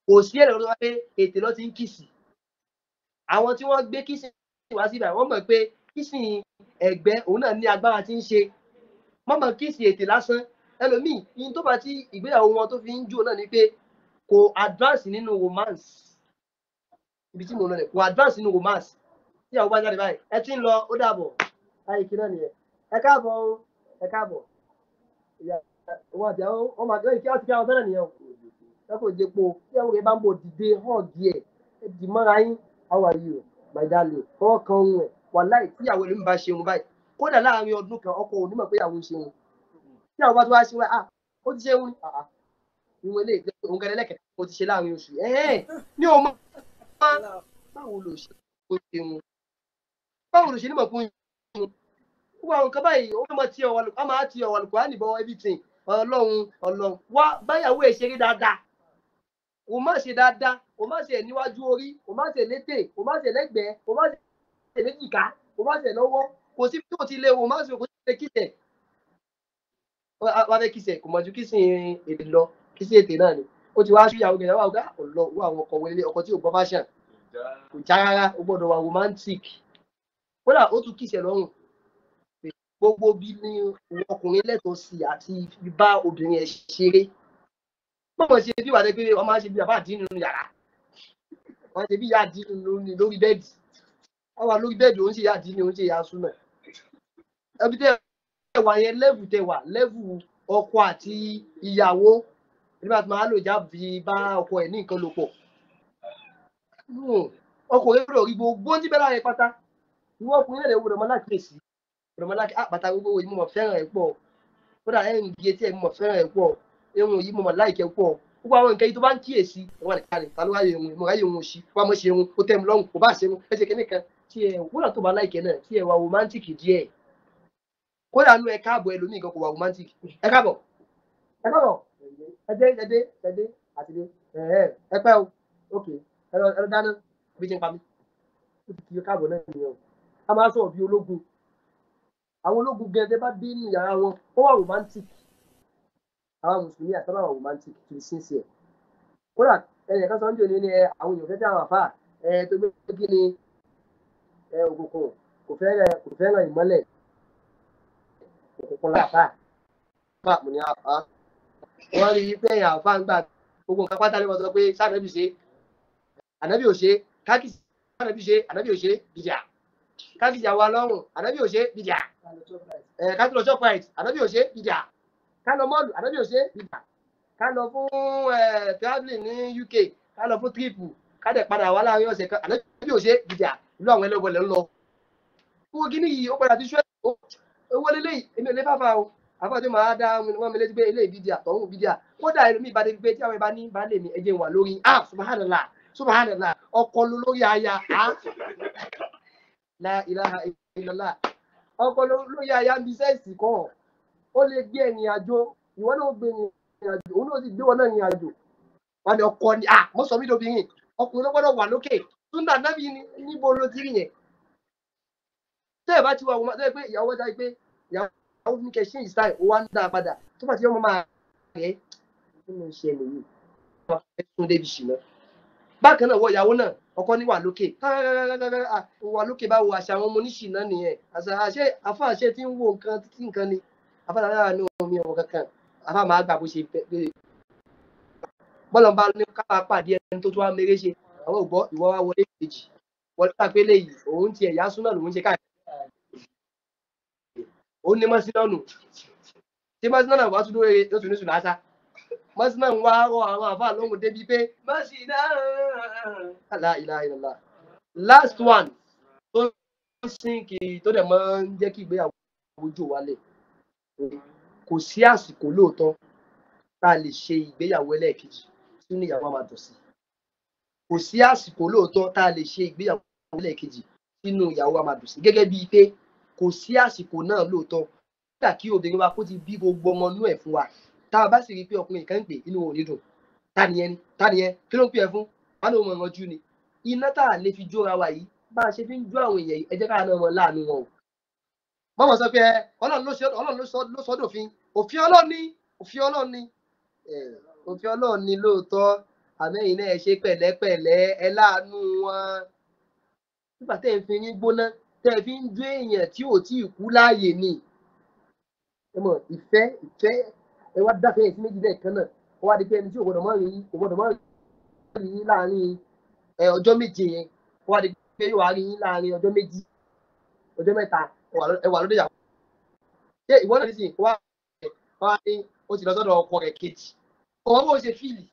kò sí ẹ̀rọ tó wá pé ètè lọ́ ti ń kì í sí àwọn tí wọ́n gbé kìsìn wá sí ibà wọ́n mọ̀ pé kìsìn ẹ̀gbẹ́ òun náà ní agbára tí ń ṣe wọ́n mọ̀ kìsìn ètè lásán ẹlòmíì yín tó bá tí ìgbéyàwó wọn tó fi ń jò náà ni pé kò advance nínú romance ibi tí mo lọ rẹ̀ kò advance nínú romance tí àwọn bá jáde báyìí ẹ ti ń lọ ó dàbọ̀ láyé kí náà nìyẹn ẹ káàbọ̀ o ẹ káàbọ̀ òun àti àwọn ọmọ àti lẹ́yìn kí wọ́n ti kí àwọn fẹ́rẹ̀ nìyẹn o ẹ kò jẹ́ po tí àwọn ọmọ bá ń bọ̀ dìde hàn díẹ̀ ẹ dì mọ́ra yín how are you my darling ọwọ́ kan ohun ẹ̀ wà láì tí ìyàwó ẹlòmíì bá ṣe ohun báyìí kódà láàrin ọdún kan ọkọ onímọ̀ pé ìyàwó ń ṣe ohun tí àwọn bá tó wá ṣe wọn ó ti ṣe ohun ìwọ̀n ilé ìgbẹ́ òun gẹ́gẹ́ lẹ́kẹ̀ẹ́ ó ti ṣe láàrin oṣù ní ọmọ báwo ló ṣe kó ṣe ohun báwo ló ṣe nímọ̀ fún ohun gbogbo àwọn nǹkan báyìí ó máa ti ọ̀wọ̀ àlùkò á nìbọn everything ọlọ́run wá báyàwó ẹ̀ ṣeré dáadáa o má ṣe dáadáa o má ṣe níwájú orí o má ṣe létè o má ṣe lẹ́gbẹ̀ẹ́ o má ṣe léjìká o má ṣe lọ́wọ́ kò sí tó ti lé o má ṣe kò sí kíṣẹ̀ wá fẹ́ kíṣẹ̀ kò mọ̀ ju kíṣìn èdè lọ kíṣìn èdè náà ni ó ti wá sí ìyàwó gẹ̀rẹ́ wà ọ̀gá ọ̀lọ́ wọ àwọn ọkọ̀ wọlé ọkọ̀ tí ò gbọ́ fashion kò já rárá o gbọ́dọ̀ wà romantic kódà ó tún kíṣẹ̀ lọ́rùn gbogbo bí ní ọkùnrin lẹ́tọ̀ọ́ sí àti bá obìnrin ẹ̀ ṣeré bọ́ọ̀ ṣe bí wà lé pé ọmọ ṣe bí àbá àdín nínú yàrá wọ́n ṣe bí ìyá àdín lórí bẹ́ẹ̀dì wọ́n wà lórí bẹ́ẹ̀dì òun ṣe ìyá àdín òun ṣe ìyá súnà ẹbí tẹ́ wà yẹn lẹ́vù tẹ́ wà lẹ́vù ọkọ àti ìyàwó nígbà tí màá lò já fi bá ọkọ ẹ̀ ní nǹkan lò pọ̀ ọkùnrin rẹ̀ rí gbogbo tí bẹ́ẹ̀ láàrin pátá ìwọ ọkùnrin rẹ̀ wò lọ́mọ lákèésí bàtà gbogbo yìí mo fẹ́ràn ẹ̀ pọ̀ kódà ẹ̀ ń gbé tí ẹ̀ mo fẹ́ràn ẹ̀ pọ̀ ehun yìí mo mọ̀ láìkẹ́ pọ̀ gbogbo àwọn nǹkan yìí tó bá ń kíyèsí ẹ̀wọ̀n nìkan rẹ̀ ta ló ráyè ehun mo ráyè ehun òṣì wá mo ṣe ehun ó tẹ́ mi lọ́rùn kò bá ṣe ehun ẹ ṣe kíní kan tí ẹ wúlò tó bá láìkẹ́ náà tí ẹ wà romantic díẹ̀ kódà nú ẹ káàbọ̀ ẹlòmíì kan kò wà romantic ẹ káàbọ̀ ẹdẹ àti ẹ pẹ́ o ok ẹ lọ dáná bí ti ń pa mí ó ti kí káàbọ̀ náà nìyẹn o a máa sọ̀rọ̀ bí ológun àwọn ológun gẹ́gẹ́ bá dé nínú yàrá wọn ó wà romantic àwọn mùsùlùmí àtàwọn àwọn romantic kì í sín sí ẹ kódà ẹnì kan sọ ń jò ní àwọn èèyàn fẹ́ fẹ́ àwọn àfáà tó gbé kí ni òkùnkùn kò fẹ́ràn ìmọ́lẹ̀ òkùnkùn láàfáà mo ní àfáà wọ́n rí pé èèyàn àfáà ń gbà gbogbo nǹkan pátá ní wọ́n sọ pé sáànàbì ṣe ànábì ò ṣe káàkiri sáànàbì ṣe ànábì ò ṣe bìjà káàkiri àwọn alọ́run ànábì ò ṣe bìjà káàkiri lọ shoprite ànábì ò ṣe bìjà ká lọ mọ́ọ̀lù ànábì ò ṣe bìjà ká lọ fún travelling ní UK ká lọ fún trip ká dẹ̀ padà wá láàrin ọ̀sẹ̀ kan ànábì ò ṣe bìjà ìlú àwọn ẹlẹ́wọ̀lẹ̀ ń lọ. owó kíní yìí ó padà ti ṣú owó lélẹ́yìí èmi ò lè fáfá o àfáàjọ máa dá wọn mi létí pé ilé ìbídíà tọ̀hún ìbídíà kódà ẹlòmíì bá dé pé tí àwọn ìbá ní bá lè mi ẹjẹ wà lórí subhanallah ọkọ lórí aya la ilaha illallah ọkọ lórí aya ń bí sẹ́ẹ̀sì kan ó lè gbé ẹ̀yìn àjò ìwọ náà gbé ẹ̀yìn àjò òun náà sì gbé wọn náà ẹ̀yìn àjò wọn ni ọkọ ni mo sọ mí lóbìnrin ọkùnrin ló gbọ́dọ̀ wà lókè túndà nábì níbo ló ti rí yẹn tẹ́ ẹ̀ bá ti wà wọ́n tẹ́ ẹ pé ìyàwó dá pé ìyàwó ní kẹ́ ṣe ìsáì ó wá ń dá a padà tó bá ti yọ ọmọ máa rẹ̀ kí ló ń ṣe nìyí ẹ tún débi ṣìnà bákan náà wọ ìyàwó náà ọkọ ní wà lókè wà lókè báwo àṣà àwọn ọmọ oníṣìnà nìyẹn àṣẹ àfáàṣẹ tí ń wo nǹkan tí nǹkan ni àfáàṣẹ ní omi ọmọ kankan àfáà máa gbà bó ṣe bẹ́ẹ̀ bọ́lọ̀ bá ní ká pàdé ẹni tó tún wá méré ṣe àwọn ògbọ́ ìwọ wá wọlé kejì wọlé pàpé léyìí òun ti ẹ̀yà súnà lòun ṣe káàkiri ó ní mọ́sínà nù tí mọ́sínà náà wá tún lóore yóò tún ní sùn lásà mọ́sínà ń wá rọ àwọn àfáà lóhùn débi pé mọ́sínà la ilaha illallah last one tó sìn kì tó dẹ̀ máa ń jẹ́ kí ìgbéyàwó ojú wálẹ̀ kò sí àsìkò lóòótọ́ tá a lè ṣe ìgbéyàwó ẹlẹ́ẹ̀kejì tí níyàwó máa dùn sí kò sí àsìkò lóòótọ́ tá a lè ṣe ìgbéyàwó ẹlẹ́ẹ̀kejì tínú ìyàwó máa dùn sí gẹ́gẹ́ bíi pé kò sí àsìkò náà lóòótọ́ nígbà kí obìnrin wa kó ti bí gbogbo ọmọ inú ẹ̀ fún wa tá a bá sì rí i pé ọkùnrin kan ń pè inú wọn ò ní dùn ta nìyẹn kí ló ń pè ẹ fún wọn ló mọ ìrànjú ni iná tá a lè fi jóra wa yìí bá a ṣe fi ń jó àwọn èèyàn ẹ jẹ́ ká náà mọ láàánú wọn o mọ́mọ́ sọ pé ọlọ́run ló sọ dòfin òfin ọlọ́run ni òfin ọlọ́run ni lóòótọ́ àmẹ́yìn náà ẹ ṣe pẹ̀lẹ́pẹ̀lẹ́ ẹ láàánú wọn nígbà tẹ́ ẹ fi yín gbóná tẹ́ ẹ fi ń jó èèyàn tí ò tí ì kú láàyè ni ẹ mọ̀ ìfẹ́ ẹ wá dáfẹ́ ẹ̀ sí méjì lẹ́ẹ̀kan náà ó wá di pé ẹni tí ò gbọ́dọ̀ mọ́ rí yín láàrin ọjọ́ méje yẹn ó wá di pé yóò wá rí yín láàrin ọjọ́ méjì ọjọ́ mẹ́ta ẹ wà lóde ìyàwó ṣé ìwọ náà nísìnyí wá ní ó ti lọ sọ́dọ̀ ọkọ rẹ̀ kejì ọwọ́ bó ṣe fíìlì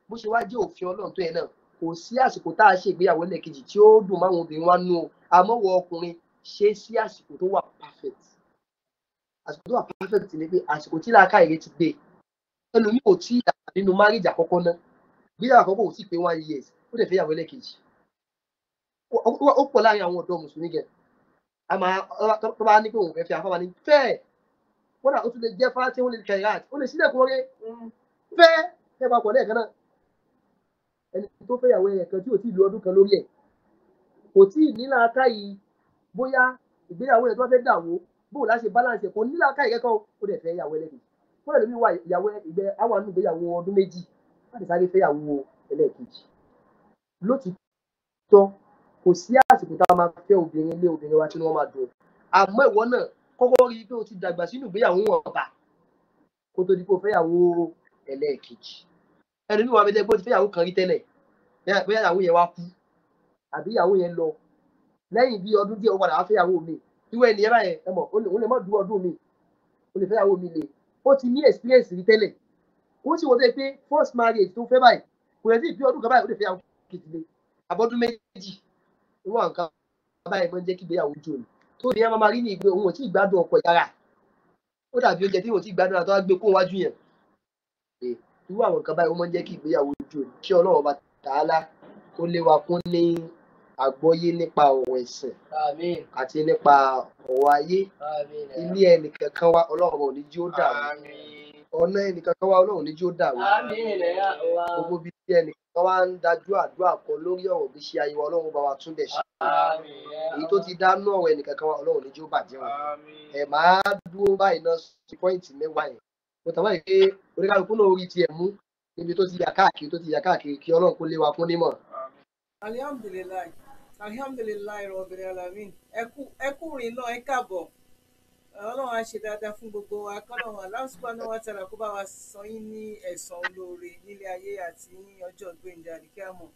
bó ṣe wá jẹ́ òfin ọlọ́run tó yẹ náà kò sí àsìkò tá a ṣe ìgbéyàwó lẹ́ẹ̀kejì tí ó dùn máwọn obìnrin wá nú o àmọ́ wọ ọkùnrin ṣe sí àsìkò tó wà perfect àsìkò tó wà perfect ni pé àsìkò tí làákà èrè ti gbé ẹlòmíì ò tí ì dàgbà nínú marriage àkọ́kọ́ náà ìgbéyàwó àkọ́kọ́ ò tí ì pé 1 year ó dẹ̀ fẹ́ yàwó lẹ́ẹ̀kejì ó pọ̀ láàrin àwọn ọ̀dọ́ mùsùlùmí gẹ̀ tó bá ní pé òun fẹ́ fi afáwa ní fẹ́ẹ̀ kódà ó tún lè jẹ́ fáti ó lè kẹ̀yà ó lè sílẹ̀kùn oore fẹ́ papọ̀ lẹ́ẹ̀kan náà ẹni tó fẹ́ yàwó ẹ̀kan tí ò tí ì lu ọdún kan lórí ẹ̀ kò tí ì ní làákà yìí bóyá ìgbéyàwó ẹ̀ tó fẹ́ dà wó bóun láṣẹ balance ẹ̀ kò ní làákà yìí kẹ́kọ̀ọ́ ó dẹ̀ fẹ́ yàwó ẹlẹ́kejì kódà lómi wà ìyàwó ìgbẹ́ àwọn àánú ìgbéyàwó ọdún méjì láti sáré fẹ́ yàwó ẹlẹ́kejì lótìtọ́ kò sí àsìkò tá a máa fẹ́ obìnrin lé obìnrin wa tí wọ́n máa dùn àmọ́ ìwọ náà kọ́kọ́ rí i pé o ti dàgbà sínú ìgbéyàwó wọn ọ̀tà kó tó di pé o fẹ́yàwó ẹlẹ́ẹ̀kejì ẹni níwọ̀n abẹ́tẹ́ pé o ti fẹ́yàwó kan rí tẹ́lẹ̀ bóyá ìyàwó yẹn wá kú àbí ìyàwó yẹn lọ lẹ́yìn bí ọdún díẹ̀ ó padà wá fẹ́yàwó mi ìwé ènìyàn báyẹn ẹ mọ̀ ó lè mọ̀ du ọdún mi ó lè fẹ́yàwó mi lè ó ti ní experience rí tẹ́lẹ̀ ó sì wọ́n tẹ́ pé first marriage tó fẹ́ báyìí kò yẹ sí ìbí ọdún kan báyìí ó lè fẹ́yàwó kejì lé abọ́dún méjì irú àwọn nǹkan báyìí máa ń jẹ́ kí ìgbéyàwó jò ní tó ní ẹ̀ma máa rí ní ìgbé òun ò tí ì gbádùn ọkọ ìyára ó dàbí oúnjẹ tí òun ò tí ì gbádùn àtọ́wá gbé kó wájú yẹn irú àwọn nǹkan báyìí ó máa ń jẹ́ kí ìgbéyàwó jò ní kí Ọlọ́run Ọba Tàálà kó lé wa kún ní àgbọ́yé nípa ọ̀rọ̀ ẹ̀sìn àti nípa ọ̀rọ̀ ayé ilé ẹnìkankan wa Ọlọ́run Ọba ò ní jí ó dàrú ọ̀nà ẹnìkankan wa Ọlọ́run ò ní jí ó dàrú gbogbo bí ẹnìkan wá ń dájú àdúrà kan lórí ọ̀rọ̀ bí ṣe ayé wa Ọlọ́run bá wa tún bẹ̀ ṣe èyí tó ti dánú ọ̀rọ̀ ẹnìkankan wa Ọlọ́run ní jí ó bàjẹ́ wọn ẹ̀ máa dúró báyìí náà sí pọ́ìntì mẹ́wàá yẹn mo tàbá yìí pé oníkálukú náà orí tiẹ̀ mú níbi tó ti yà káàkiri kí Ọlọ́run kó lé wa fún nímọ̀. alihamdulilayi rabbil alamin ẹkú rìn náà ẹ káàbọ̀ Ọlọ́run á ṣe dáadáa fún gbogbo wa kọ́lọ́run Allah subhanahu wa ta'ala kó bá wa san yín ní ẹ̀san olóore nílé ayé àti ní ọjọ́ gbẹ̀ǹdà àdìkíámọ̀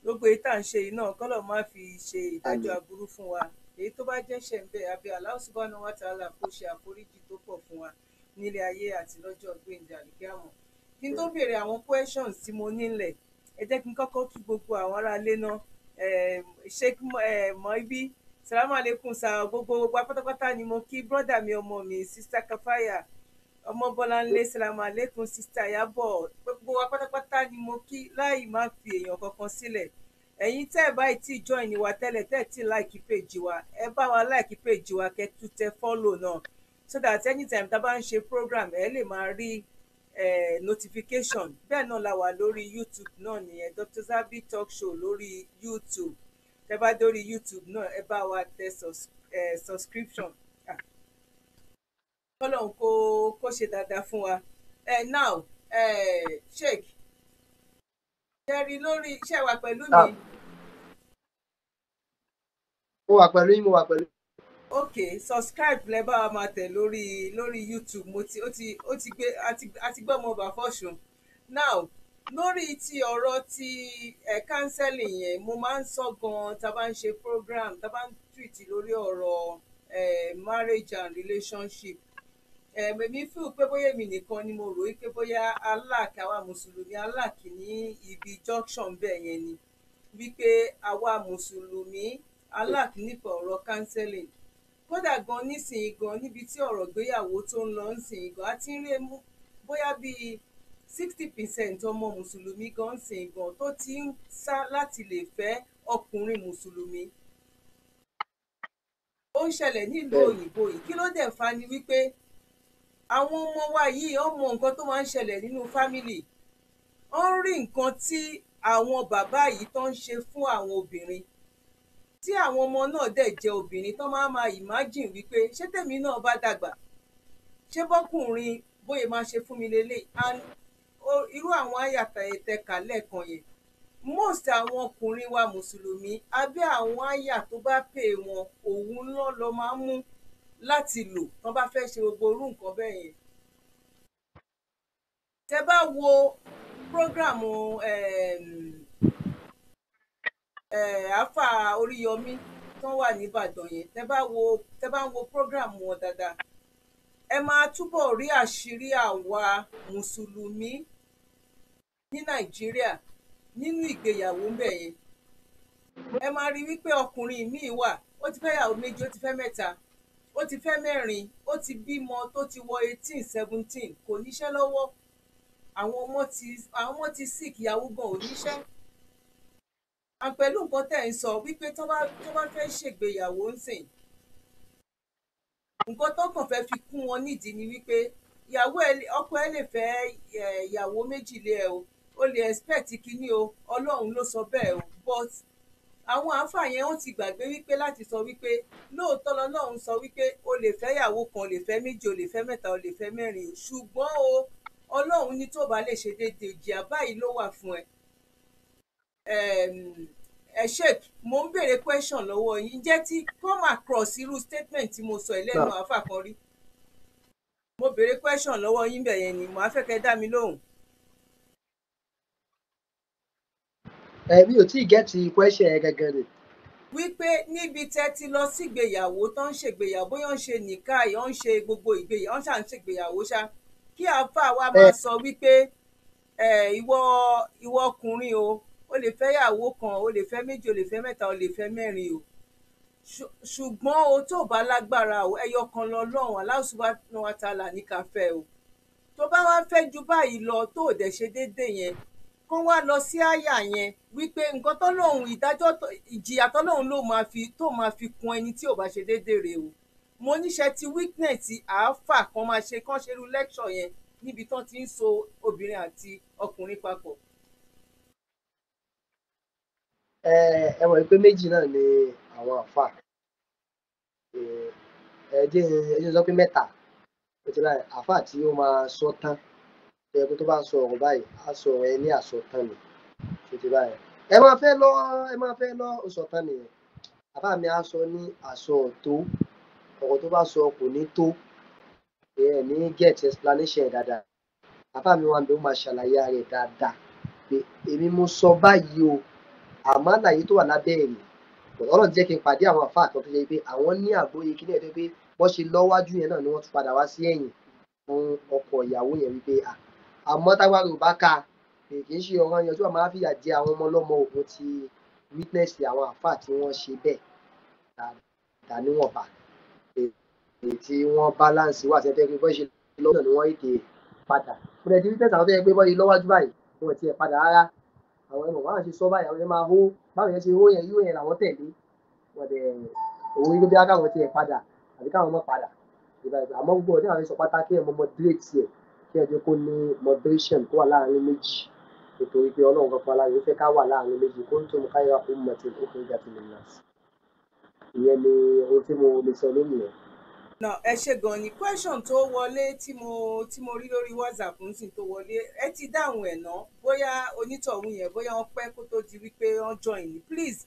gbogbo èyí tá à ń ṣe yìí náà kọ́lọ́run má fi ṣe ìdájọ́ aburú fún wa èyí tó bá jẹ́ṣẹ̀ ń bẹ abẹ́ Allah subhanahu wa ta'ala kó ṣe àforíjì tó pọ̀ fún wa nílé ayé àti lọ́jọ́ gbẹ̀ǹdà àdìkíámọ̀ kí n tó béèrè àwọn questions tí mo nílẹ̀ ẹ jẹ́ kí n kọ́kọ́ kí gbogbo àwọn aráalé náà Sheikh Moibi salamu alaikum sa gbogbo pátápátá ni mo kí brọ́dà mi ọmọ mi sista Kafaya ọmọ Bọ́láńlé salamu alaikum sista Yábọ̀ gbogbo wa pátápátá ni mo kí láì má fi èèyàn kankan sílẹ̀ ẹ̀yin tẹ́ ẹ̀ báyìí tí join wa tẹ́lẹ̀ tẹ́ ẹ̀ tí like page wa ẹ bá wa like page wa kẹ́ tún tẹ follow náà so that anytime tá a bá ń ṣe program ẹ lè máa rí notification bẹ́ẹ̀ náà la wà lórí YouTube náà nìyẹn Dr. Zabby Talk Show lórí YouTube tẹ bá dórí YouTube náà ẹ bá wa tẹ subscription. Ọlọ́run kó ṣe dáadáa fún wa. Now Sheikh ṣẹ́rí lórí ṣẹ́ wà pẹ̀lú mi. mo wà pẹ̀lú yín, mo wà pẹ̀lú. Ok, subscribe lẹ bá wa máa tẹ̀ lórí YouTube. ó ti gbé àti gbọ́ ọmọ bàfọ́sùn. Now lórí ti ọ̀rọ̀ ti counseling yẹn mo máa ń sọ gan tá a bá ń ṣe program tá a bá ń treat lórí ọ̀rọ̀ marriage and relationship. Èmi feel pé bóyá èmi nìkan ni mo rò wípé bóyá aláàkì àwa mùsùlùmí aláàkì ní ibi junction bẹ́ẹ̀ yẹn ni wípé àwa mùsùlùmí aláàkì nípa ọ̀rọ̀ counseling. Kódà gan nísìnyí gan níbi tí ọ̀rọ̀ ìgbéyàwó tó ń lọ nísìnyí gan a ti ń rí bóyá bíi 60% ọmọ mùsùlùmí gan nísìnyí gan tó ti ń sá láti lè fẹ́ ọkùnrin mùsùlùmí. Ó ń ṣẹlẹ̀ nílùú òyìnbó yìí. Kí ló dẹ̀ fa ni wípé àwọn ọmọ wa yìí ó mọ nǹkan tó máa ń ṣẹlẹ̀ nínú fámìlì. Ó ń rí nǹkan tí àwọn bàbá yìí tó ń ṣe fún àwọn obìnrin. Tí àwọn ọmọ náà dẹ̀ jẹ́ obìnrin tó máa imagine wípé ṣé tèmi náà bá dàgbà ṣé bọ́kùnrin bóyá máa ṣe fún mi lélẹ̀. And irú àwọn àyàtà ẹ̀tẹ̀kà lẹ́ẹ̀kan yẹn most àwọn ọkùnrin wa mùsùlùmí abẹ́ àwọn àyà tó bá pè wọn òun náà lọ máa ń mú láti lò tán bá fẹ́ ṣe gbogbo irú nǹkan bẹ́ẹ̀ yẹn. Tẹ bá wo prógrámù àáfà Oríyọmí tán wà nìbàdàn yẹn tẹ bá ń wo prógrámù wọn dáadáa ẹ máa túbọ̀ rí àṣírí àwa mùsùlùmí ní Nàìjíríà nínú ìgbéyàwó ń bẹ̀ yẹn. Ẹ máa rí wípé ọkùnrin míì wà ó ti fẹ́ yàwó méjì ó ti fẹ́ mẹ́ta ó ti fẹ́ mẹ́rin ó ti bímọ tó ti wọ 18 17 kò níṣẹ́ lọ́wọ́. Àwọn ọmọ ti sick ìyàwó gan ò níṣẹ́. Pẹ̀lú nǹkan tẹ́ ń sọ wípé tó bá fẹ́ ṣègbéyàwó ń sìn nǹkan tó kàn fẹ́ fi kún wọn nídìí ni wípé ọkọ ẹ lè fẹ́ ìyàwó méjì lé ẹ o lè expect kíní o Ọlọ́run ló sọ bẹ́ẹ̀ o but àwọn àáfà yẹn wọ́n ti gbàgbé wípé láti sọ wípé lóòótọ́ lọ́lọ́run sọ wípé o lè fẹ́ ìyàwó kan o lè fẹ́ méjì o lè fẹ́ mẹ́ta o lè fẹ́ mẹ́rin o ṣùgbọ́n o Ọlọ́run ní tó bá lè ṣe déédéé ìjìyà báyìí ló wà fún ẹ. Sheikh mo ń béèrè question lọ́wọ́ yín jẹ́ tí come across irú statement tí mo sọ ẹ̀ lẹ́nu àáfà kan rí. Mo béèrè question lọ́wọ́ yín bẹ̀ yẹn ni mo á fẹ́ kẹ́ dá mi lóhùn. Mi ò tíì gẹ́tì question yẹn gangan ni. Wípé níbi tẹ́ ti lọ sígbéyàwó tó ń ṣègbéyàwó bóyá ń ṣe nìkáì ó ń ṣe gbogbo ìgbéyàwó ó ń ṣàn ṣègbéyàwó ṣá kí àáfà wa máa sọ wípé ìwọ ọkùnrin o lè fẹ́ yàwó kan o lè fẹ́ méjì o lè fẹ́ mẹ́ta o lè fẹ́ mẹ́rin o ṣùgbọ́n o tó bá lágbára o ẹyọ kan lọ́lọ́run Allah subhanahu wa ta'ala ní ká fẹ́ o tó bá wá fẹ́ ju báyìí lọ tó ò dẹ̀ ṣe déédéé yẹn kán wá lọ sí àyà yẹn wípé nǹkan tọ́lọ́run ìdájọ́ ìjìyà tọ́lọ́run ló máa fi kún ẹni tí ò bá ṣe déédéé rè o mo níṣẹ́ ti witness àáfà kan máa ṣe kán ṣerú lecture yẹn níbi tán ti ń so obìnrin àti ọkùnrin papọ̀. Ẹ mọ̀ pé méjì náà ni àwọn àáfà ẹjẹ́ sọ pé mẹ́ta àáfà tí ó máa sọ tán ẹ pé tó bá sọ ọ̀rọ̀ báyìí á sọ ọ̀rọ̀ ẹ ní àsọtán ni ṣètì báyìí ẹ máa fẹ́ lọ sọ̀tán nìyẹn àáfà mi á sọ ní àsọ ọ̀tó ọ̀rọ̀ tó bá sọ kò ní tó ẹ ní get explanation dáadáa àáfà mi wà ní ó máa ṣàlàyé rẹ̀ dáadáa pé èmi mo sọ báyìí o àmọ́ àlàyé tó wà lábẹ́ ẹ̀ ni Ọlọ́run jẹ́ kí n pàdé àwọn àfáà kan tó yẹ pé àwọn ní àgbọ́yé kí ní ẹ̀ tó pé wọ́n ṣe lọ́wájú yẹn náà ni wọ́n tún padà wá sí ẹ̀yìn fún ọkọ ìyàwó yẹn wípé àmọ́ tágbára ò bá ka kì í ṣe ọ̀ràn yẹn tí wọ́n máa fìyà jẹ àwọn ọmọ ọlọ́mọ òun ti witness àwọn àfáà tí wọ́n ṣe bẹ́ẹ̀ dá níwọ̀nba èyí tí wọ́n balance wà sẹ́tẹ́ pé bọ́ ṣe lọ́wọ́ ni wọ́n ètè padà fún ẹ̀ tí witness àwọn tó yẹ pé bọ́ ṣe lọ́wájú báyìí wọ́n ti ẹ̀ padà rárá àwọn ẹmọ báwọn ṣe sọ báyìí àwọn yẹn máa hó báwọn yẹn ṣe hó yẹn yóò yẹn làwọn tẹ̀lé wọn dẹ̀ òun yìí ló bí á káwọn tiẹ̀ padà àbí káwọn mọ̀ padà àmọ́ gbogbo ọdún àwọn sọ pátá kí ẹ mọ moderate ẹ kí ẹ jẹ́ kó ní moderation tó wà láàrin méjì nítorí pé ọlọ́run kan fún aláàrẹ ó fẹ́ ká wà láàrin méjì kuntum khayra ummatin ukhrijat linnas. Ìyẹn ni ohun tí mo lè sọ lónìí yẹn. Now ẹ ṣe gan ni question tó wọlé tí mo rí lórí WhatsApp ń sìn tó wọlé ẹ ti dáhùn ẹ̀ ná bóyá onítọ̀hún yẹn bóyá wọ́n pẹ́ kó tó di wípé wọ́n join ni please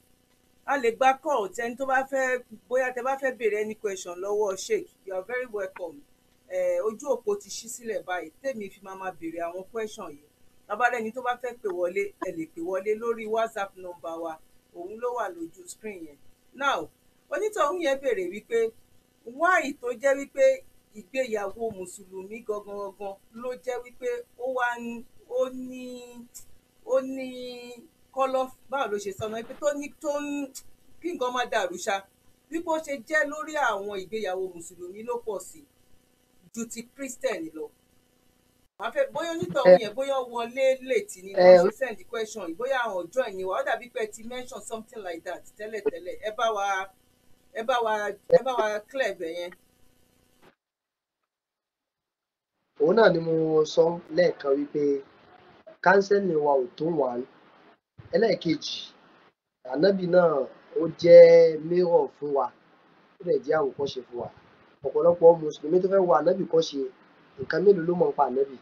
a lè gba call tẹni tó bá fẹ́ bóyá tẹ bá fẹ́ béèrè any question lọ́wọ́ Sheikh you are very welcome ojú òpó ti ṣí sílẹ̀ báyìí tèmi fi máa béèrè àwọn question yìí tabalẹ́ni tó bá fẹ́ pè wọlé ẹ lè pè wọlé lórí WhatsApp number wa òun ló wà lójú screen yẹn now onítọ̀hún yẹn béèrè wípé wáì tó jẹ́ wípé ìgbéyàwó mùsùlùmí gangan ló jẹ́ wípé ó ní kọ́lọ́ báwo ló ṣe sọnà pé tó ń kí nǹkan má dàrú ṣá wípé ó ṣe jẹ́ lórí àwọn ìgbéyàwó mùsùlùmí ló pọ̀ sí ju ti Christian lọ bóyá onítọ̀hún yẹn bóyá wọlé late ni wọ́n ṣe send question yìí bóyá àwọn ọjọ́ ẹ̀ ni wà ó dàbí pé ti mention something like that tẹ́lẹ̀tẹ́lẹ̀ ẹ bá wa clear bẹ̀ yẹn. Òun náà ni mo sọ lẹ́ẹ̀kan wípé kánsẹ́lì wa ò tó wà ní. Ẹlẹ́ẹ̀kejì ànábì náà ó jẹ́ mirror fún wa ó dẹ̀ jẹ́ àwòkọ́ṣe fún wa. Ọ̀pọ̀lọpọ̀ mùsùlùmí tó fẹ́ wo ànábì kọ́ṣe nǹkan mélòó ló mọ̀ nípa ànábì,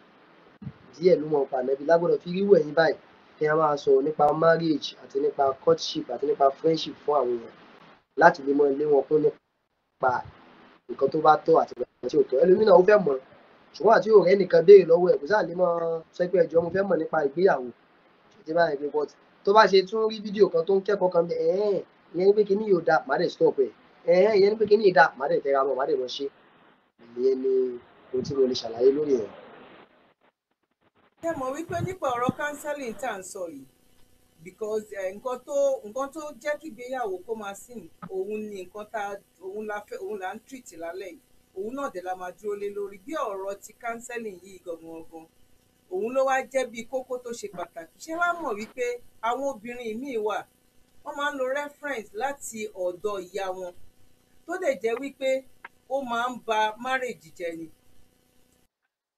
díẹ̀ ló mọ̀ nípa ànábì. Lágbọ́dọ̀ fi ríwò ẹ̀yin báyìí kí a máa sọ̀rọ̀ nípa marriage àti nípa courtship àti nípa friendship fún àwọn èèyàn láti lè mọ ilé wọn kún nípa nǹkan tó bá tọ́ àti nǹkan tí ò tọ́. Ẹlòmíràn ó fẹ́ mọ̀ ṣùgbọ́n àti òrẹ́ nìkan béèrè lọ́wọ́ ẹ̀ kò sáà lè mọ sọ pé ẹjọ́ mo fẹ́ mọ̀ nípa ìgbéyàwó ṣètì báyìí pé but tó bá ṣe tún rí fídíò kan tó ń kẹ́kọ̀ọ́ kan bẹ́ẹ̀ ìyẹn ní pé kíní yóò da màá dẹ̀ stop ẹ̀ ìyẹn ní pé kíní yìí da màá dẹ̀ tẹra mọ́ màá dẹ̀ mọ́ ṣe. Ìyẹn ni ohun tí mo lè ṣàlàyé lórí ẹ̀. Ṣé mọ̀ wípé nípa ọ̀rọ̀ counseling tá à ń sọ yìí because nǹkan tó jẹ́ kí ìgbéyàwó kó máa sìn òun ni nǹkan òun là ń treat lálẹ́ yìí òun náà dẹ̀ la máa dúró lé lórí bí ọ̀rọ̀ ti counseling yìí gangan òun ló wá jẹ́ bí kókó tó ṣe pàtàkì. Ṣé wàá mọ̀ wípé àwọn obìnrin míì wà wọ́n máa ń lo reference láti ọ̀dọ̀ ìyá wọn tó dẹ̀ jẹ́ wípé ó máa ń ba marriage jẹ́ ni.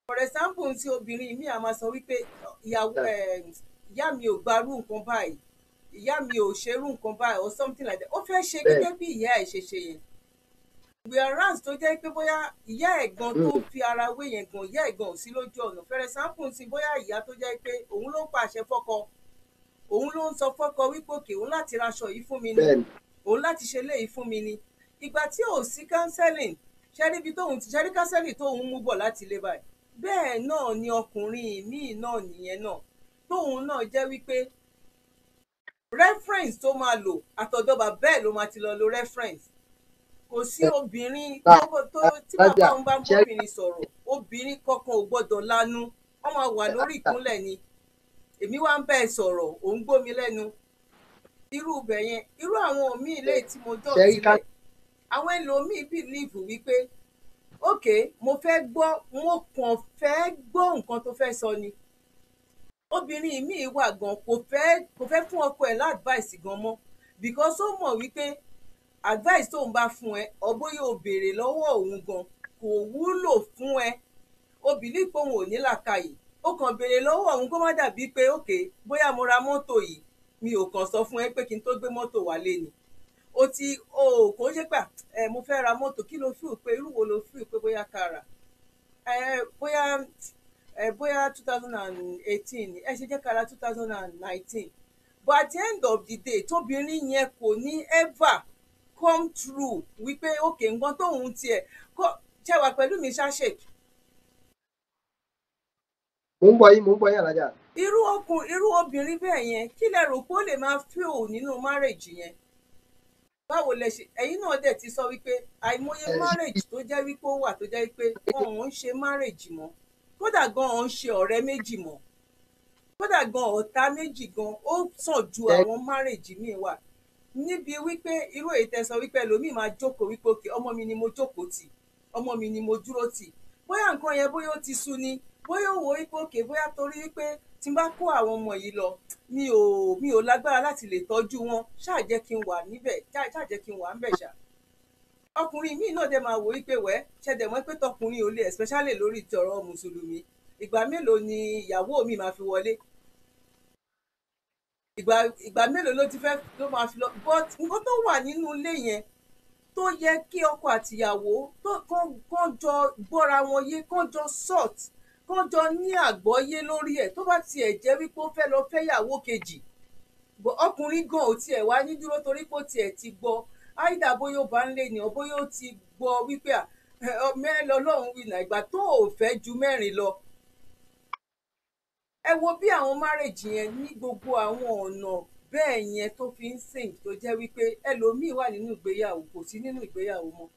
For example tí obìnrin míì a máa sọ wípé ìyá mi ò gbarú nǹkan báyìí ìyá mi ò ṣerú nǹkan báyìí or something like that ó fẹ́ ṣe gẹ́gẹ́ bí ìyá ẹ̀ ṣe ṣe yẹn. Whereas tó jẹ́ pé bóyá ìyá ẹ̀gbọ́n tó fi ara wé yẹn gan ìyá ẹ̀gbọ́n ò sí lójú ọ̀nà. For example tí bóyá ìyá tó jẹ́ pé òun ló ń pàṣẹ fọ́kọ òun ló ń sọ fọ́kọ wípé òkè òun láti raṣọ yìí fún mi ni òun láti ṣe léyìí fún mi ni. Ìgbà tí ò sí counseling ṣẹ́rí counseling tóun mú bọ̀ láti ilé báyìí bẹ́ẹ̀ náà ni ọkùnrin míì náà nìyẹn náà tóun náà jẹ́ wípé reference tó máa lò àtọ̀dọ̀ bàbá ẹ̀ ló máa ti lọ lo reference. Kò sí obìnrin tí bàbá òun bá ń bóbìnrin sọ̀rọ̀ obìnrin kankan ò gbọ́dọ̀ lanu wọ́n máa wà lórí ìkúnlẹ̀ ni èmi wá ń bẹ́ẹ̀ sọ̀rọ̀ òun gbómi lẹ́nu irú ibẹ̀ yẹn irú àwọn míì lè tí mo jọ sílẹ̀ àwọn ẹlòmíì bìlíìfù wípé ok mo kàn fẹ́ gbọ́ nǹkan tó fẹ́ sọ ni. Obìnrin míì wà gan kò fẹ́ fún ọkọ ẹ̀ láàdváìsì gan mọ́ because ó mọ̀ wípé advice tóun bá fún ẹ ọbóyè ò béèrè lọ́wọ́ òun gan kò wúlò fún ẹ ó bìlí pé òun ò ní làákàyè ó kàn béèrè lọ́wọ́ òun kó má dàbí pé òkè bóyá mo ra mọ́tò yìí mi ò kàn sọ fún ẹ pé kí n tó gbé mọ́tò wálé ni kò ṣe pé mo fẹ́ ra mọ́tò kí ló feel pé irú wo ló feel pé bóyá ká rà bóyá 2018 ẹ ṣe jẹ́ ká ra 2019 but at the end of the day tóbìnrin yẹn kò ní ever come true wípé òkè nǹkan tóun tiẹ̀ ṣe wà pẹ̀lú mi ṣáṣèkì. Mo ń gbọ́ yín alájà. Irú obìnrin bẹ́ẹ̀ yẹn kí lẹ rò pé ó lè máa feel nínú marriage yẹn báwo lẹ ṣe ẹ̀yin náà dẹ̀ ti sọ wípé àìmọye marriage tó jẹ́ wípé ó wà tó jẹ́ wípé wọn ò ń ṣe marriage mọ́ kódà gan ò ń ṣe ọ̀rẹ́ méjì mọ́ kódà gan ọ̀tá méjì gan ó sàn ju àwọn marriage míì wà níbi wípé irú èyí tẹ́ sọ wípé ẹlòmíì máa jókòó wípé òkè ọmọ mi ni mo jókòó tì ọmọ mi ni mo dúró tì bóyá nǹkan yẹn bóyá ó ti sú ni bóyá ó wò wípé òkè bóyá torí wípé tí n bá kó àwọn ọmọ yìí lọ mi ò lágbára láti lè tọ́jú wọn ṣáà jẹ́ kí n wà níbẹ̀ ṣáà jẹ́ kí n wà ń bẹ̀ ṣá. Ọkùnrin míì náà dẹ̀ máa wò wípé ṣẹ̀dẹ̀ mọ́ pé tọkùnrin ò lè especially lórí ti ọ̀rọ̀ mùsùlùmí ìgbà mélòó ni ìyàwó mi máa fi wọlé ìgbà mélòó ló ti fẹ́ ló máa fi lọ but nǹkan tó wà nínú ilé yẹn tó yẹ kí ọkọ àtìyàwó kán jọ gbọ́ra wọn yé, kán jọ sort, kán jọ ní àgbọ́yé lórí ẹ̀. Tó bá tiẹ̀ jẹ́ wípé ó fẹ́ lọ fẹ́yàwó kejì, ọkùnrin gan ò tiẹ̀ wá ní dúró torí pé ó tiẹ̀ ti gbọ́ áìdá bóyá ó bá ń lé ni ọ bóyá ó ti gbọ́ wípé mẹ́rin lọ́lọ́run wìnà ìgbà tó ò fẹ́ ju mẹ́rin lọ. Ẹ wo bí àwọn márèjì yẹn ní gbogbo àwọn ọ̀nà bẹ́ẹ̀ yẹn tó fi ń sìn, tó jẹ́ wípé ẹlòmíì wà nínú ìgbéyàwó kò sí nínú ìgbéyàwó mọ́.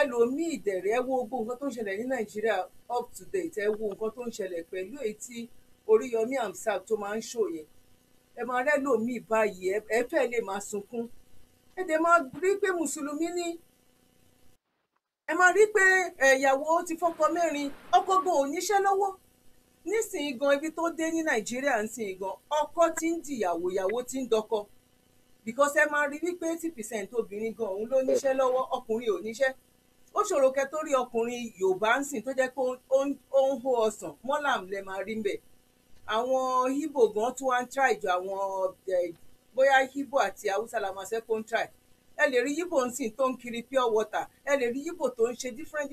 Ẹlòmíì ìdẹ̀rẹ̀, ẹ wo gbogbo nǹkan tó ń ṣẹlẹ̀ ní Nàìjíríà up to date, ẹ wo nǹkan tó ń ṣẹlẹ̀ pẹ̀lú èyí tí Oríyọmí Hamzat tó máa ń ṣò yẹn. Ẹ máa rẹ́lòmíì báyìí ẹ fẹ́ lè máa sunkún. Ẹ dẹ̀ máa rí pé mùsùlùmí ní, ẹ máa rí pé ìyàwó ti fọ́kọ mẹ́rin, ọkọ gan ò níṣẹ́ lọ́wọ́. Nísìnyí gan ibi tó dé ní Nàìjíríà ń sìn gan, ọkọ ti ń dìyàwó, ìyàwó ti ń dọkọ, because ẹ máa rí wípé 80% obìnrin gan òun ló níṣẹ́ lọ́wọ́, ọkùnrin ò níṣẹ́. Ó ṣòro kẹ́ tó rí ọkùnrin Yorùbá ń sìn tó jẹ́ pé ó ń hó ọsàn mọ́làm lẹ máa rí mbẹ̀. Àwọn Ìgbò gan tún wá ń try ju àwọn bóyá Ìgbò àti Haúsá la máa ṣe kó ń try. Ẹ lè rí Ìgbò ń sìn tó ń kiri pure water, ẹ lè rí Ìgbò tó ń ṣe different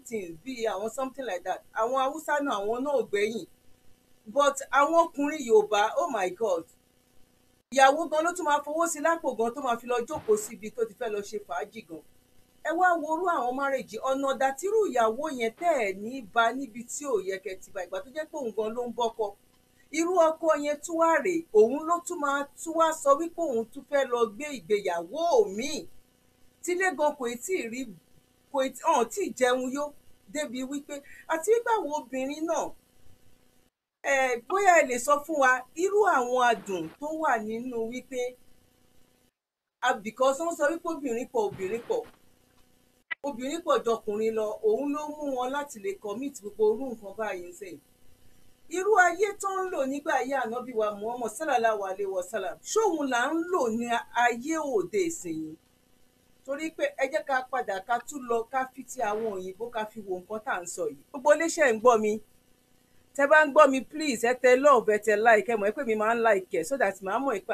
things bíi àwọn something like that. Àwọn Haúsá náà àwọn náà ò gbẹ̀yìn, but àwọn ọkùnrin Yorùbá, oh my God, ìyàwó gan ló tún máa fowó sí lápò gan tó máa fi lọ jókòó síbi tó ti fẹ́ lọ ṣe fàájì gan. Ẹ wá worú àwọn márèjì ọ̀nà dàtírù ìyàwó yẹn tẹ́ ẹ̀ ní bá níbi tí ò yẹ kẹ́ ti bá, ìgbà tó jẹ́ pé òun gan ló ń bọ́kọ. Irú ọkọ yẹn tún wá rèé, òun ló tún máa tún wá sọ wípé òun tún fẹ́ lọ gbé ìgbéyàwó míì tílé gan kò tí ì rí, kò tí ì jẹun yó débi wípé, àti wípé àwọn obìnrin náà bóyá ẹ lè sọ fún wa irú àwọn adùn tó wà nínú wípé because wọ́n sọ wípé obìnrin pọ̀ jọkùnrin lọ, òun ló mú wọn láti lè commit gbogbo orú nǹkan báyìí ń sìn. Irú ayé tó ń lò nígbà ayé ànábì wa Muhammad sallallahu alaihi wasallam, ṣóun là ń lò ní ayé òde ìsìn. Torí pé ẹ jẹ́ ká padà ká tún lọ ká fi ti àwọn òyìnbó ká fi wo nǹkan tá à ń sọ yìí. Gbogbo iléeṣẹ́ ń gbọ́ mi, tẹ bá ń gbọ́ mi please ẹ tẹ love ẹ tẹ like, ẹ mọ̀ pé mi máa ń like ẹ so that màá mọ̀ pé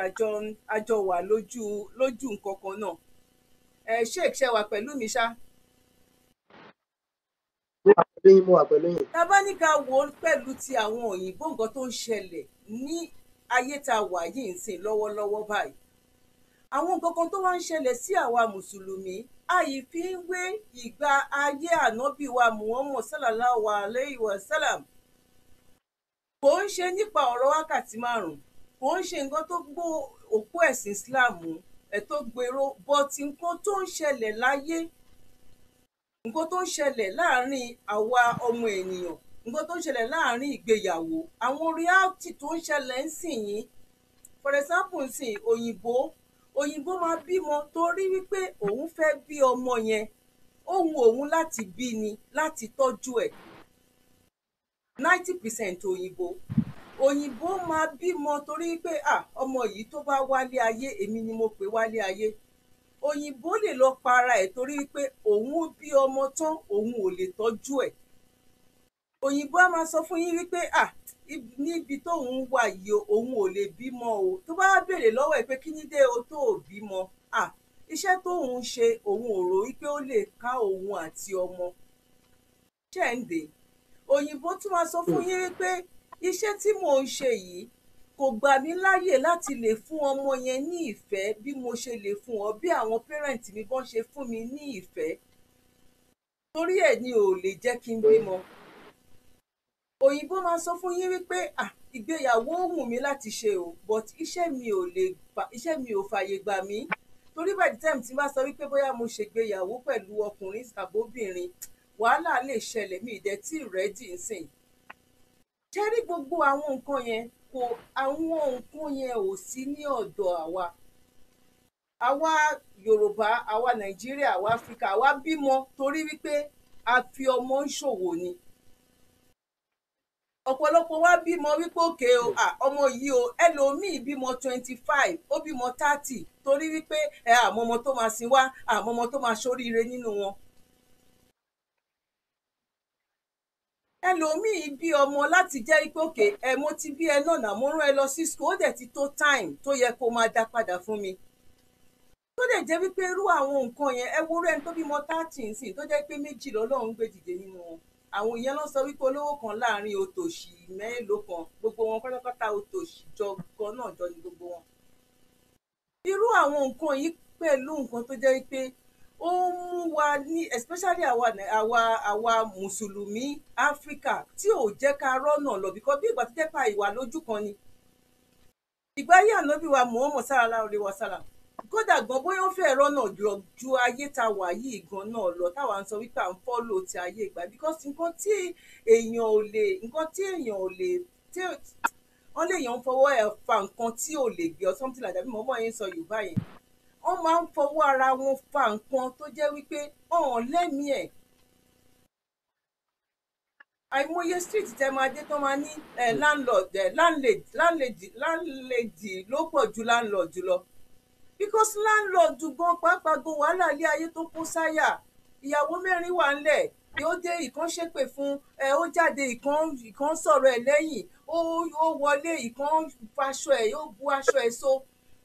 àjọ wà lójú nǹkan kan náà. Sheikh ṣe wà pẹ̀lú mi ṣá? Mo wà pẹ̀lú yín. Tá bá ní ká wò ó pẹ̀lú ti àwọn òyìnbó, nǹkan tó ń ṣẹlẹ̀ ní ayé tá a wà yìí ń sìn lọ́wọ́lọ́wọ́ báyìí, àwọn nǹkan kan tó wá ń ṣẹlẹ̀ sí àwa mùsùlùmí, àyè fi ń wé ìgbà ayé ànábì wa Muhammad sallallahu alaihi wasallam. Kò ń ṣe nípa ọ̀rọ̀ wákàtí 5, kò ń ṣe nǹkan tó gbó òpó ẹ̀sìn Islam tó gbèrò, but nǹkan tó ń ṣẹlẹ̀ láyé, nǹkan tó ń ṣẹlẹ̀ láàárín àwa ọmọ ènìyàn, nǹkan tó ń ṣẹlẹ̀ láàárín ìgbéyàwó, àwọn reality tó ń ṣẹlẹ̀ ń sìn yín. For example ń sìn òyìnbó máa bímọ torí wípé òun fẹ́ bí ọmọ yẹn, òun láti bí ni, láti tọ́jú ẹ̀. 90% òyìnbó máa bímọ torí pé ọmọ yìí tó bá wálé ayé, èmi ni mo pè wálé ayé. Òyìnbó lè lọ para ẹ̀ torí pé òun bí ọmọ tán, òun ò lè tọ́jú ẹ̀. Òyìnbó á máa sọ fún yín wípé níbi tóun wà yìí òun ò lè bímọ o. Tó bá béèrè lọ́wọ́ ẹ̀ pé kí ní dé o tó ò bímọ, iṣẹ́ tóun ṣe òun ò rò wípé ó lè ká òun àti ọmọ. Ṣẹ́ǹdé òyìnbó tún máa sọ fún yín wípé iṣẹ́ tí mò ń ṣe yìí kò gbà mí láyè láti lè fún ọmọ yẹn ní ìfẹ́ bí mo ṣe lè fún ọ, bí àwọn pẹ́rẹ́ǹtì mi bọ́n ṣe fún mi ní ìfẹ́. Torí ẹ̀ ni ò lè jẹ́ kí n bímọ. Òyìnbó máa sọ fún yín wípé ìgbéyàwó wù mí láti ṣe o, but iṣẹ́ mi ò fàyè gbà mí. Torí by the time tí n bá sọ wípé bóyá mo ṣègbéyàwó pẹ̀lú ọkùnrin tàbóbìnrin, wàhálà lè ṣẹlẹ̀, mi ìdẹ̀ tí rẹ́dì ń sìn. Ṣẹ́rí gbogbo àwọn nǹkan yẹn ò sí ní ọ̀dọ̀ àwa Yorùbá, àwa Nàìjíríà, àwa Áfíríkà, àwa bímọ torí wípé a fi ọmọ ń ṣòwò ni. Ọ̀pọ̀lọpọ̀ wa bímọ wípé òkè o, ọmọ yìí o, ẹlòmíì bímọ 25, ó bímọ 30 torí wípé àmọ́ ọmọ tó máa sin wá, àmọ́ ọmọ tó máa ṣoríire nínú wọn. ẹlòmíì bí ọmọ láti jẹ́ pé òkè mo ti bí ẹ náà mo rán ẹ lọ sí school ó dẹ̀ ti tó time tó yẹ kó máa dá padà fún mi tó dẹ̀ jẹ́ wípé irú àwọn nǹkan yẹn ẹ wo rẹ́ni tó bímọ 13 sí tó jẹ́ pé 2 lọ́lọ́run gbé dìde nínú wọn àwọn èèyàn lọ sọ wípé olówó kan láàrin òtòṣì mélòó kan gbogbo wọn pátápátá òtòṣì jọ kan náà jọ ní gbogbo wọn irú àwọn nǹkan yìí pẹ̀lú nǹkan tó jẹ́ wípé ó mú wa ní especially àwa mùsùlùmí áfíríkà tí ò jẹ́ ká rọ́nà lọ bíkọ́ bí ìgbà tó jẹ́ pa ìwà lójú kan ni ìgbà yà ànábì wa Muhammad sallallahu alaihi wasallam kódà gan bóyá ó fẹ́ rọ́nà lọ ju ayé ta wà yìí gan náà lọ táwa ń sọ wípé à ń fọ́lò ti ayé ìgbà because nǹkan tí èèyàn ò lè tí wọ́n lè yàn ń fọwọ́ ẹ̀ fa nǹkan tí ò lè gbé ọ something like that bí mọ́mọ́ yẹn sọ Yorùbá yẹn wọ́n máa ń fọwọ́ ara wọn fa nǹkan tó jẹ́ wípé ọ̀hún lẹ́mìí ẹ̀ àìmọye street tẹ máa dé tó máa ní landlady ló pọ̀ ju landlord lọ because landlord gan pàápàá gan wàhálà ilé ayé tó kún sáyà ìyàwó 4 wà ńlẹ̀ yóò dé ìkan ṣépè fún ó jáde ìkan sọ̀rọ̀ ẹ̀ lẹ́yìn ó wọlé ìkan faṣọ ẹ̀ yóò bu aṣọ ẹ̀ so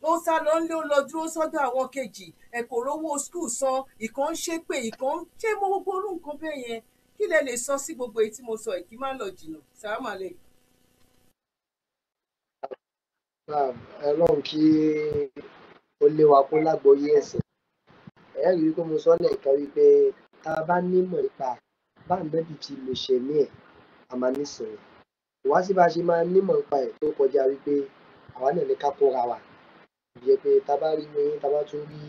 ó sá lọ ńlé ó lọ dúró sọ́dọ̀ àwọn kejì ẹ̀ kò rówó skul san ìkan ṣépè ìkan ṣé mo gbogbo orú nǹkan bẹ́ẹ̀ yẹn kí lẹ lè sọ sí gbogbo èyí tí mo sọ kí má lọ jìnnà sàrámà lè. Ọlọ́run kí ó lé wa kún lágbóyé ẹ̀sìn ẹ rí i pé mo sọ lẹ́ẹ̀kan wípé tá a bá nímọ̀ nípa bá ànábì tí mo ṣe ní ẹ̀ a máa nísìnyí wá sí bá a ṣe máa nímọ̀ nípa ẹ̀ tó kọjá wípé àwa náà ní ká kóra wa jẹ́ pé tá a bá rí wíyín tá a bá tún rí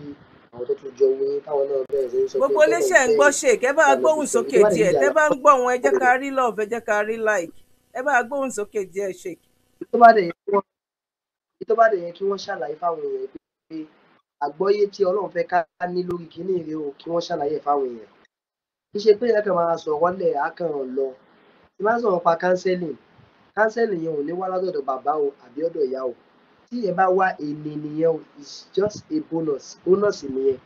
àwọn tó tún jọ wíyín táwọn náà bẹ̀rẹ̀ sí ní sọ pé gbogbo iléeṣẹ́ ń gbọ́ ṣe kẹ́ bá gbóhùn sókè díẹ̀ tẹ́ bá ń gbọ́ wọn ẹ jẹ́ ká rí love ẹ jẹ́ ká rí like ẹ bá gbóhùn sókè díẹ̀ ṣe. tó bá dẹ̀ yẹ kí wọ́n ṣàlàyé fáwọn èèyàn pé àgbọ́yé tí Ọlọ́run fẹ́ ká ní lórí kíní rèé o kí wọ́n ṣàlàyé fáwọn èèyàn kì í ṣe pé ẹ kàn máa sọ̀rọ̀ lẹ̀ á kàn lọ tí máa sọ̀rọ̀ pa counseling yẹn ò ní wá látọ̀dọ̀ bàbá o àbí ọ̀dọ̀ ìyá o tí ẹ bá wá èlé nìyẹn o it's just a bonus nìyẹn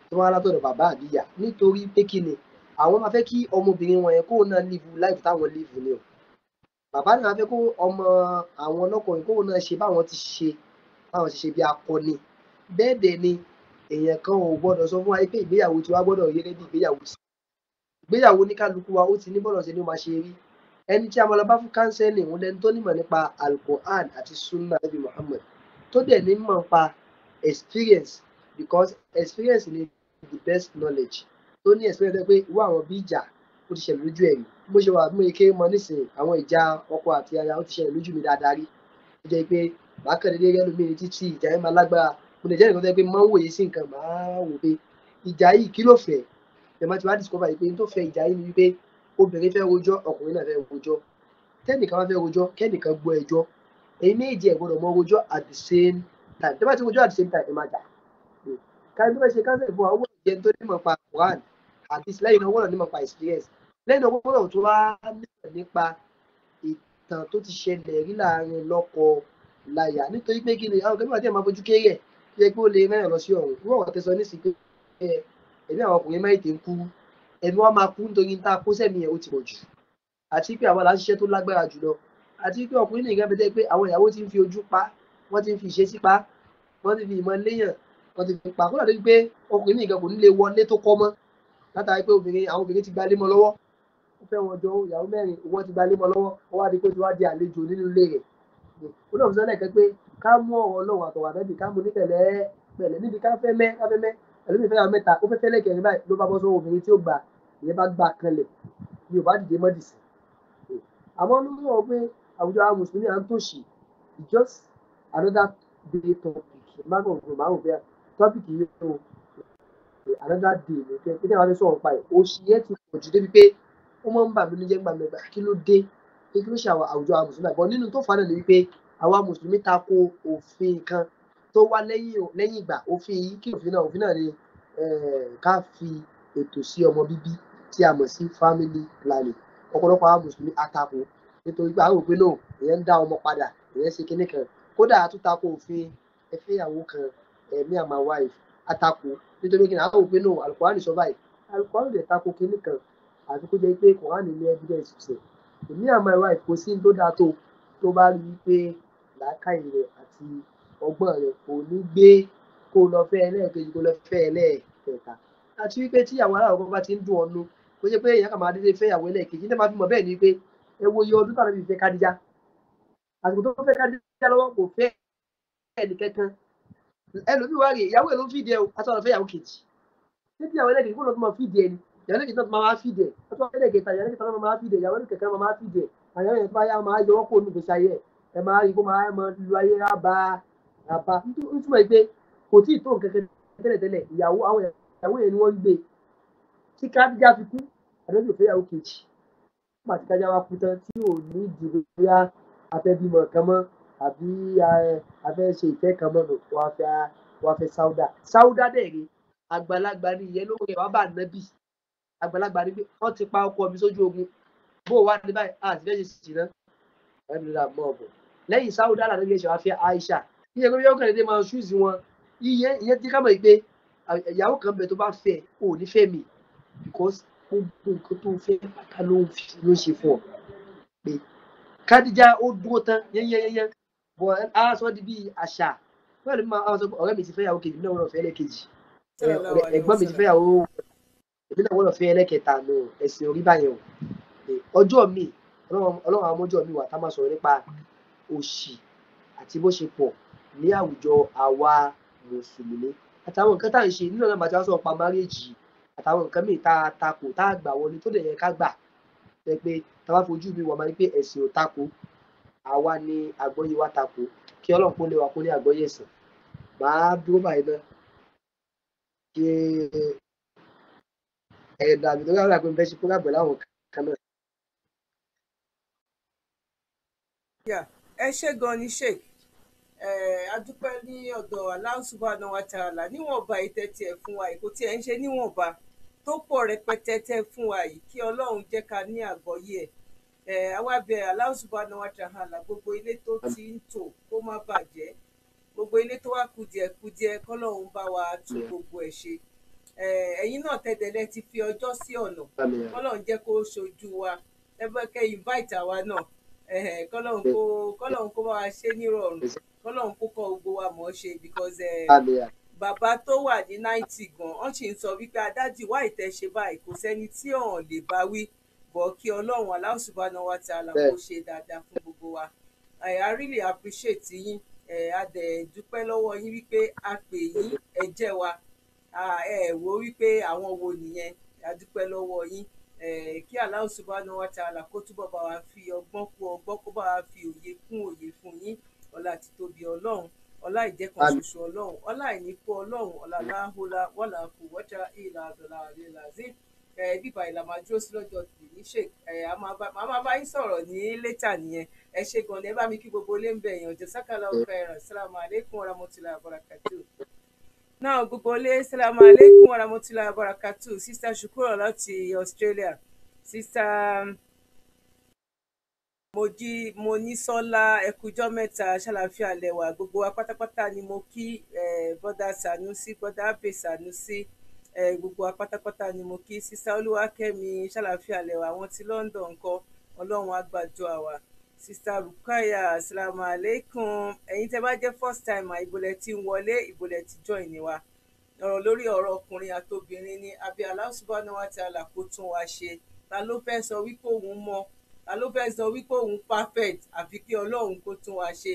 tí wọ́n wá látọ̀dọ̀ bàbá àbí ìyá nítorí pé kí ni àwọn máa fẹ́ kí ọmọbìnrin wọn yẹn kóun náà live life táwọn live ni o bàbá náà fẹ́ kó ọmọ àwọn ọlọ́kùnrin kóun náà ṣe báwọn ti ṣe bí akọni bẹ́ẹ̀ dẹ̀ ni èèyàn kan ò gbọ́dọ̀ sọ fún wa pé ìgbéyàwó tí wàá gbọ́dọ̀ yẹrẹ bí ìgbéyàwó ní kálukú wa ó ti ní bọ́lọ̀ sí ni ó máa ṣe rí ẹni tí a máa lọ bá fún kánsẹ́lì òun lẹni tó nímọ̀ nípa Al-Quran àti Sunnah Nabi Muhammad tó dẹ̀ nímọ̀ nípa experience because experience ni the best knowledge tó ní experience pé irú àwọn bí ìjà ó ti ṣẹlẹ̀ lójú ẹ̀rí mo ṣe wà bí mo ké mọ nísìnyí àwọn ìjà ọkọ àti aya ó ti ṣẹlẹ̀ lójú mi dáadáa rí ó jẹ́ pé màá kàn déédéé rẹ́ lómi ní títí ìjà yẹn máa lágbára mo lè jẹ́ nǹkan tó yẹ pé máa ń wòye sí nǹkan máa wò pé ìjà yìí kí ló fẹ́ ẹ̀ máa ti wá discover yìí pé tó fẹ́ ìjà yìí ni wípé obìnrin fẹ́ rojọ́ ọkùnrin náà fẹ́ rojọ́ tẹ́nìkan bá fẹ́ rojọ́ kẹ́nìkan gbọ́ ẹjọ́ èyí méjì ẹ̀ gbọ́dọ̀ mọ rojọ́ at the same time tẹ́ bá ti rojọ́ at the same time ẹ máa jà káyọ̀ tó fẹ́ ṣe káńsẹ̀ fún àwọn ìjẹun tó nímọ̀ pa Quran àti lẹ́yìn náà wọ́n nímọ̀ pa experience lẹ́yìn náà wọ́n tó wá nípa ìtàn tó ti ṣẹlẹ̀ rí láàrin lọ́kọ láyà nítorí pé kí ni àwọn kan nígbà tí ẹ máa fojú kéré ẹ̀ yẹ pé ó lè rán ẹ̀ lọ sí ọ̀run wọ́n wọ́n tẹ̀sán ní sí pé ẹ̀mí àwọn ọkùnrin máa ń kú ẹ̀mí wọn máa kú nítorí tá a kó sẹ́mi ẹ̀ ó ti pọ̀ jù àti pé àwọn aláṣiṣẹ́ tó lágbára jùlọ àti pé ọkùnrin nìkan bẹ́tẹ́ pé àwọn ìyàwó ti ń fi ojú pa wọ́n ti ń fi ìṣesí pa wọ́n ti fi ìmọ̀ léyàn wọ́n ti fi pa kó dàbí pé ọkùnrin nìkan kò ní lè wọlé tó kọ́ mọ́ látàrí pé àwọn obìnrin ti gba lé mọ́ lọ́wọ́ ó fẹ́ wọn jọ ìyàwó 4 wọ́n ti gba lé mọ́ lọ́wọ́ ó wá di pé tí wọ́n di àlejò nínú ilé rẹ̀ ó náà fi sọ́lẹ̀ kan pé ká mú ọ̀rọ̀ Ọlọ́run àtọ̀wà nẹ́bì ká mú ní pẹ̀lẹ́ níbi ká fẹ́ mẹ́ ẹlòmíì fẹ́ yà mẹ́ta ó fẹ́ fẹ́ lẹ́kẹ̀rin báyìí ló bá bọ́ sọ́wọ́ obìnrin tí ó gbà ìyẹn bá gbà kanlẹ̀ ni ò bá dìde mọ́ dìsí àmọ́ ló mọ̀ pé àwùjọ àwọn mùsùlùmí à ń tòṣì just another day topic mágùn márùn bẹ́ẹ̀ topic yìí ó another day ní pé tí wọ́n fi sọ̀rọ̀ pa ẹ̀ òṣì yẹn ti pọ̀ jù débi pé ó máa ń bà mí níjẹ́ gbàgbà kí ló dé kí ló ṣe àwọn àwùjọ àwọn mùsùlùmí àgbọn nínú tó fà náà ni wípé àwa mùsùlùmí tako òfin kan tó wá lẹ́yìn ìgbà òfin yìí kí òfin náà ni ká fi ètò sí ọmọ bíbí tí a mọ̀ sí family planning ọ̀pọ̀lọpọ̀ àwọn mùsùlùmí àtakò nítorí pé àwọn òpin náà èèyàn ń dá ọmọ padà èèyàn ṣe kinní kan kódà àtúntakò òfin ẹfẹ́yàwó kan me and my wife àtakò nítorí kí ni àwọn òpin náà Al-Qur'an sọ báyìí Al-Qur'an lè tako kinní kan àti kó jẹ́ pé Qur'an ní evidence ṣe èmi àmọ́ ẹ̀rọ àìkò sí tó dáa tó bá rí i pé làákàyè rẹ̀ àti ọgbọ́n rẹ̀ kò ní gbé kó lọ fẹ́ ẹlẹ́ẹ̀kejì kó lọ fẹ́ ẹlẹ́ẹ̀kẹta àti wípé tí àwọn aláwọ̀ bá ti ń dùn ọ́nú kó jẹ́ pé èèyàn kàn máa dédé fẹ́ ìyàwó ẹlẹ́ẹ̀kejì ní máa fi mọ̀ bẹ́ẹ̀ ni pé ẹ wo iye ọdún tàbí fẹ́ Kádíjà àsìkò tó fẹ́ Kádíjà lọ́wọ́ kò fẹ́ ẹnì kankan ẹlòmíì wá rèé ìyàwó ẹ̀ ló ń fìdí ẹ o àti ọ̀rọ̀ fẹ́ ìyàwó kejì títí ìyàwó ẹlẹ́ẹ̀kejì kó lọ tó máa fìdí ẹni ìyàwó ẹlẹ́ẹ̀kejì náà tó máa fìdí ẹ ọtọ́ ẹlẹ́ẹ̀kẹta ìyàwó ẹlẹ́ẹ̀kẹta náà máa fìdí ẹ ìyàwó ẹlẹ́ẹ̀kẹta náà máa fìdí ẹ àyàwó ẹ̀ tó bá yá máa yọ ọ́ kó nù gbèsè ayé ẹ máa rí kó máa lu ayé rábà nítorí pé kò tí ì tó nǹkan tẹ́lẹ̀tẹ́lẹ̀ àwọn ìyàwó yẹn ni wọ́n ń gbé tí Kádíjà fi kú àdébí ò fẹ́ ìyàwó kejì nígbà tí Kádíjà wá kú tán tí ò ní ìdìbò bóyá afẹ́bímọ kan mọ́ àbí afẹ́ ṣe ìfẹ́ kan mọ́ nù wọ́n fẹ́ Sáúdà dẹ̀ rí àgbàlagbà ní ìyẹn ló rẹ̀ wá bá nábì àgbàlagbà ní pé wọ́n ti pa ọkọ mi sójú ogun bó wà ní báyìí àti fẹ́ ṣe sì náà ẹni rà mọ́ ọ̀bọ̀ lẹ́yìn Sáúdà lànà ilé ìṣẹ̀wá fẹ́ Aisha ìyẹn pé yóò kàn dédé máa ṣúùsì wọn ìyẹn tí ká mọ̀ pé ìyàwó kan bẹ tó bá fẹ́ ò ní fẹ́ mi because gbogbo nǹkan tó fẹ́ pátá ló ń ṣe fún ọ pé Kádíjà ó dúró tán yẹnyẹnyẹn bọ̀ á sọ di bí àṣà wọ́n lè máa sọ pé ọ̀rẹ́ mi ti fẹ́ ìyàwó kejì náà wọ́n lọ fẹ́ ẹlẹ́kejì ẹ̀gbọ́n mi ti fẹ́ ìyàwó èmi náà wọ́n lọ fẹ́ ẹlẹ́kẹta nù ẹ̀sìn orí báyẹn o ọjọ́ mi ọlọ́run àwọn ọjọ́ mi wà tá máa sọ̀rọ̀ nípa òṣì àti bó ṣe pọ̀ ní àwùjọ àwa mùsùlùmí àtàwọn nǹkan tá à ń ṣe nínú ọ̀nà àti àwọn sọ̀rọ̀ pa márèèjì àtàwọn nǹkan míì tá a takò tá a gbà wọlé tó dẹ̀ yẹ ká gbà jẹ́ pé tá a bá fojú mi wọ̀ máa ní pé ẹ̀sìn ò takò àwa ni àgbọ́yé wa takò kí ọlọ́run kó lé wa kó ní àgbọ́yé ẹ̀sìn màá dúró báyìí náà kí ẹ̀dà mi tó yára pé mo fẹ́ ṣe kó lábẹ́ láwọn kan náà. ẹ ṣé gan ni sheik a dúpẹ́ ní ọ̀dọ̀ Allah subhanahu wa ta'ala níwọ̀nba ìtẹ́tí ẹ̀ fún wa kò tí ẹ̀ ń ṣe níwọ̀nba tó pọ̀ rẹpẹtẹ tẹ́ fún wa yìí kí ọlọ́run jẹ́ ká ní àgbọ́yé ẹ̀ àwa bẹ̀ Allah subhanahu wa ta'ala gbogbo ilé tó ti ń tò kó má bàjẹ́ gbogbo ilé tó wá kùdìẹ̀kudiẹ kọ́lọ́run bá wa tún gbogbo ẹ̀ ṣe ẹ̀yin náà tẹ̀dẹ̀lẹ̀ ti fi ọjọ́ sí ọ̀nà kọ́lọ́run jẹ́ kó ṣojú wa ẹgbẹ́ kẹ́ invite àwa náà kọ́lọ́run kó bá wa ṣe nírọ̀rùn kọ́lọ́run kó kọ́ gbogbo wa mọ̀ ọ́ ṣe because bàbá tó wà ní 90 gan wọ́n sì ń sọ wípé adájì wá ìtẹ́ ṣe báyìí kò sẹ́ni tí ọ̀hún lè bá wí bọ̀ kí ọlọ́run Allah subhanahu wa ta'ala kó ṣe dáadáa fún gbogbo wa I really appreciate yín a dẹ̀ dúpẹ́ lọ́wọ́ yín wípé a pè yín ẹ jẹ́ wa wo wípé àwọn wo nìyẹn a dúpẹ́ lọ́wọ́ yín kí Allah subhanahu wa ta'ala kó túbọ̀ bá wa fi ọgbọ́n kún ọgbọ́n kó bá wa fi òye kún òye fún yín ọlá àti tóbi ọlọ́run ọlá ìjẹ́kan ṣoṣo ọlọ́run ọlá ìníkú ọlọ́run ọlá láhùlá wọ́lá kù wọ́jà ìlà àdọ̀là àlelàzí bíbá ìlànà dúró sí lọ́jọ́ tèmi ṣe màmá bá yín sọ̀rọ̀ ní létà nìyẹn ẹ ṣe gan ni ẹ bá mi kí gbogbo ilé ń bẹ̀ yàn jẹ́ sákàlà ọ̀fẹ́ ẹ̀rọ assalamu alaikum warahmatullahi wabarakatuh náà gbogbo ilé assalamu alaikum warahmatullahi wabarakatuh sista Shukura láti Australia sista Monísọ́lá ẹkùjọ́ mẹ́ta ṣàlàáfíà lẹ́wà gbogbo wa pátápátá ni mo kí bọ́dà Sanusi bọ́dà Abe Sanusi gbogbo wa pátápátá ni mo kí sísá Olúwakẹ́mi ṣàlàáfíà lẹ́wà àwọn ti London ńkọ́ ọlọ́run àgbàjọ àwà sísá Rukaya assalamu alaikum ẹ̀yin tẹ́ bá jẹ́ first time ìbòlẹ̀ tí ń wọlé ìbòlẹ̀ tí join ni wa ọ̀rọ̀ lórí ọ̀rọ̀ ọkùnrin àtobìnrin ni àbí Allah subhanahu wa ta'ala kó tún wa ṣe ta ló fẹ́ sọ wípé òun mọ̀ ta ló fẹ́ sọ wípé òun perfect àfi kí ọlọ́run kó tún wa ṣe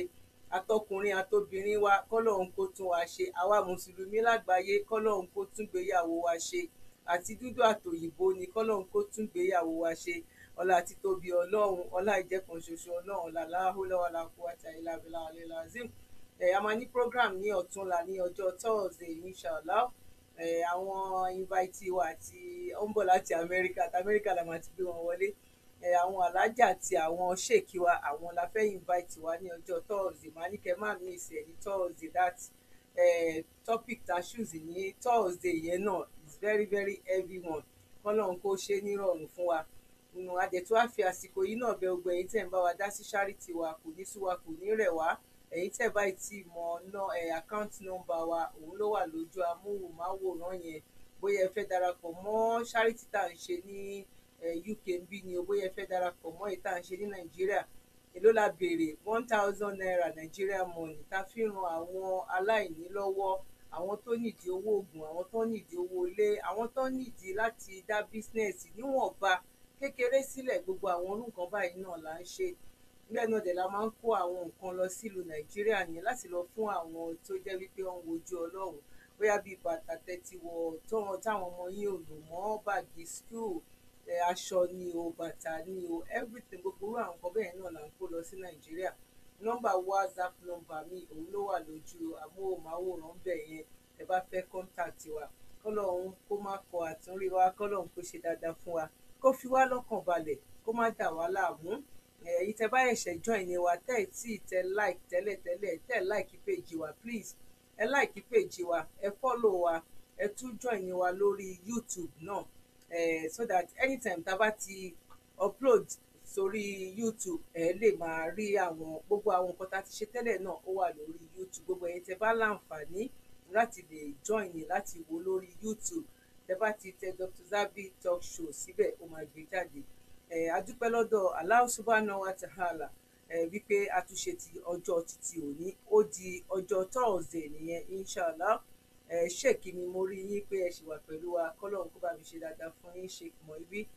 àtọkùnrin àtobìnrin wa kọ́lọ́run kó tún wa ṣe àwa mùsùlùmí lágbàáyé kọ́lọ́run kó tún gbéyàwó wa ṣe àti dúdú àtòyìnbó ni kọ́lọ́run kó tún gbéyàwó wa ṣe ọlá àti tóbi ọlọ́run ọlá ìjẹ́kan ṣoṣo ọlọ́run làláhùlà wàlà quwwata illa billahi al-aliyyil azim a máa ní program ní ọ̀túnla ní ọjọ́ Thursday inshallah àwọn invite wa àti ó ń bọ̀ láti Amẹ́ríkà la máa ti gbé wọn wọlé àwọn alájà àti àwọn ṣèkí wa àwọn la fẹ́ invite wa ní ọjọ́ Thursday máa ní kẹ́ má miss ẹ̀ ní Thursday that topic ta choose ní Thursday yẹn náà is very very heavy one kọ́lọ́run kó ṣe nírọ̀rùn fún wa adẹ̀tú á fi àsìkò yìí náà bẹ gbogbo ẹ̀yin tẹ̀ ń bá wa dá sí charity wa kò ní sú wa kò ní rẹ̀ wá ẹ̀yin tẹ̀ báyìí tí mọ̀ account number wa òun ló wà lójú amóhùnmáwòrán yẹn bóyá ẹ fẹ́ darapọ̀ mọ́ charity tá à ń ṣe ní UK ń bí ni o, bóyá ẹ fẹ́ darapọ̀ mọ́ èyí tá à ń ṣe ní Nàìjíríà, èló la béèrè? 1000 naira Nigeria money tá fi ran àwọn aláìní lọ́wọ́, àwọn tó nídìí owó oògùn, àwọn tó nídìí owó ilé, àwọn tó nídìí láti dá bísínẹ́sì níwọ̀nba kékeré sílẹ̀. Gbogbo àwọn irú nǹkan báyìí náà là ń ṣe. Bẹ́ẹ̀ náà dẹ̀ la máa ń kó àwọn nǹkan lọ sílùú Nàìjíríà yẹn láti lọ fún àwọn tó jẹ́ wípé wọ́n ń wojú Ọlọ́run, bóyá bíi bàtà tẹ́tí wọ̀ táwọn ọmọ yín ò lò mọ́, báàgì school, aṣọ ni o, bàtà ni o, everything, gbogbo irú àwọn nǹkan bẹ́ẹ̀ náà là ń kó lọ sí Nàìjíríà. Nọ́mbà WhatsApp nọ́mbà mi òun ló wà lójú amóhùnmáwòrán bẹ́ẹ̀ yẹn, ẹ bá fẹ́ contact wa. Kọ́lọ́run kó má kọ àtúnrí wa, kọ́lọ́run kó ṣe dáadáa fún wa, kó fi wá lọ́kàn balẹ̀, kó má dà wá láàmú. Èyí tẹ́ bá ẹ̀ṣẹ̀ join ni wa, tẹ́ ẹ̀ tí tẹ́ like tẹ́lẹ̀ tẹ́ like page wa, please ẹ like page wa, ẹ follow wa, ẹ tún join ni wa lórí YouTube náà, so that anytime tá a bá ti upload sórí YouTube ẹ lè máa rí àwọn gbogbo àwọn nǹkan tá a ti ṣe tẹ́lẹ̀ náà, ó wà lórí YouTube. Gbogbo ẹ̀yin tẹ́ bá láǹfààní láti lè join ni láti wo lórí YouTube, tẹ́ bá ti tẹ Dr. Zabby Talk Show síbẹ̀, ó máa gbé jáde. A dúpẹ́ lọ́dọ̀ Allah Subhanahu wa Ta'ala wípé a tún ṣe ti ọjọ́ títí òní, ó di ọjọ́ Thursday nìyẹn, inshallah. Ṣèkì ni mo rí yín pé ẹ ṣì wà pẹ̀lú wa, kọ́lọ́run kó bá mi ṣe dáadáa fún yín, Sheikh Muibi.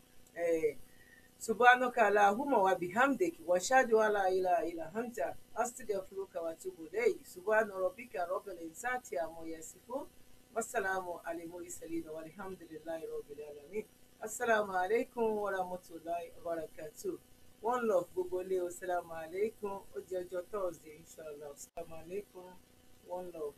Subhanaka Allahumma wa bihamdik wa ashhadu an la ilaha illa anta astaghfiruka wa atubu ilayk. Subhana rabbika rabbil izzati amma yasifun. Wassalamu alal mursalin walhamdulillahi rabbil alamin. Assalamu alaikum wa rahmatullahi wa barakatuh. One love gbogbo ilé o. Assalamu alaikum. Ó di ọjọ́ Thursday inshallah. Assalamu alaikum. One love.